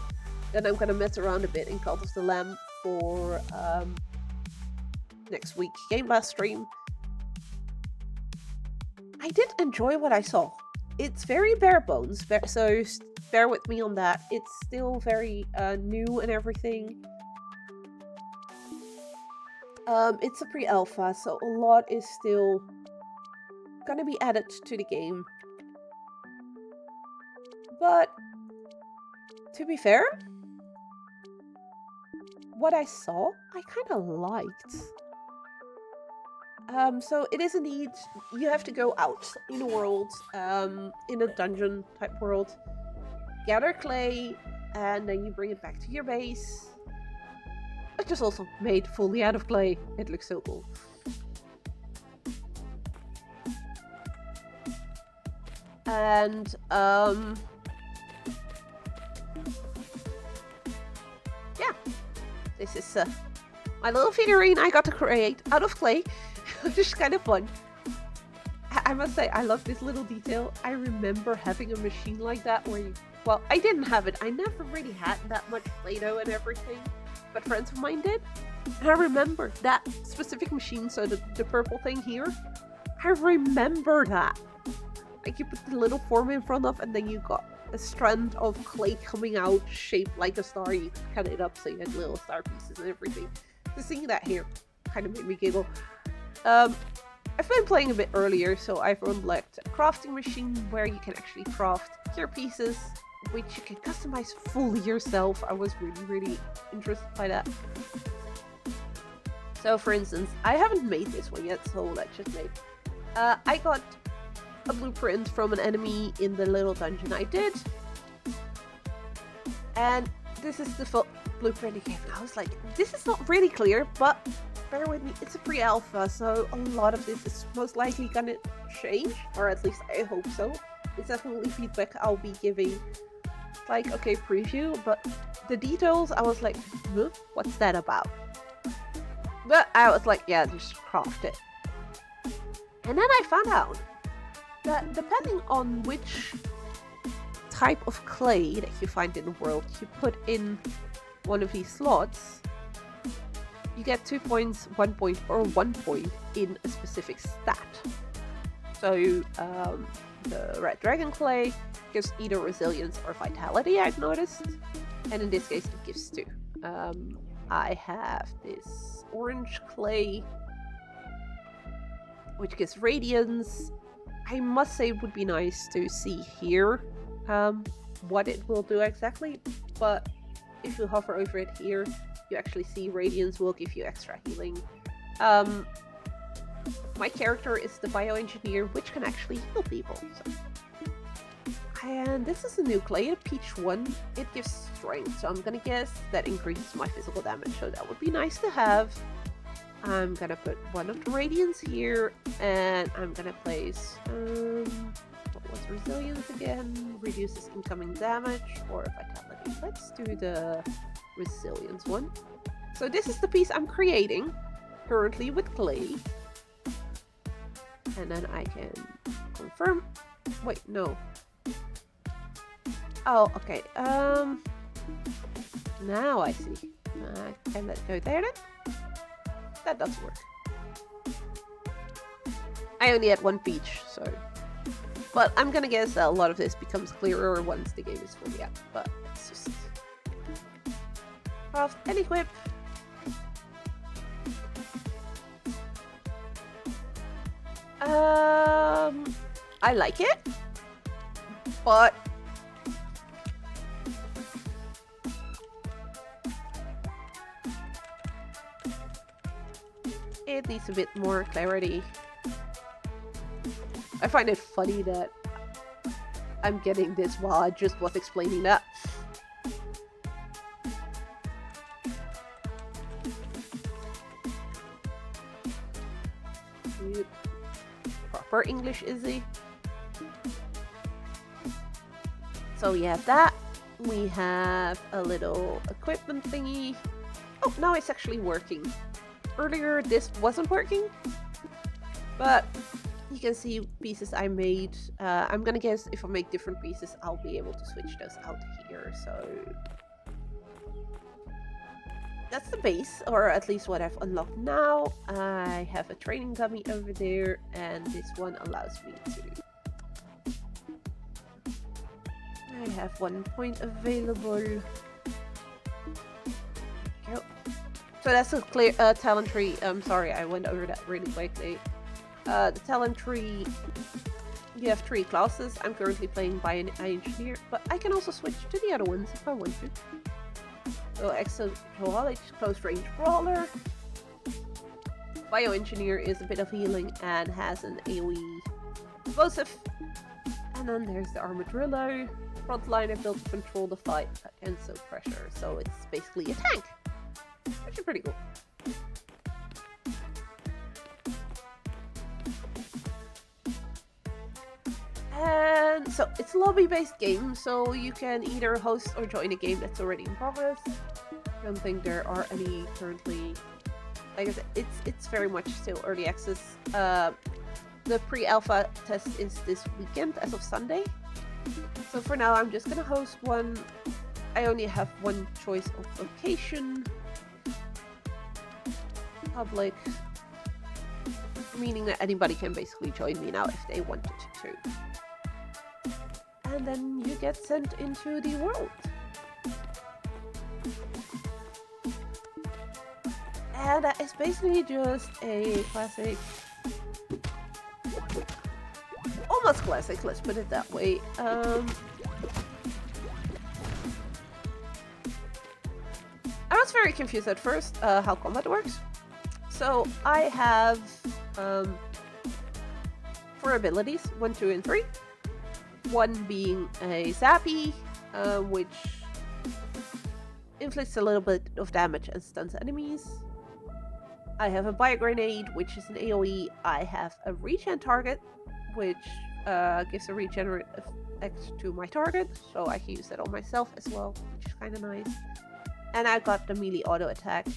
then I'm going to mess around a bit in Cult of the Lamb for next week's Game Pass stream. I did enjoy what I saw. It's very bare bones, so bear with me on that. It's still very new and everything. It's a pre-alpha, so a lot is still gonna be added to the game. But to be fair, what I saw, I kind of liked. So it is indeed, you have to go out in a world, in a dungeon type world, gather clay, and then you bring it back to your base. Which is also made fully out of clay. It looks so cool. And, yeah. This is my little figurine I got to create out of clay. Which is kind of fun. I must say, I love this little detail. I remember having a machine like that where you... Well, I didn't have it. I never really had that much Play-Doh and everything. But friends of mine did. And I remember that specific machine, so the purple thing here. I remember that. Like, you put the little form in front of, and then you got a strand of clay coming out shaped like a star. You cut it up so you had little star pieces and everything. So seeing that here kind of made me giggle. I've been playing a bit earlier, so I've unlocked a crafting machine where you can actually craft your pieces, which you can customize fully yourself. I was really interested by that. So for instance, I haven't made this one yet, so let's just make. I got a blueprint from an enemy in the little dungeon I did. And this is the full blueprint he gave me. I was like, this is not really clear, but bear with me, it's a pre-alpha, so a lot of this is most likely gonna change, or at least I hope so. It's definitely feedback I'll be giving. Like, okay, preview, but the details, I was like, huh? What's that about? But I was like, yeah, just craft it. And then I found out that depending on which type of clay that you find in the world you put in one of these slots, you get 2 points, 1 point, or 1 point in a specific stat. So, the red dragon clay gives either resilience or vitality, I've noticed. And in this case, it gives 2. I have this orange clay, which gives radiance. I must say it would be nice to see here what it will do exactly. But if you hover over it here, you actually see radiance will give you extra healing. My character is the bioengineer, which can actually heal people. So. And this is a new clay, a peach one. It gives strength, so I'm gonna guess that increases my physical damage, so that would be nice to have. I'm gonna put one of the radiants here, and I'm gonna place what was resilience again? Reduces incoming damage or vitality. Let's do the resilience one. So this is the piece I'm creating currently with clay. And then I can confirm. Wait, no. Oh, okay. Now I see. Can that go there then? That does work. I only had one peach, so. But I'm gonna guess that a lot of this becomes clearer once the game is fully out. But it's just craft and equip. I like it, but it needs a bit more clarity. I find it funny that I'm getting this while I just was explaining that. Proper English, Izzy. So we have that. We have a little equipment thingy. Oh, now it's actually working. Earlier this wasn't working, but you can see pieces I made. I'm gonna guess if I make different pieces, I'll be able to switch those out here. So that's the base, or at least what I've unlocked now. I have a training dummy over there, and this one allows me to. I have 1 point available. Go. So that's a clear talent tree. I'm sorry, I went over that really quickly. The talent tree, you have 3 classes. I'm currently playing Bioengineer, but I can also switch to the other ones if I want to. So Exozoology, close range brawler. Bioengineer is a bit of healing and has an AoE explosive. And then there's the Armadillo. Frontliner built to control the fight against soak pressure. So it's basically a tank, which is pretty cool. And so it's a lobby-based game, so you can either host or join a game that's already in progress. I don't think there are any currently. Like I said, it's very much still early access. The pre-alpha test is this weekend as of Sunday. So for now, I'm just gonna host one. I only have one choice of location. Public. Meaning that anybody can basically join me now if they wanted to. And then you get sent into the world. And that is basically just a classic, almost classic, let's put it that way. I was very confused at first how combat works. So I have 4 abilities, 1, 2, and 3. 1 being a Zappy, which inflicts a little bit of damage and stuns enemies. I have a Bio Grenade, which is an AoE. I have a Regen target, which gives a regenerate effect to my target, so I can use that on myself as well, which is kind of nice. And I got the melee auto attack.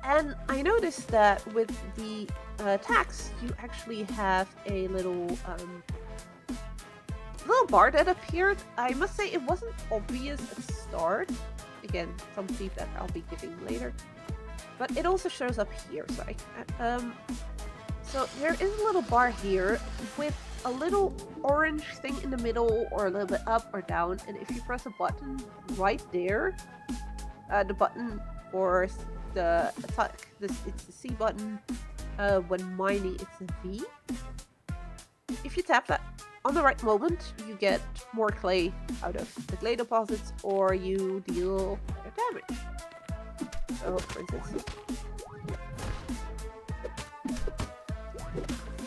And I noticed that with the attacks, you actually have a little bar that appeared. I must say it wasn't obvious at the start. Again, some feedback I'll be giving later. But it also shows up here. So there is a little bar here with a little orange thing in the middle, or a little bit up or down. And if you press a button right there, the button for the attack, it's the C button. When mining, it's a V. If you tap that on the right moment, you get more clay out of the clay deposits, or you deal better damage. So, for instance,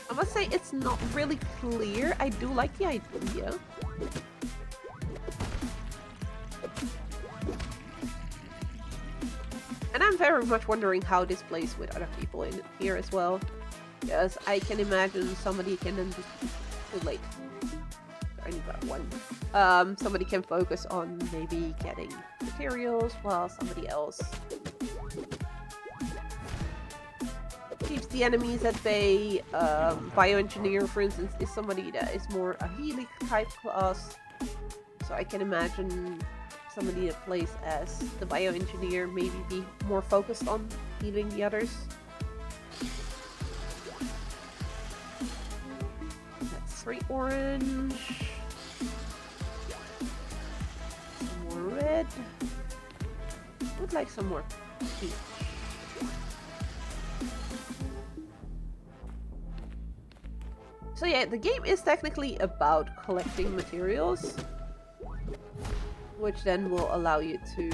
I must say it's not really clear. I do like the idea. And I'm very much wondering how this plays with other people in here as well. Because I can imagine somebody can then just... Too late. I only got one. Somebody can focus on maybe getting materials while somebody else keeps the enemies at bay. Bioengineer, for instance, is somebody that is more a healing type class. So I can imagine somebody that plays as the bioengineer maybe be more focused on healing the others. That's 3 orange. Some more red. Would like some more peach. So yeah, the game is technically about collecting materials, which then will allow you to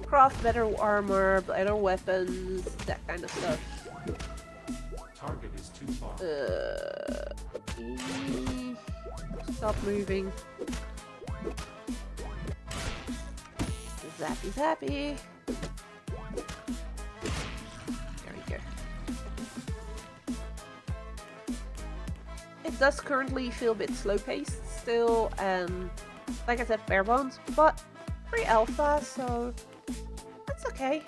craft better armor, better weapons, that kind of stuff. Target is too far. Stop moving. Zappy zappy. There we go. It does currently feel a bit slow-paced still, and like I said, bare bones, but pre-alpha, so that's okay.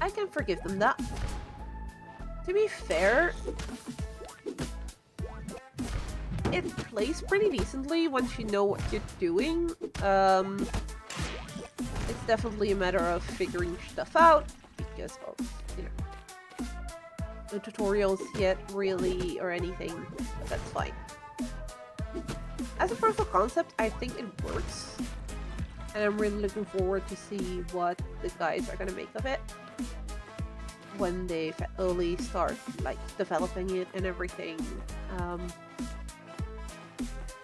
I can forgive them that. To be fair, it plays pretty decently once you know what you're doing. It's definitely a matter of figuring stuff out because of, you know, no tutorials yet really or anything, but that's fine. As a proof of concept, I think it works, and I'm really looking forward to see what the guys are gonna make of it when they fully start like developing it and everything. And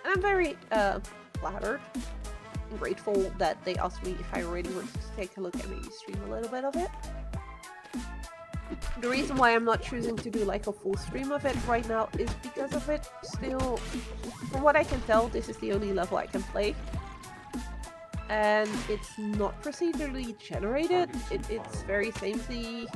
I'm very flattered and grateful that they asked me if I really wanted to take a look and maybe stream a little bit of it. The reason why I'm not choosing to do like a full stream of it right now is because of it still, from what I can tell, this is the only level I can play. And it's not procedurally generated, it's very samey.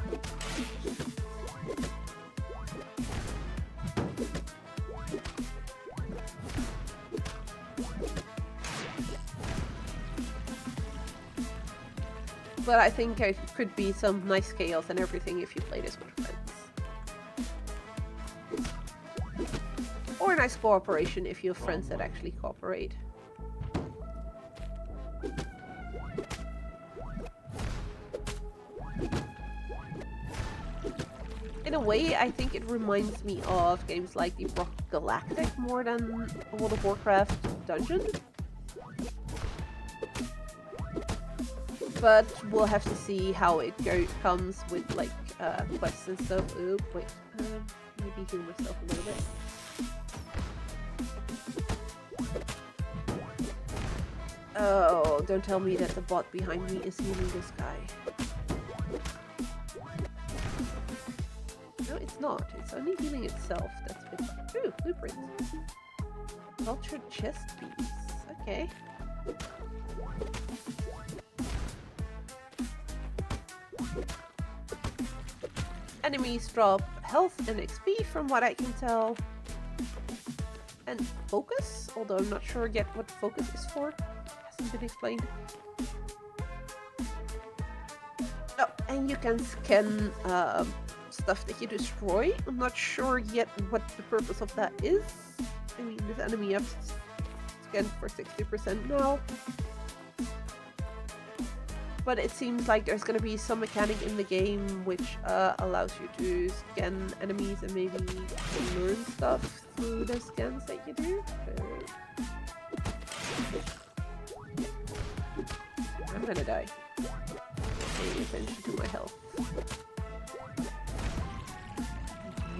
But I think it could be some nice chaos and everything if you play this with friends. Or nice cooperation if you have friends that actually cooperate. In a way, I think it reminds me of games like the Rock Galactic more than World of Warcraft Dungeon. But we'll have to see how it comes with like quests and stuff. Oh wait, maybe heal myself a little bit. Oh, don't tell me that the bot behind me is healing this guy. No, it's not. It's only healing itself. That's a bit... Ooh, blueprint. Cultured chest piece. Okay. Enemies drop health and XP from what I can tell. And focus, although I'm not sure yet what focus is for. Hasn't been explained. Oh, and you can scan stuff that you destroy. I'm not sure yet what the purpose of that is. I mean, this enemy I've scanned for 60% now. But it seems like there's going to be some mechanic in the game which allows you to scan enemies and maybe learn stuff through the scans that you do. I'm gonna die. Paying attention to my health.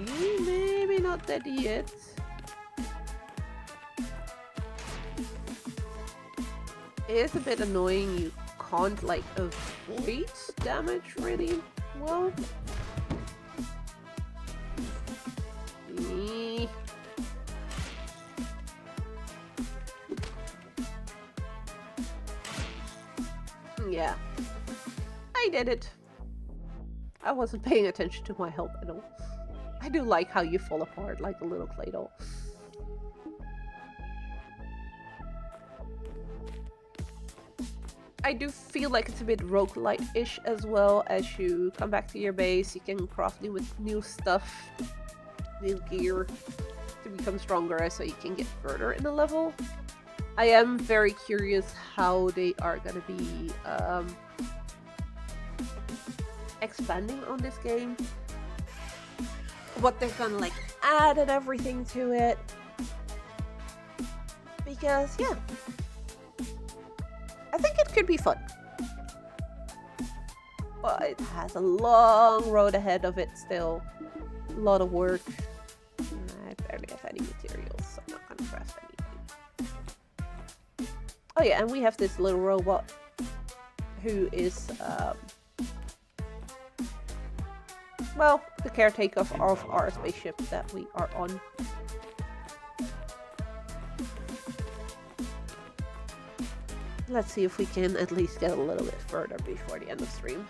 Okay, maybe not dead yet. It is a bit annoying you can't like avoid damage really well. Yeah. I did it. I wasn't paying attention to my health at all. I do like how you fall apart like a little clay doll. I do feel like it's a bit roguelite-ish as well. As you come back to your base, you can craft new stuff, new gear to become stronger so you can get further in the level. I am very curious how they are gonna be expanding on this game. What they're gonna like add and everything to it. Because yeah, I think it could be fun. But it has a long road ahead of it still. A lot of work. I barely have any materials, so I'm not gonna craft anything. Oh yeah, and we have this little robot who is well, the caretaker of our spaceship that we are on. Let's see if we can at least get a little bit further before the end of stream.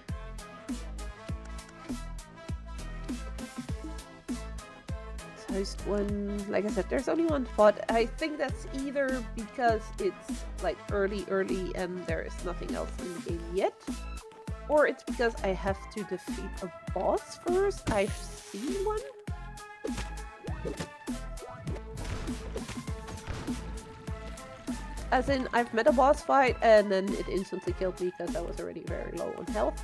Host one, like I said, there's only one spot. I think that's either because it's like early and there is nothing else in the game yet, or it's because I have to defeat a boss first. I've seen one. As in, I've met a boss fight and then it instantly killed me because I was already very low on health.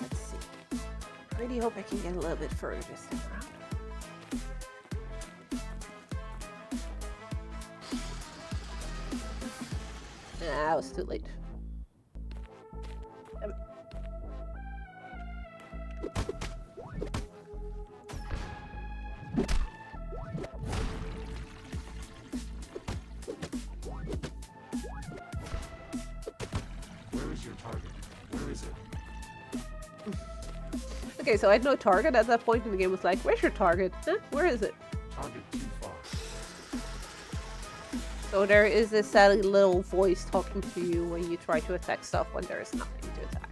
Let's see. I really hope I can get a little bit further this time around. Nah, I was too late. Where is your target? Where is it? Okay, so I had no target at that point in the game. Was like, where's your target? Huh? Where is it? Target too far. So there is this sad little voice talking to you when you try to attack stuff when there is nothing to attack.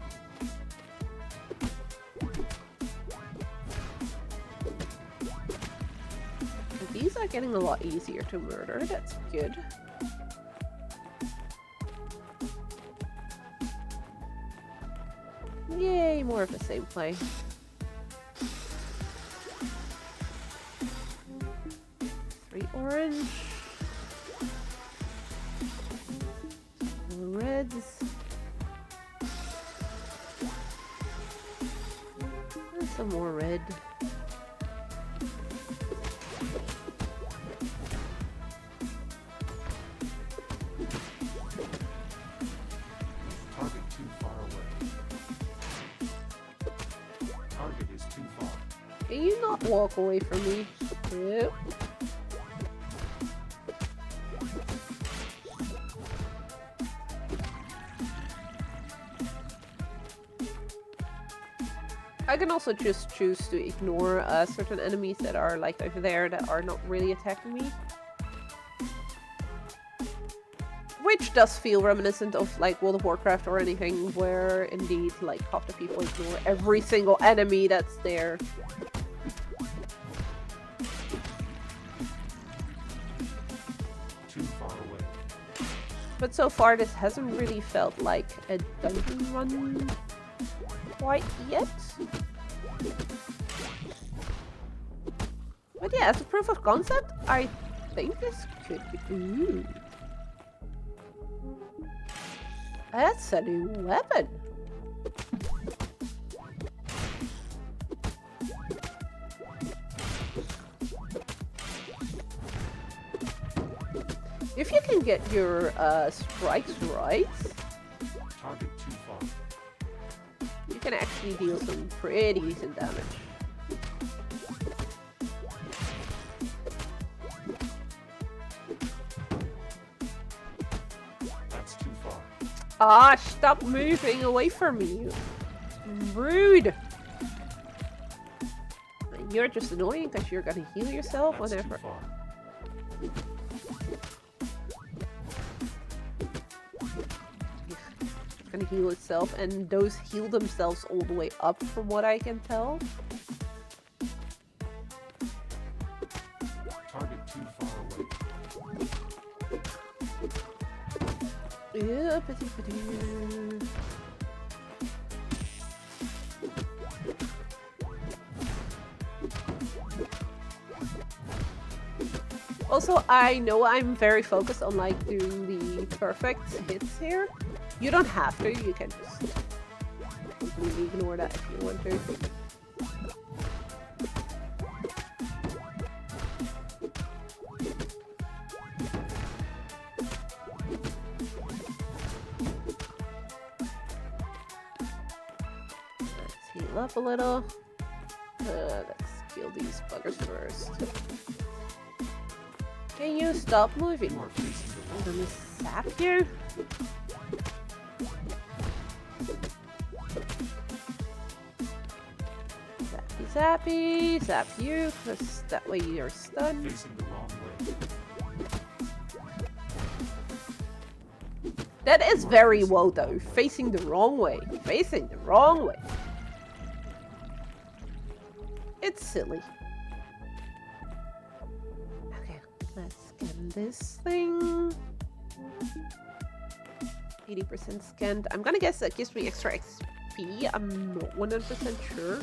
And these are getting a lot easier to murder. That's good. Yay, more of the same play. Three orange. Two reds. And some more red. Target too far away. Target is too far. Can you not walk away from me? Yep. I can also just choose to ignore certain enemies that are like over there that are not really attacking me. Which does feel reminiscent of like World of Warcraft or anything, where indeed like half the people ignore every single enemy that's there. Too far away. But so far this hasn't really felt like a dungeon run quite yet. But yeah, as a proof of concept, I think this could be... Ooh. That's a new weapon. If you can get your strikes right, Target too far. you can actually deal some pretty decent damage. That's too far. Ah, stop moving away from me, you rude. You're just annoying because you're gonna heal yourself That's whenever. too far. It's gonna heal itself, and those heal themselves all the way up, from what I can tell. Target too far away. Yeah, pity. Also, I know I'm very focused on like doing the perfect hits here. You don't have to, you can just completely ignore that if you want to. Let's heal up a little. Let's kill these buggers first. Can you stop moving? You are facing the I'm wall. gonna zap you. Zappy, zap you, because that way you're stunned. Facing the wrong way. That is very woe though. Facing the wrong way. Facing the wrong way. It's silly. Okay, let's scan this thing. 80% scanned. I'm gonna guess that gives me extra XP. I'm not 100% sure.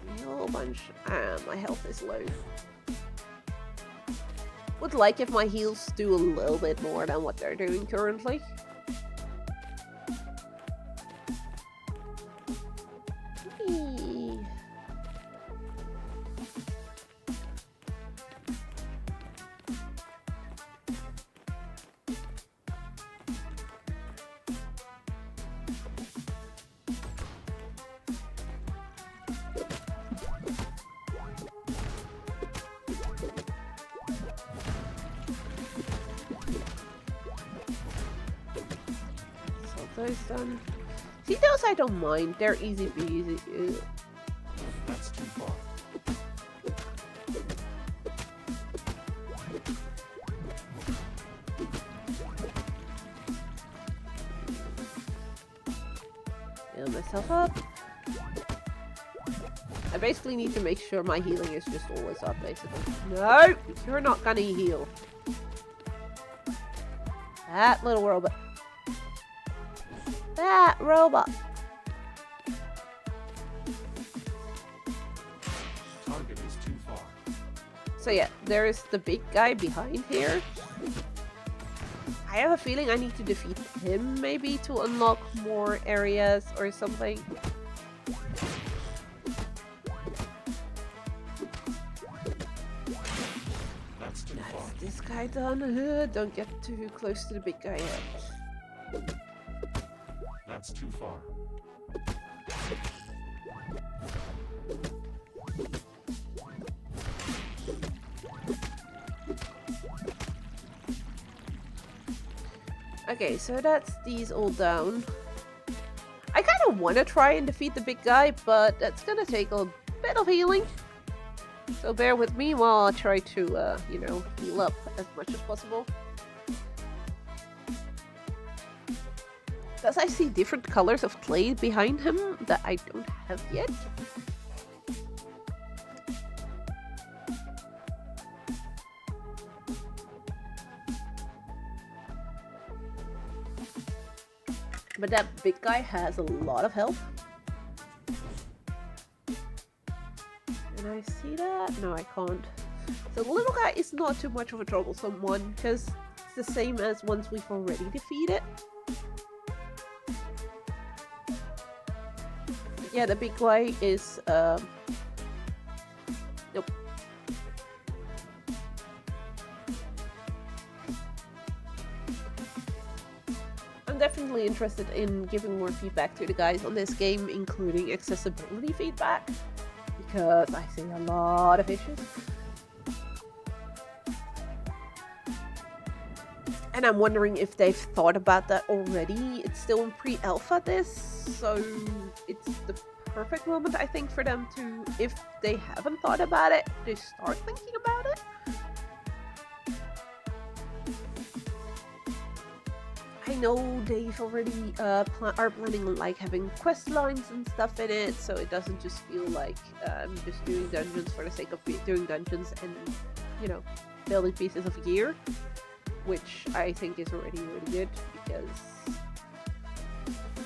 A whole bunch. My health is low. Would like if my heals do a little bit more than what they're doing currently. Eee. Those done. See, those I don't mind. They're easy peasy. Ew. That's too far. Heal myself up. I basically need to make sure my healing is just always up, basically. No! You're not gonna heal. That little robot. That robot. Target is too far. So yeah, there is the big guy behind here. I have a feeling I need to defeat him maybe to unlock more areas or something. That's too far. That's this guy done. Don't get too close to the big guy yet. That's too far. Okay, so that's these all down. I kind of want to try and defeat the big guy, but that's gonna take a bit of healing. So bear with me while I try to, you know, heal up as much as possible. Because I see different colors of clay behind him that I don't have yet. But that big guy has a lot of health. Can I see that? No, I can't. So the little guy is not too much of a troublesome one, because it's the same as ones we've already defeated. Yeah, the big guy is, nope. I'm definitely interested in giving more feedback to the guys on this game, including accessibility feedback, because I see a lot of issues. And I'm wondering if they've thought about that already. It's still in pre-alpha this, so it's the perfect moment, I think, for them to, if they haven't thought about it, to start thinking about it. I know they've already are planning on like having quest lines and stuff in it, so it doesn't just feel like just doing dungeons for the sake of doing dungeons and, you know, building pieces of gear, which I think is already really good, because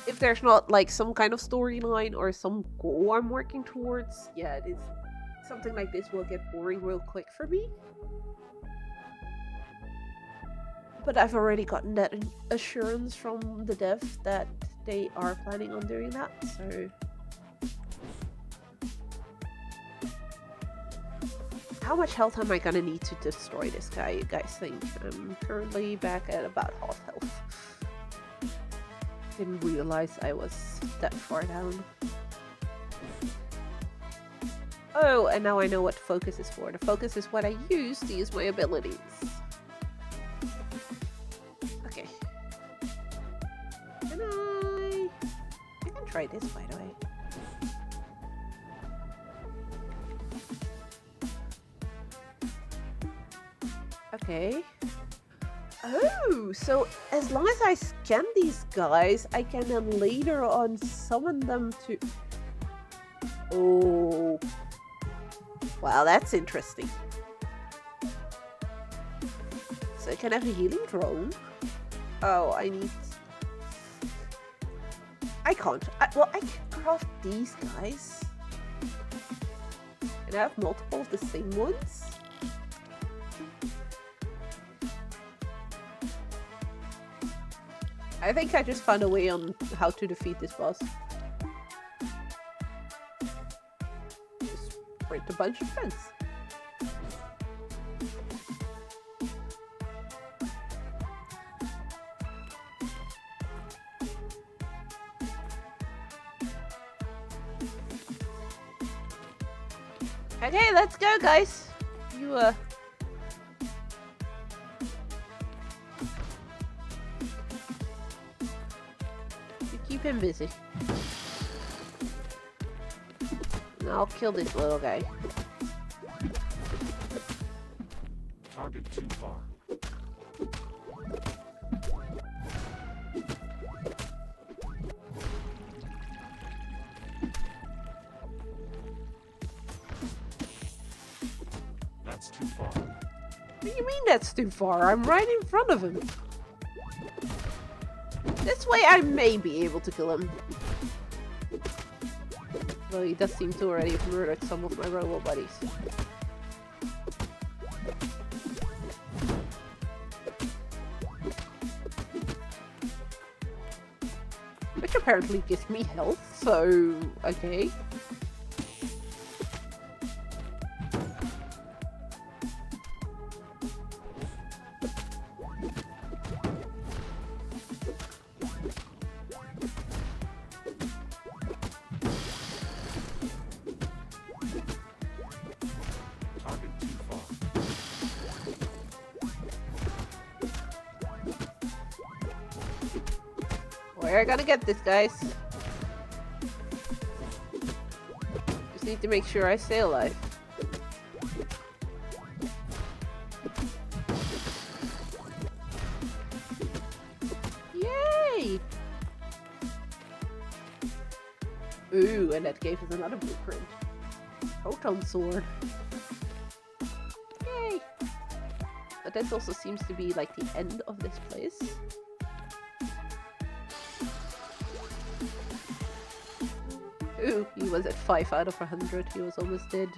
if there's not like some kind of storyline or some goal I'm working towards, yeah, it is something like this will get boring real quick for me. But I've already gotten that assurance from the dev that they are planning on doing that, so... How much health am I gonna need to destroy this guy, you guys think? I'm currently back at about half health. Didn't realize I was that far down. Oh, and now I know what focus is for. The focus is what I use to use my abilities. Okay. I can try this, by the way. Okay. Oh, so as long as I scan these guys, I can then later on summon them to... Oh. Wow, that's interesting. So I can have a healing drone. Oh, I need... I can't. Well, I can craft these guys. And I have multiple of the same ones. I think I just found a way on how to defeat this boss. Just print a bunch of friends. Okay, let's go, guys. You keep him busy. And I'll kill this little guy. Target too far. That's too far. What do you mean that's too far? I'm right in front of him. This way I may be able to kill him. Well, he does seem to already have murdered some of my robo buddies. Which apparently gives me health, so... okay. We're gonna get this, guys. Just need to make sure I stay alive. Yay! Ooh, and that gave us another blueprint. Proton sword. Yay! But this also seems to be like the end of this place. Ooh, he was at 5 out of 100. He was almost dead.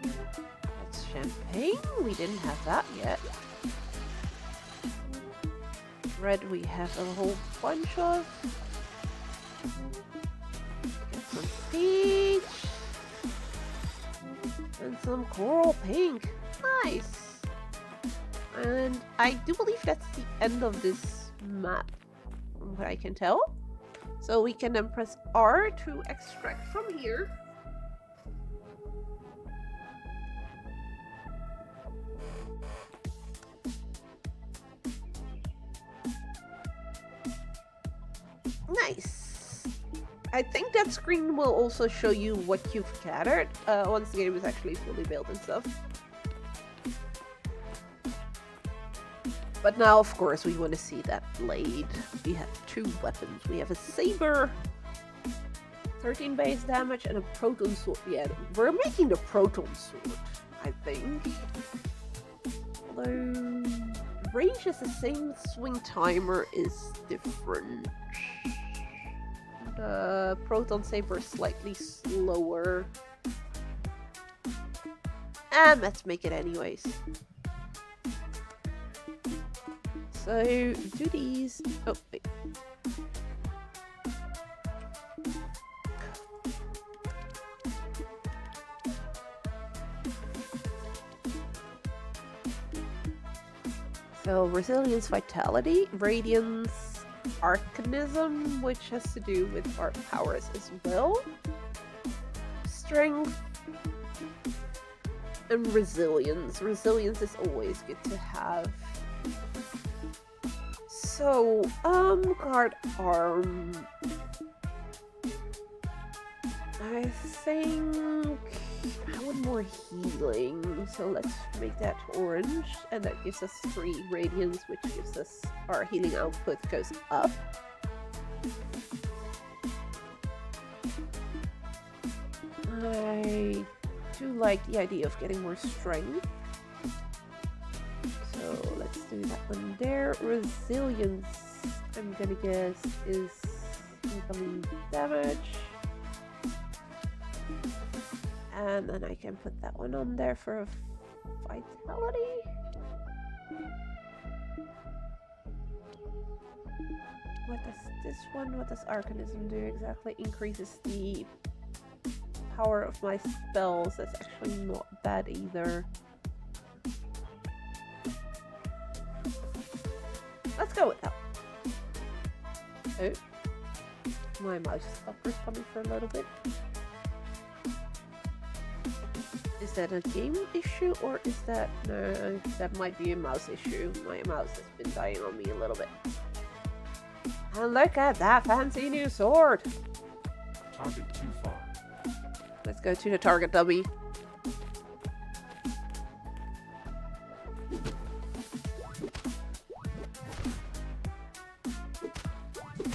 That's champagne. We didn't have that yet. Red we have a whole bunch of. Get some peach. And some coral pink. Nice. And I do believe that's the end of this map, from what I can tell. So we can then press R to extract from here. I think that screen will also show you what you've gathered once the game is actually fully built and stuff. But now, of course, we want to see that blade. We have 2 weapons. We have a saber, 13 base damage, and a proton sword. Yeah, we're making the proton sword, I think. Although range is the same, swing timer is different. The proton saber is slightly slower. And let's make it anyways. So, do these. Oh, wait. So, resilience, vitality, radiance, arcanism, which has to do with art powers as well, strength, and resilience. Resilience is always good to have. So, guard arm. I think I want more healing, so let's make that orange, and that gives us 3 radiance, which gives us our healing output goes up. I do like the idea of getting more strength. So let's do that one there. Resilience, I'm gonna guess, is incoming damage. And then I can put that one on there for vitality. What does this one, what does Arcanism do exactly? Increases the power of my spells. That's actually not bad either. Let's go with that. Oh, my mouse stopper's coming for a little bit. Is that a game issue or is that... No, that might be a mouse issue. My mouse has been dying on me a little bit. And look at that fancy new sword! Target too far. Let's go to the target dummy.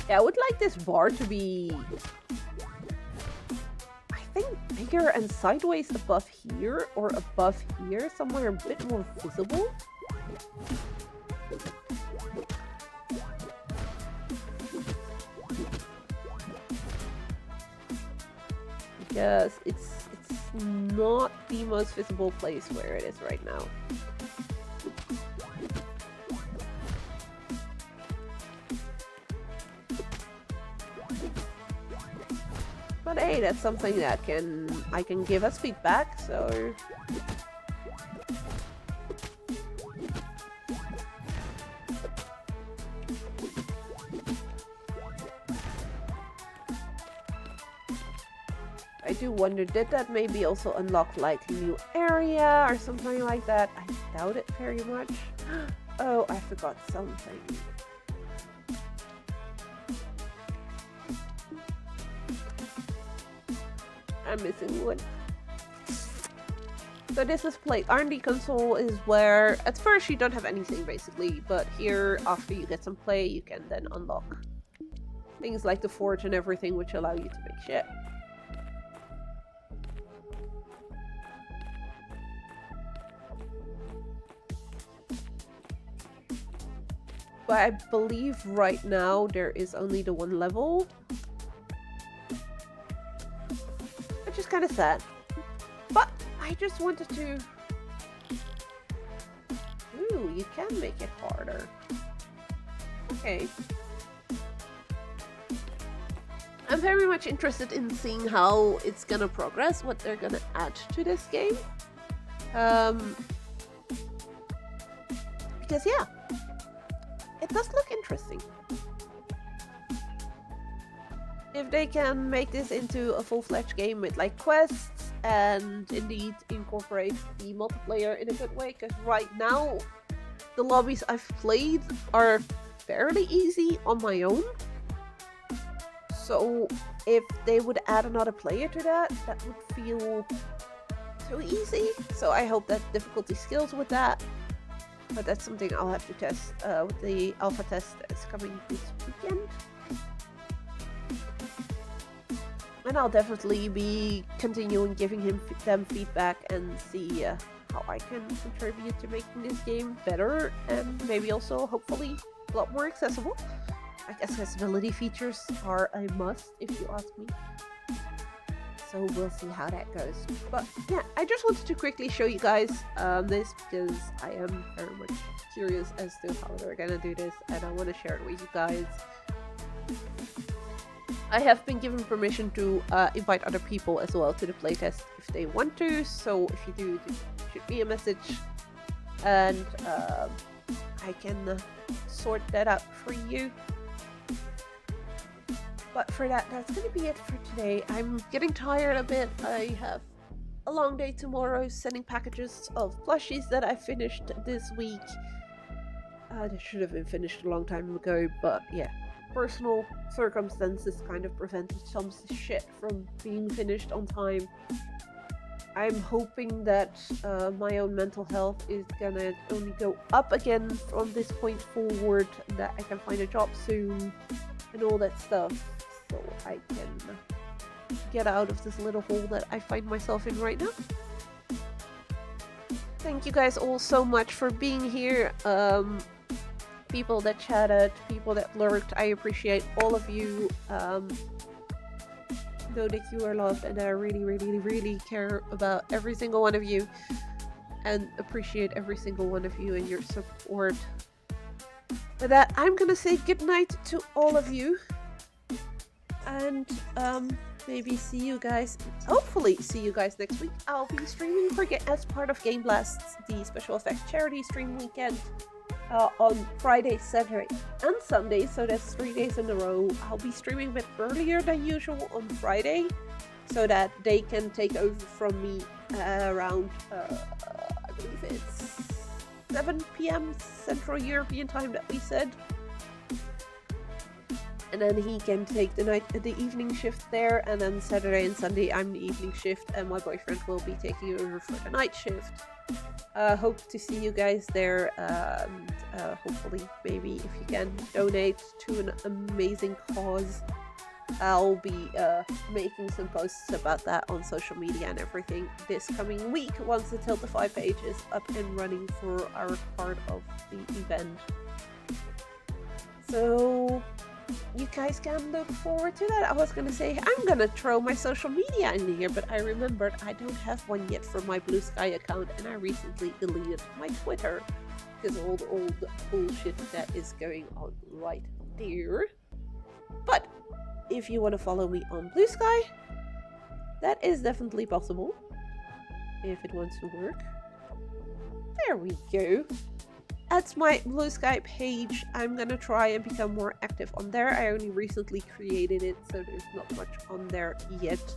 Yeah, I would like this bar to be... I think bigger and sideways above here, or above here, somewhere a bit more visible. Because it's not the most visible place where it is right now. But hey, that's something that I can give us feedback, so... I do wonder, did that maybe also unlock like a new area or something like that? I doubt it very much. Oh, I forgot something. I'm missing one. So this is play R&D console is where at first you don't have anything basically, but here after you get some play you can then unlock things like the forge and everything, which allow you to make shit. But I believe right now there is only the one level. Which is kind of sad. But I just wanted to... Ooh, you can make it harder. Okay. I'm very much interested in seeing how it's gonna progress, what they're gonna add to this game. Because yeah, it does look interesting. If they can make this into a full-fledged game with like quests and indeed incorporate the multiplayer in a good way, because right now the lobbies I've played are fairly easy on my own. So if they would add another player to that, that would feel so easy. So I hope that difficulty scales with that. But that's something I'll have to test with the alpha test that's coming this weekend. And I'll definitely be continuing giving them feedback and see how I can contribute to making this game better and maybe also hopefully a lot more accessible. Like accessibility features are a must if you ask me. So we'll see how that goes. But yeah, I just wanted to quickly show you guys this because I am very much curious as to how they're gonna do this and I want to share it with you guys. I have been given permission to invite other people as well to the playtest if they want to, so if you do, just shoot me a message and I can sort that out for you. But for that, that's gonna be it for today. I'm getting tired a bit. I have a long day tomorrow sending packages of plushies that I finished this week. They should have been finished a long time ago, but yeah. Personal circumstances kind of prevented some shit from being finished on time. I'm hoping that my own mental health is gonna only go up again from this point forward, that I can find a job soon and all that stuff, so I can get out of this little hole that I find myself in right now. Thank you guys all so much for being here. People that chatted, people that lurked, I appreciate all of you. Know that you are loved and I really care about every single one of you and appreciate every single one of you and your support. With that, I'm gonna say goodnight to all of you and maybe see you guys, hopefully see you guys next week. I'll be streaming for as part of Game Blast's the Special Effects Charity Stream Weekend. On Friday, Saturday, and Sunday, so that's 3 days in a row. I'll be streaming a bit earlier than usual on Friday, so that they can take over from me around, I believe it's 7 p.m. Central European time that we said. And then he can take the evening shift there, and then Saturday and Sunday I'm the evening shift, and my boyfriend will be taking over for the night shift. Hope to see you guys there, and hopefully maybe if you can donate to an amazing cause. I'll be making some posts about that on social media and everything this coming week once the Tiltify page is up and running for our part of the event. So you guys can look forward to that. I was gonna say I'm gonna throw my social media in here, but I remembered I don't have one yet for my Blue Sky account, and I recently deleted my Twitter because of all the old bullshit that is going on right there. But if you want to follow me on Blue Sky, that is definitely possible if it wants to work. There we go. That's my Blue Sky page. I'm gonna try and become more active on there. I only recently created it, so there's not much on there yet.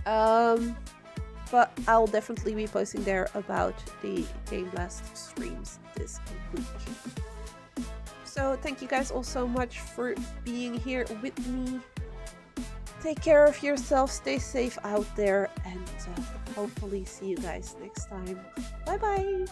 But I'll definitely be posting there about the Game Blast streams this week. So thank you guys all so much for being here with me. Take care of yourself, stay safe out there, and hopefully see you guys next time. Bye bye!